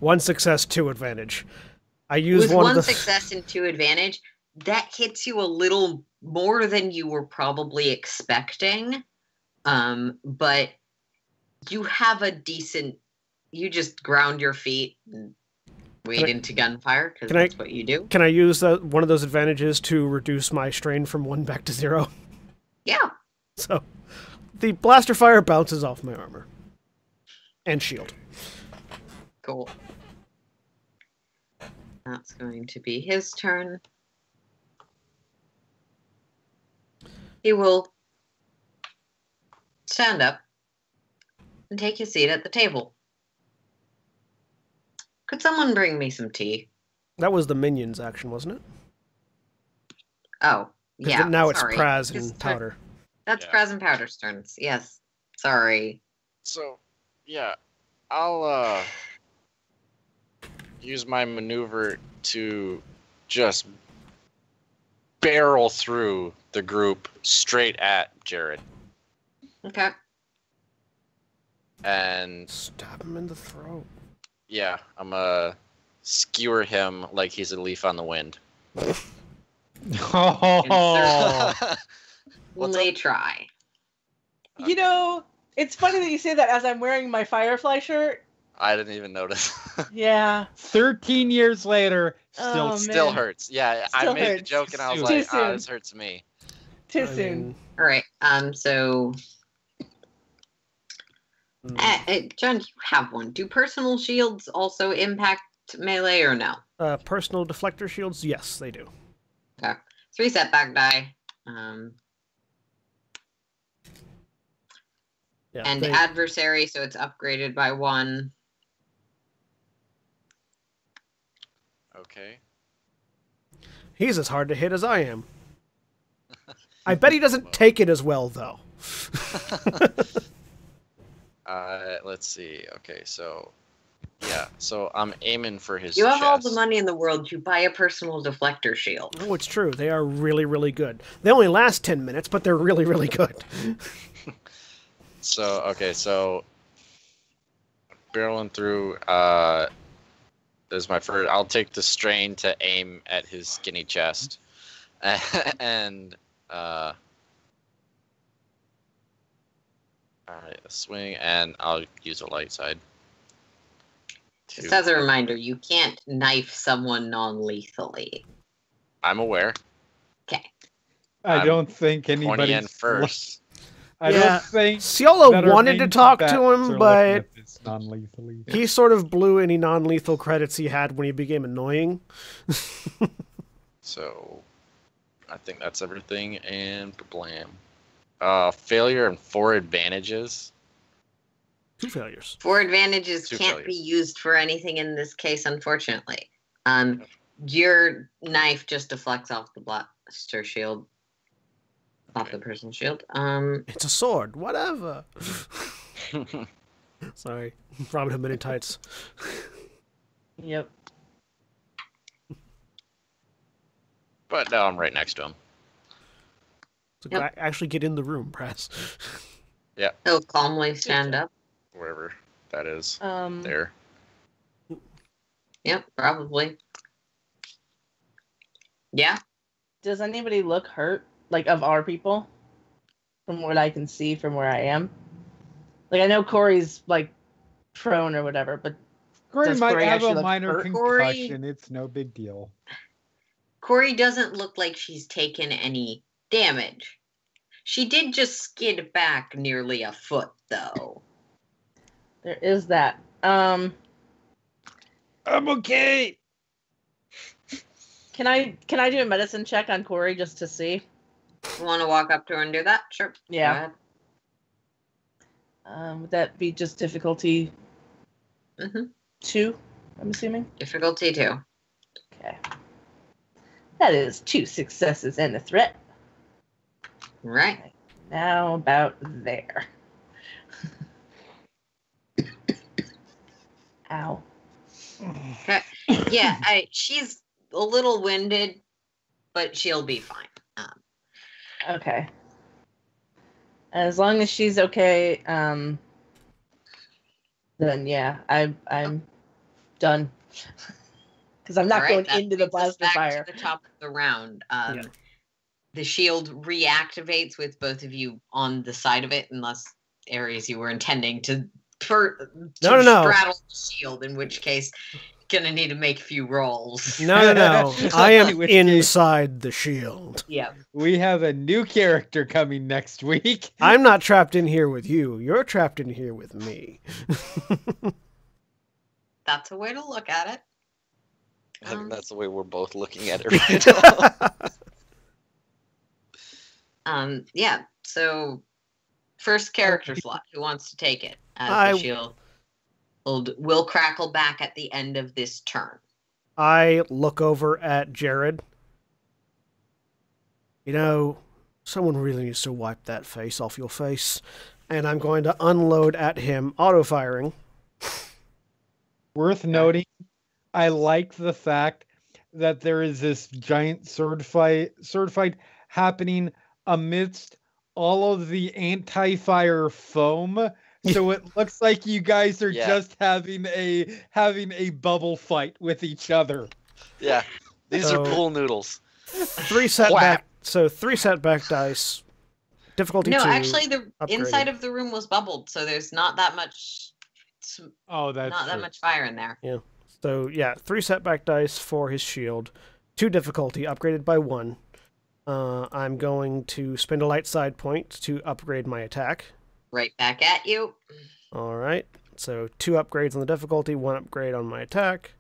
One success, 2 advantage. I used With one one of the... success and 2 advantage, that hits you a little more than you were probably expecting. But you have a decent... You just ground your feet and wade into gunfire, because that's what you do. Can I use one of those advantages to reduce my strain from 1 back to 0? Yeah. So, the blaster fire bounces off my armor. And shield. Cool. That's going to be his turn. He will stand up and take his seat at the table. Could someone bring me some tea? That was the minions action, wasn't it? Oh, yeah. Now sorry. it's Praz and Powder. That's Praz and Powder's turns. Yes. Sorry. So, yeah, I'll use my maneuver to just barrel through the group straight at Jared. Okay. And stab him in the throat. Yeah, I'm gonna skewer him like he's a leaf on the wind. They try. You know, it's funny that you say that as I'm wearing my Firefly shirt. I didn't even notice. Yeah. 13 years later, still hurts. Yeah, Still I made the hurts. joke and I was Too like, soon. this hurts me. Too soon. All right. So, John, you have one. Do personal shields also impact melee or no? Personal deflector shields, yes, they do. Okay. 3 setback die. Yeah, and adversary, so it's upgraded by 1. Okay. He's as hard to hit as I am. I bet he doesn't take it as well, though. Let's see. Okay, so yeah, so I'm aiming for his. You have all chest. the money in the world. You buy a personal deflector shield. Oh, it's true. They are really, really good. They only last 10 minutes, but they're really, really good. So okay, so barreling through. This is my first. I'll take the strain to aim at his skinny chest, and all right, a swing, and I'll use a light side. Just as a reminder, you can't knife someone non-lethally. I'm aware. Okay. I don't think anybody in first. I don't think Ciolo wanted to talk to him, but non-lethally. He sort of blew any non-lethal credits he had when he became annoying. So, I think that's everything, and blam. Failure and 4 advantages. 2 failures. 4 advantages 2 can't failures. be used for anything in this case, unfortunately. Your knife just deflects off the blaster shield. Off the personal shield. It's a sword, whatever. Sorry, Robin Hood Men in Tights. Yep. But now I'm right next to him. So Yep. actually get in the room, Press. Yeah, He'll calmly stand up. wherever that is. Um, There. Yep, probably. Yeah. Does anybody look hurt? Like, of our people? From what I can see from where I am? Like, I know Corey's, like, prone or whatever, but Corey Does might Corey have actually a look minor hurt? concussion. It's no big deal. Corey doesn't look like she's taken any damage. She did just skid back nearly a foot, though. there is that. I'm okay. Can I do a medicine check on Corey just to see? You want to walk up to her and do that? Sure. Yeah. Go Would that be just difficulty ahead. Mm-hmm. 2, I'm assuming? Difficulty 2. Okay. That is 2 successes and a threat. Right. Now about there. Ow. Okay. Yeah, she's a little winded, but she'll be fine. Okay. As long as she's okay, then yeah, I'm done. Because I'm not All going that into the brings us blaster back fire. to the top of the round. Yeah. The shield reactivates with both of you on the side of it, unless Ares, you were intending to No. straddle the shield, in which case gonna need to make a few rolls. No. I am In which case- inside the shield. Yeah. We have a new character coming next week. I'm not trapped in here with you. You're trapped in here with me. That's a way to look at it. I think that's the way we're both looking at it right now. Yeah. So first character slot. Who wants to take it? As the shield will crackle back at the end of this turn. I look over at Jared. You know, someone really needs to wipe that face off your face. And I'm going to unload at him, auto-firing. Worth noting, I like the fact that there is this giant sword fight happening amidst all of the anti-fire foam. So it looks like you guys are just having a bubble fight with each other. Yeah, these are pool noodles. 3 setback. So 3 setback dice. Difficulty 2. No, actually, the upgraded. inside of the room was bubbled, so there's not that much. Oh, that's not that much fire in there. Yeah. So yeah, 3 setback dice for his shield. 2 difficulty, upgraded by 1. I'm going to spend a light side point to upgrade my attack. Right back at you. All right. So 2 upgrades on the difficulty, 1 upgrade on my attack.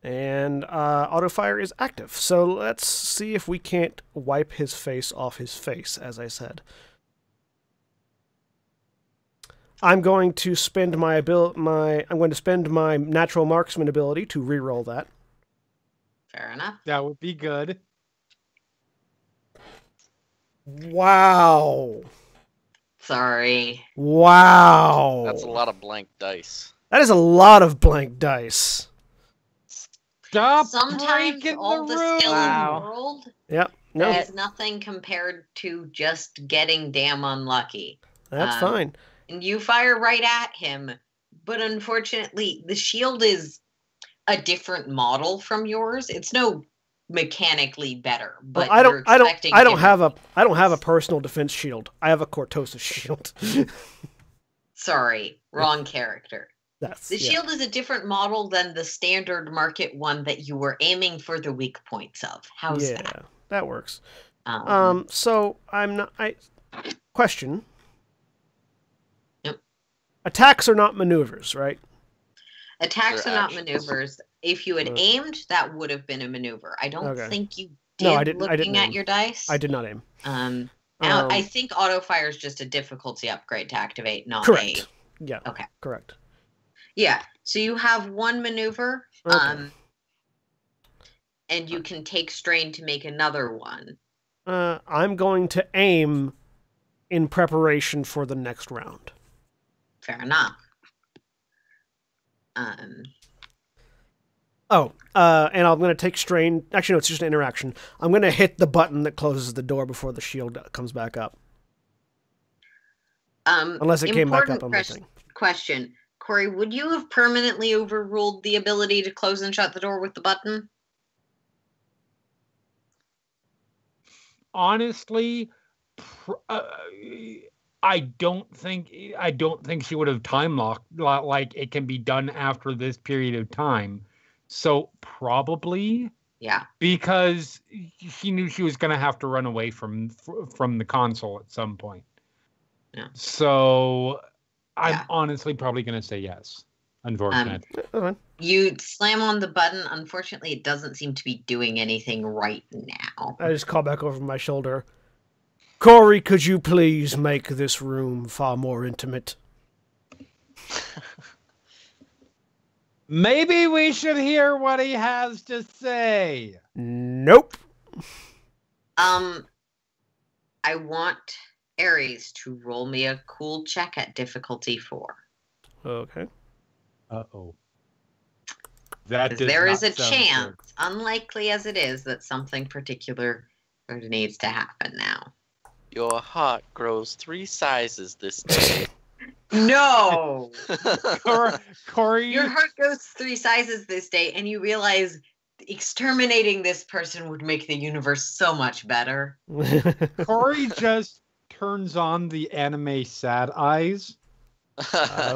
And auto fire is active. So let's see if we can't wipe his face off his face, as I said. I'm going to spend my natural marksman ability to reroll that. Fair enough. That would be good. Wow. Sorry. Wow. That's a lot of blank dice. That is a lot of blank dice. Stop Sometimes breaking all the room. skill Wow. in the world Yep. No, is nothing compared to just getting damn unlucky. that's fine. And you fire right at him, but unfortunately, the shield is a different model from yours. It's no mechanically better, but Well, you're expecting I don't have a personal defense shield. I have a Cortosis shield. Sorry, wrong character. The Yeah. shield is a different model than the standard market one that you were aiming for the weak points of. How's Yeah, that? that works. So I'm not. Question. Yep. Attacks are not maneuvers, right? Attacks They're are not actions. maneuvers. If you had aimed, that would have been a maneuver. I don't Okay. think you did. No, I didn't- I Looking didn't at aim. your dice. I did not aim. Now, I think auto fire is just a difficulty upgrade to activate, not Correct. Yeah. Okay. Correct. Yeah. So you have 1 maneuver, Okay. and you can take strain to make another one. I'm going to aim in preparation for the next round. Fair enough. And I'm going to take strain. Actually, no, it's just an interaction. I'm going to hit the button that closes the door before the shield comes back up. Unless it came back up on my thing. Question. Corey, would you have permanently overruled the ability to close and shut the door with the button? Honestly, I don't think she would have time locked like it can be done after this period of time. So probably, Yeah. because she knew she was going to have to run away from the console at some point. Yeah. So I'm honestly probably going to say yes. Unfortunately. You slam on the button. Unfortunately, it doesn't seem to be doing anything right now. I just call back over my shoulder. Corey, could you please make this room far more intimate? Maybe we should hear what he has to say. Nope. I want Ares to roll me a cool check at difficulty 4. Okay. Uh-oh. That Because does there is not a sound chance, good. unlikely as it is, that something particular needs to happen now. Your heart grows 3 sizes this day. No! Corey, Your heart goes 3 sizes this day, and you realize exterminating this person would make the universe so much better. Corey just turns on the anime sad eyes.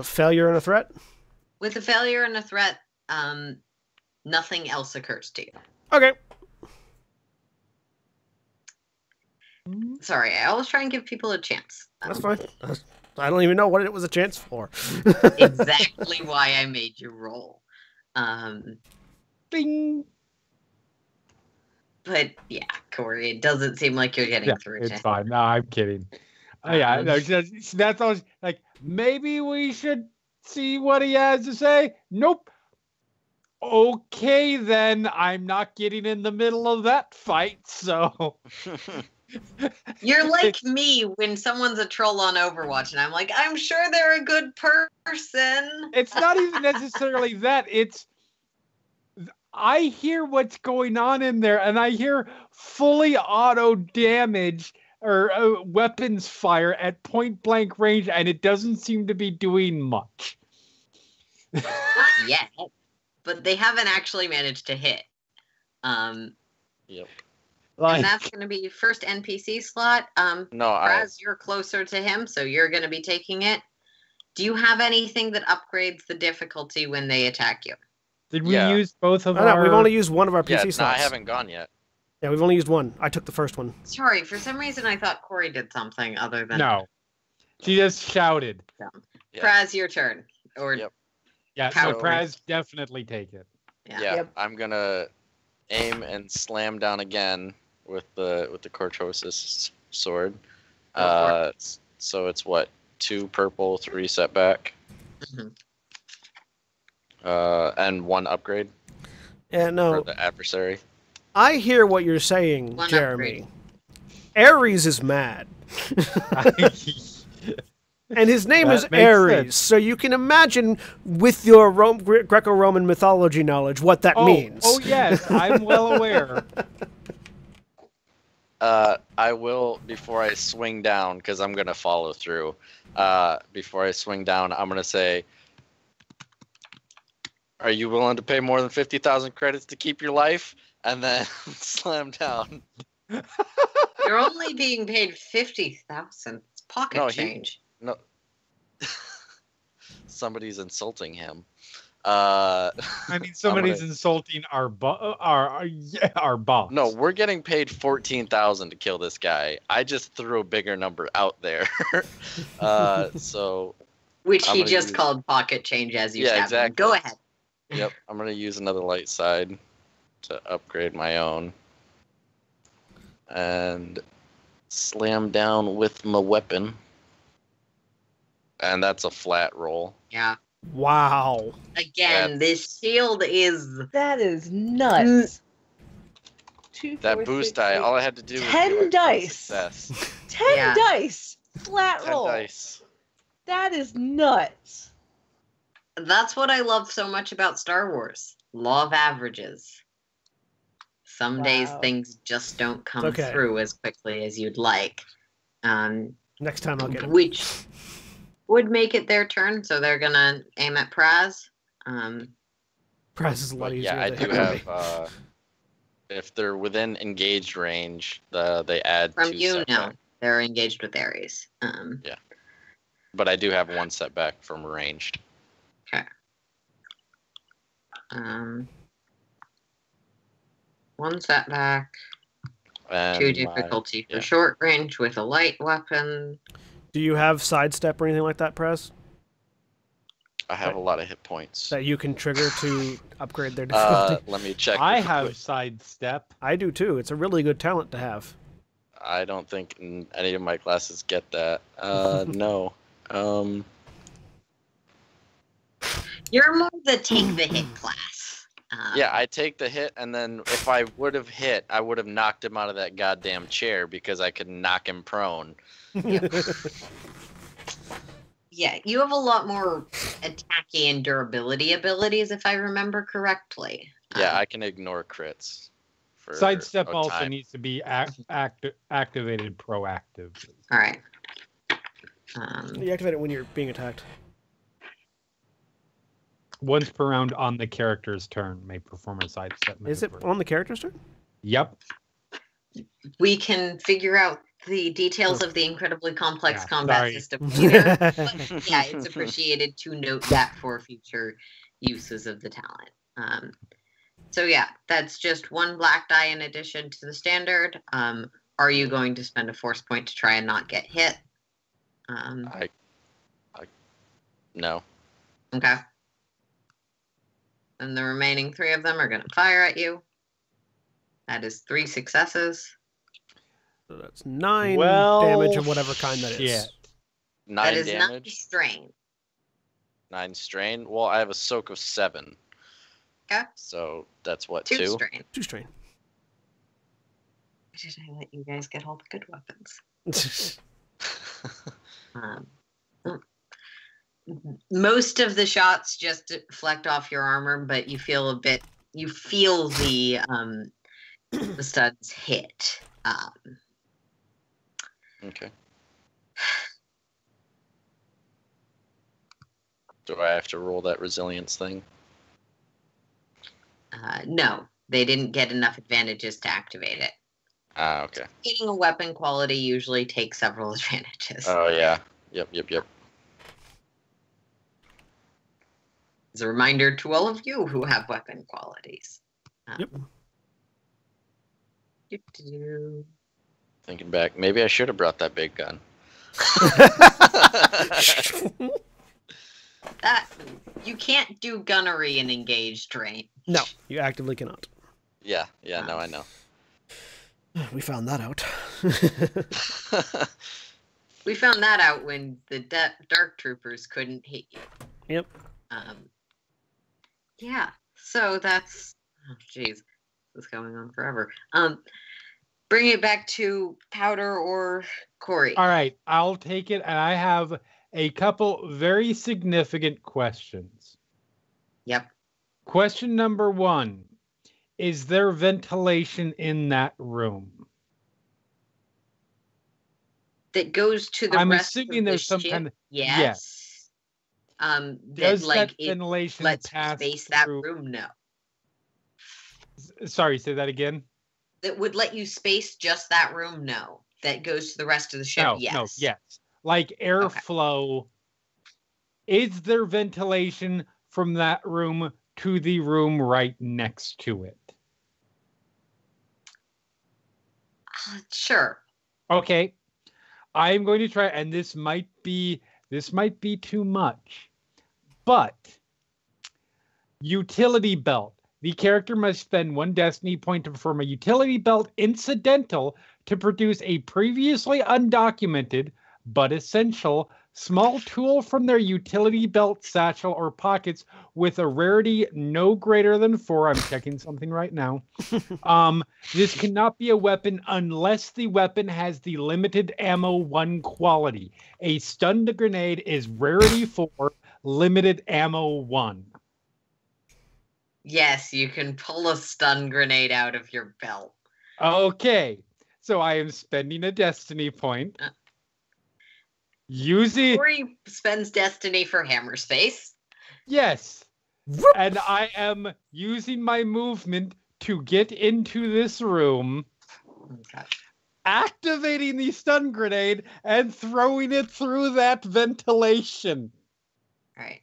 Failure and a threat. With a failure and a threat, nothing else occurs to you. Okay. Sorry, I always try and give people a chance. That's fine. I don't even know what it was a chance for. Exactly why I made you roll. Bing. But yeah, Corey, it doesn't seem like you're getting through to It's him. fine. No, I'm kidding. Yeah, no, that's always like, maybe we should see what he has to say. Nope. Okay, then I'm not getting in the middle of that fight. So You're like me when someone's a troll on Overwatch, and I'm like, I'm sure they're a good person. it's not even necessarily that. It's I hear what's going on in there, and I hear fully auto damage or weapons fire at point blank range, and it doesn't seem to be doing much. Not yet, but they haven't actually managed to hit. Yep. Like, And that's going to be first NPC slot. No, Raz, you're closer to him, so you're going to be taking it. Do you have anything that upgrades the difficulty when they attack you? did we Yeah. use both of Oh, no, our? we've only used one of our yeah, PC no, slots. I haven't gone yet. Yeah, we've only used one. I took the first one. Sorry, for some reason I thought Corey did something other than... No. She just shouted. Yeah. Praz, your turn. Or Yep. Yeah, Power. no, Praz, definitely take it. yeah. Yeah, Yep. I'm gonna aim and slam down again with the Cortosis sword. Go for So it's what, 2 purple, 3 setback, Mhm. and 1 upgrade Yeah, for no. the adversary. I hear what you're saying, One Jeremy. Ares is mad. And his name That is makes Ares, sense. so you can imagine, with your Greco-Roman mythology knowledge, what that means. Oh yes, I'm well aware. I will, before I swing down, because I'm gonna follow through. Before I swing down, I'm gonna say, "Are you willing to pay more than 50,000 credits to keep your life?" And then slam down. You're only being paid 50,000. It's pocket No, change. No, somebody's insulting him. I mean, somebody's gonna- insulting our our boss. No, we're getting paid 14,000 to kill this guy. I just threw a bigger number out there. So, Which I'm he gonna just use- called pocket change as you Yeah, stabbed him. exactly. Go ahead. yep, I'm gonna use another light side to upgrade my own, and slam down with my weapon. And that's a flat roll. Yeah. Wow. Again, this shield is... That is nuts. 2, That 4, boost 6, die, 8. all I had to do was 10 do a dice. success. 10 Yeah. dice. Flat 10 roll. dice. That is nuts. That's what I love so much about Star Wars. Law of averages. Some days Wow. things just don't come Okay. through as quickly as you'd like. Next time I'll get it. Which would make it their turn, so they're gonna aim at Praz. Price is a lot But easier. yeah, I than do it would be. have. If they're within engaged range, they add From 2 you, setback. no. They're engaged with Ares. But I do have 1 setback from ranged. One setback, And 2 my- difficulty for yeah. short range with a light weapon. Do you have sidestep or anything like that, Press, I have a lot of hit points. that you can trigger to upgrade their difficulty? Let me check. I real have quick. sidestep. I do too. It's a really good talent to have. I don't think any of my classes get that. No. You're more the take the hit class. Yeah, I take the hit, and then if I would have hit, I would have knocked him out of that goddamn chair because I could knock him prone. Yeah, you have a lot more attacking and durability abilities, if I remember correctly. Yeah, I can ignore crits. For Sidestep a also time. needs to be activated proactively. All right. You activate it when you're being attacked. Once per round on the character's turn, may perform a sidestep maneuver. Is it on the character's turn? Yep. We can figure out the details of the incredibly complex combat system later. But yeah, it's appreciated to note that for future uses of the talent. So yeah, that's just one black die in addition to the standard. Are you going to spend a force point to try and not get hit? No. Okay. And the remaining 3 of them are going to fire at you. That is 3 successes. So that's 9 damage of whatever kind that is. Yeah. 9 that is damage. 9 strain. 9 strain. Well, I have a soak of 7. Okay. So that's what, 2 2? strain. 2 strain. Why did I let you guys get all the good weapons? Most of the shots just deflect off your armor, but you feel the the studs hit. Okay. Do I have to roll that resilience thing? No, they didn't get enough advantages to activate it. Okay. Getting a weapon quality usually takes several advantages. Oh, yeah. Yep. As a reminder to all of you who have weapon qualities. Yep. Thinking back, maybe I should have brought that big gun. That you can't do gunnery in engaged range. No, you actively cannot. Yeah, no, I know. We found that out. We found that out when the Dark Troopers couldn't hit you. Yep. Yeah, so that's... Oh, jeez. This is going on forever. Bring it back to Powder or Corey. All right, I'll take it, and I have a couple very significant questions. Yep. Question number 1. Is there ventilation in that room? That goes to the I'm rest assuming of the there's some ship? kind of... Yes. Does like that it ventilation lets pass space that through... room? No. Sorry, say that again? That would let you space just that room? No. That goes to the rest of the ship? Yes. Yes. Like airflow, is there ventilation from that room to the room right next to it? Sure. Okay. I'm going to try, and this might be too much, but utility belt. The character must spend 1 destiny point to perform a utility belt incidental to produce a previously undocumented but essential small tool from their utility belt, satchel, or pockets with a rarity no greater than 4. I'm checking something right now. This cannot be a weapon unless the weapon has the limited ammo 1 quality. A stunned grenade is rarity 4, limited ammo 1. Yes, you can pull a stun grenade out of your belt. Okay, so I am spending a destiny point. Using... Corey spends destiny for hammer space. Yes. And I am using my movement to get into this room, activating the stun grenade, and throwing it through that ventilation. All right.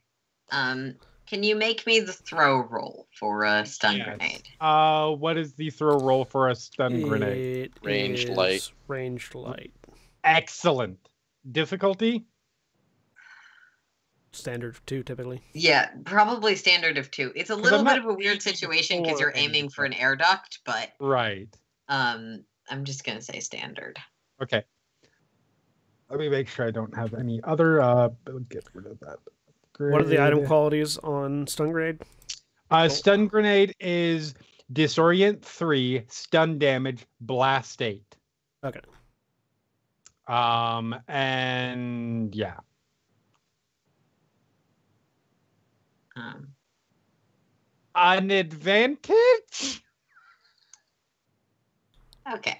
Can you make me the throw roll for a stun grenade? What is the throw roll for a stun grenade? Ranged light. Ranged light. Excellent. Difficulty? Standard 2, typically. Yeah, probably standard of 2. It's a little bit of a weird situation because you're aiming for an air duct, but right. I'm just gonna say standard. Okay. Let me make sure I don't have any other. Get rid of that. What are the item qualities on stun grenade? Stun grenade is disorient 3, stun damage, blast 8. Okay. And yeah. An advantage? Okay.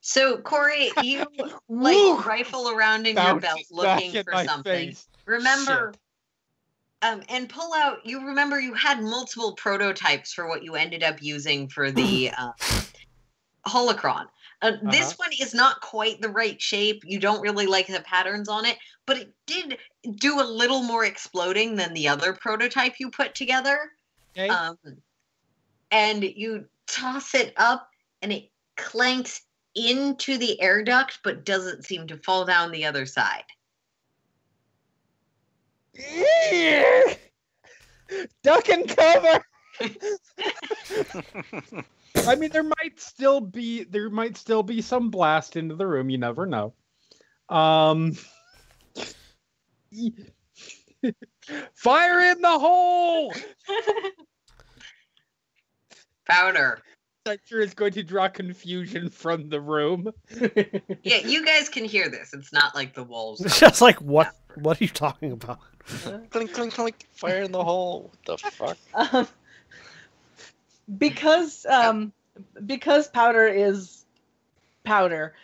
So, Corey, you Woo! rifle around in your belt Bounces back looking at for my something. face. Remember, and pull out. You remember you had multiple prototypes for what you ended up using for the holocron. This one is not quite the right shape. You don't really like the patterns on it, but it did do a little more exploding than the other prototype you put together. Okay. And you toss it up, and it clanks into the air duct, but doesn't seem to fall down the other side. Duck and cover. I mean, there might still be some blast into the room. You never know. Fire in the hole. Powder. That sure is going to draw confusion from the room. Yeah, you guys can hear this. It's not like the walls. It's just like, what are you talking about? Clink, clink, clink. Fire in the hole. What the fuck? Because powder is powder,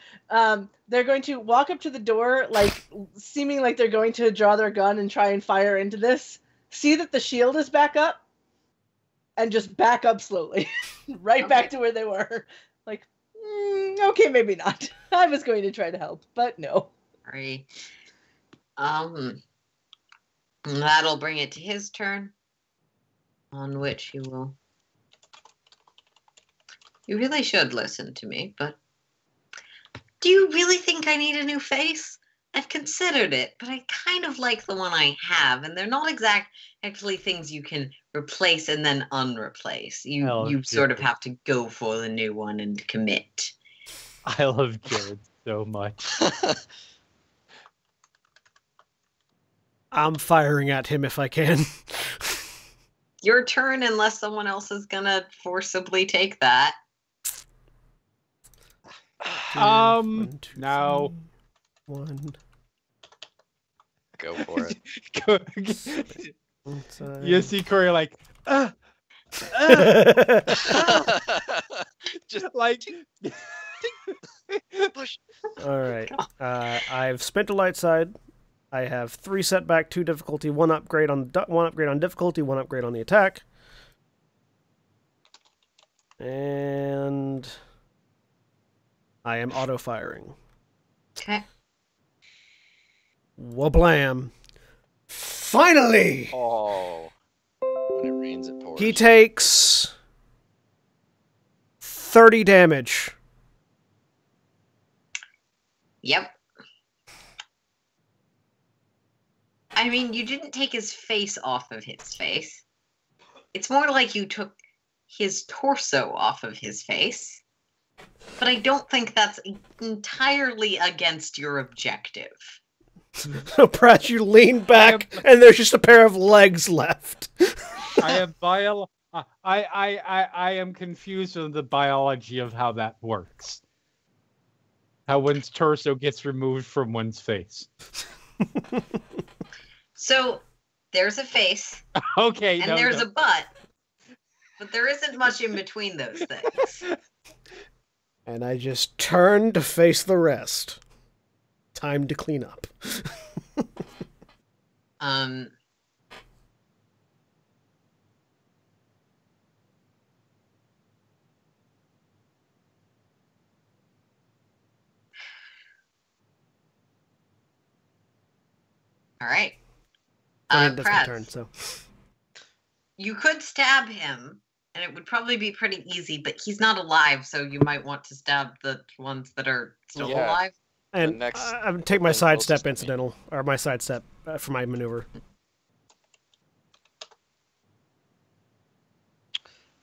they're going to walk up to the door, like seeming like they're going to draw their gun and try and fire into this. See that the shield is back up, and just back up slowly, right back to where they were. Like, okay, maybe not. I was going to try to help, but no. Right. That'll bring it to his turn, on which he will. You really should listen to me, but do you really think I need a new face? I've considered it, but I kind of like the one I have, and they're not actually things you can replace and then unreplace. You sort of have to go for the new one and commit. I love Jared so much. I'm firing at him if I can. Your turn, unless someone else is gonna forcibly take that. No. 1. Go for it. You see Corey like, Just like. push. All right. I've spent a light side. I have 3 setback, 2 difficulty, 1 upgrade on difficulty, 1 upgrade on the attack, and I am auto firing. Okay. Wablam! Finally! Oh. When it rains, it pours. He takes 30 damage. Yep. I mean, you didn't take his face off of his face. It's more like you took his torso off of his face. But I don't think that's entirely against your objective. So, Pratt, you lean back, and there's just a pair of legs left. I am confused with the biology of how that works. How one's torso gets removed from one's face. So, there's a face, Okay, and there's a butt, but there isn't much in between those things. And I just turn to face the rest. Time to clean up. All right. That's my Pratt, turn, so. you could stab him, and it would probably be pretty easy, but he's not alive, so you might want to stab the ones that are still Yeah. alive. And I would take my sidestep incidental, or my sidestep for my maneuver.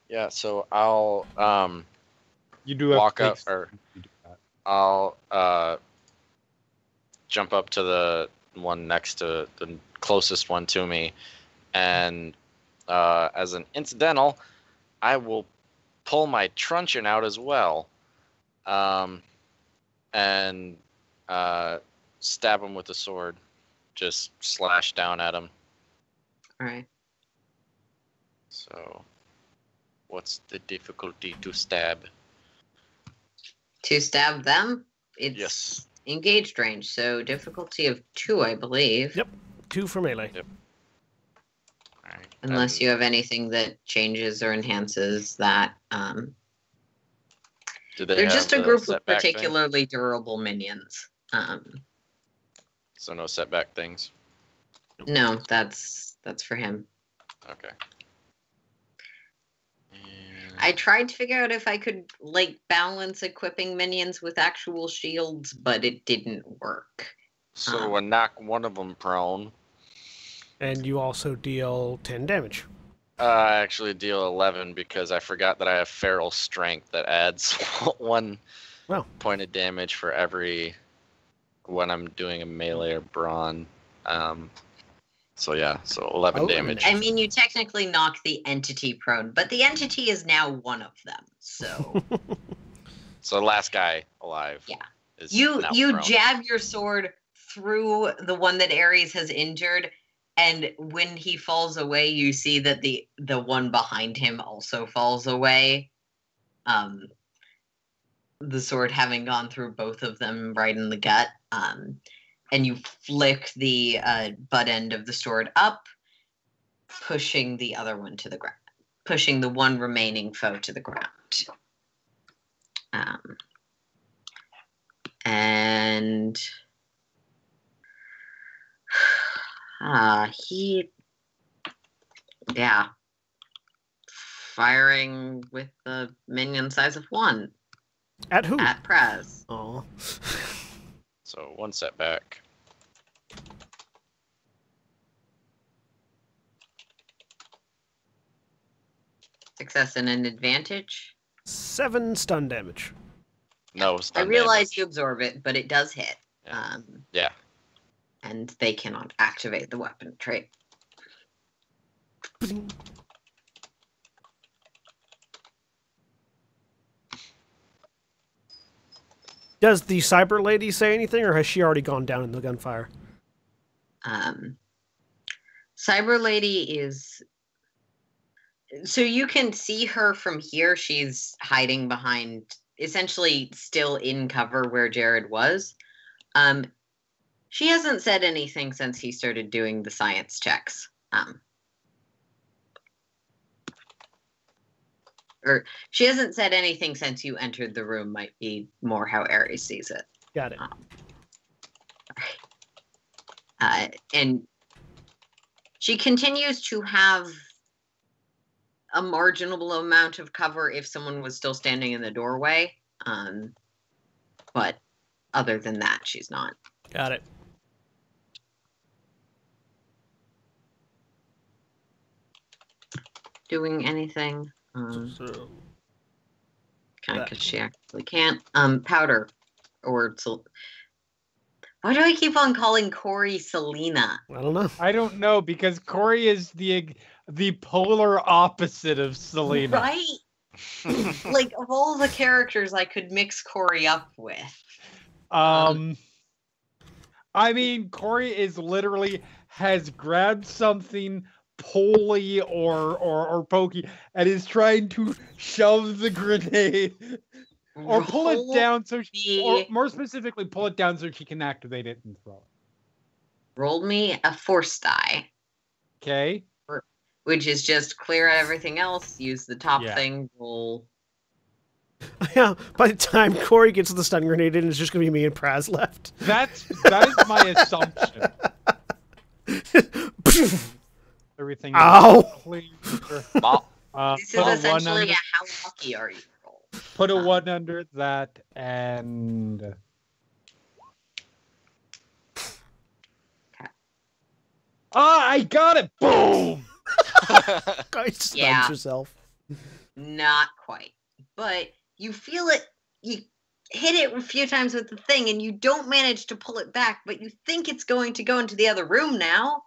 Yeah, so I'll You do have walk to up, or I'll jump up to the one next to the closest one to me, and as an incidental, I will pull my truncheon out as well, and stab him with the sword. Just slash down at him. All right. So, what's the difficulty to stab? To stab them, it's Yes. engaged range, so difficulty of 2, I believe. Yep. 2 for melee. Yep. All right. Unless you have anything that changes or enhances that. Do they They're have just a the group of setback thing? particularly durable minions. So no setback things. No, that's for him. Okay. And I tried to figure out if I could balance equipping minions with actual shields, but it didn't work. so I knock one of them prone. And you also deal 10 damage. I actually deal 11 because I forgot that I have feral strength that adds 1 Wow. point of damage for every when I'm doing a melee or brawn. So 11 Oh, damage. I mean, you technically knock the entity prone, but the entity is now one of them. So So the last guy alive. Yeah. Is you now you prone. jab your sword through the one that Ares has injured, and when he falls away, you see that the one behind him also falls away. The sword having gone through both of them right in the gut. And you flick the butt end of the sword up, pushing the other one to the ground, pushing the one remaining foe to the ground. And firing with the minion size of 1 At who? at Praz. Oh. So 1 setback. Success and an advantage. 7 stun damage. No, I stun realize damage. you absorb it, but it does hit. Yeah. Yeah. And they cannot activate the weapon trait. Does the cyber lady say anything, or has she already gone down in the gunfire? Cyber Lady is... So you can see her from here. She's hiding behind, essentially still in cover where Jared was. She hasn't said anything since he started doing the science checks. Or she hasn't said anything since you entered the room, might be more how Ares sees it. Got it. And she continues to have a marginal amount of cover if someone was still standing in the doorway. But other than that, she's not. Got it. Doing anything. So, Kind of because she actually can't. Powder. Why do I keep on calling Corey Selena? I don't know. I don't know, because Corey is the polar opposite of Selena. Right? Like, of all the characters I could mix Corey up with. I mean, Corey is literally has grabbed something poley or pokey and is trying to shove the grenade or pull it down so she, or more specifically, pull it down so she can activate it and throw it. Roll me a force die. Okay. Which is just clear out everything else, use the top thing, roll. Yeah, by the time Corey gets the stun grenade in, it's just going to be me and Praz left. That is my assumption. Everything Ow! clear. This is essentially a how lucky are you roll. Put a 1 under that and... I got it! Boom! Guys, stunned yourself. Not quite. But you feel it, you hit it a few times with the thing, and you don't manage to pull it back, but you think it's going to go into the other room now.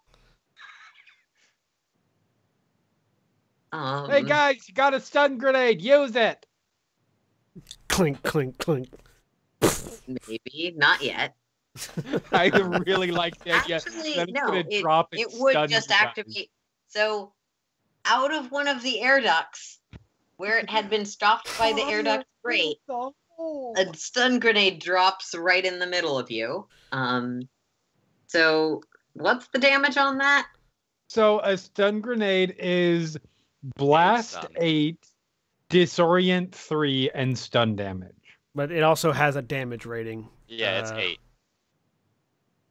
Hey guys, you got a stun grenade. Use it. Clink, clink, clink. Maybe not yet. I really like the idea Actually, that it's no. gonna drop It its would stun just gun. activate. So, out of one of the air ducts, where it had been stopped by the air duct grate, a stun grenade drops right in the middle of you. So what's the damage on that? So a stun grenade is blast 8, disorient 3, and stun damage. But it also has a damage rating. Yeah, it's 8.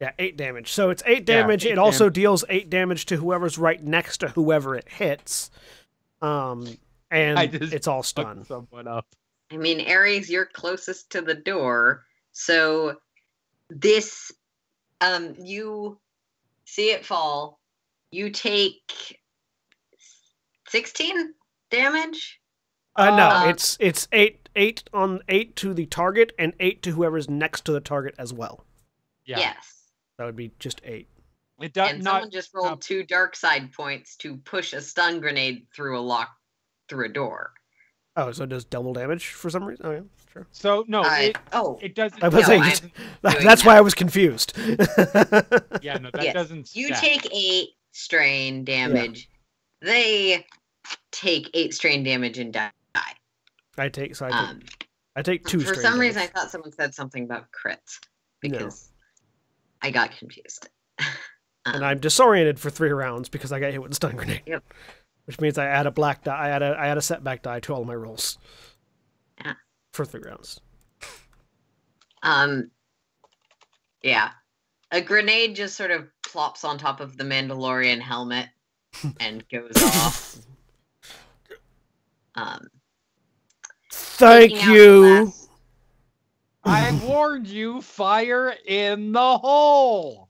Yeah, 8 damage. So it's 8 damage. It also deals 8 damage to whoever's right next to whoever it hits. And it's all stun. Someone up. I mean, Ares, you're closest to the door, so this, you see it fall. You take 16 damage. No, it's 8 on 8 to the target and 8 to whoever's next to the target as well. Yeah. Yes. That would be just 8. It does And someone just rolled 2 dark side points to push a stun grenade through a door. Oh, so it does double damage for some reason? Oh, yeah, sure. So, no, it doesn't. I was saying, that's why I was confused. Yeah, no, that doesn't stack. You take 8 strain damage. Yeah. They take 8 strain damage and die. I take 2 strain For some reason, I damage. thought someone said something about crits because I got confused. And I'm disoriented for 3 rounds because I got hit with a stun grenade. Yep. Which means I add a black die. I add a setback die to all of my rolls. Yeah. For 3 rounds. Yeah. A grenade just sort of plops on top of the Mandalorian helmet and goes off. Thank you. I warned you, fire in the hole.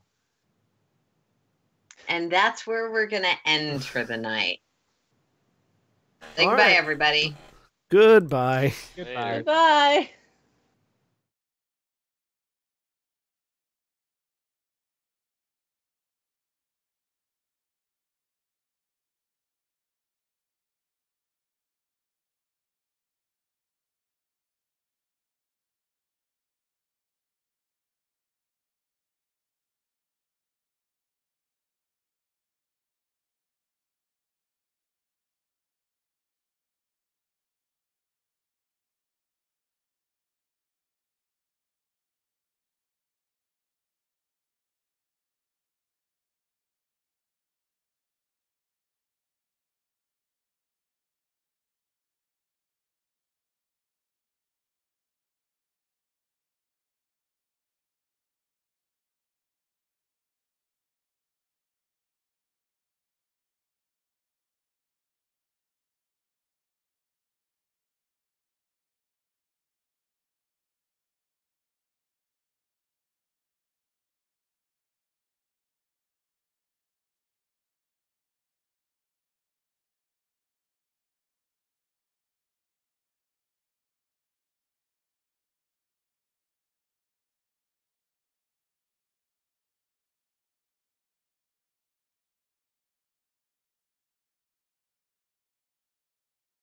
And that's where we're going to end for the night. Say All goodbye, right. everybody. Goodbye. Goodbye. Goodbye.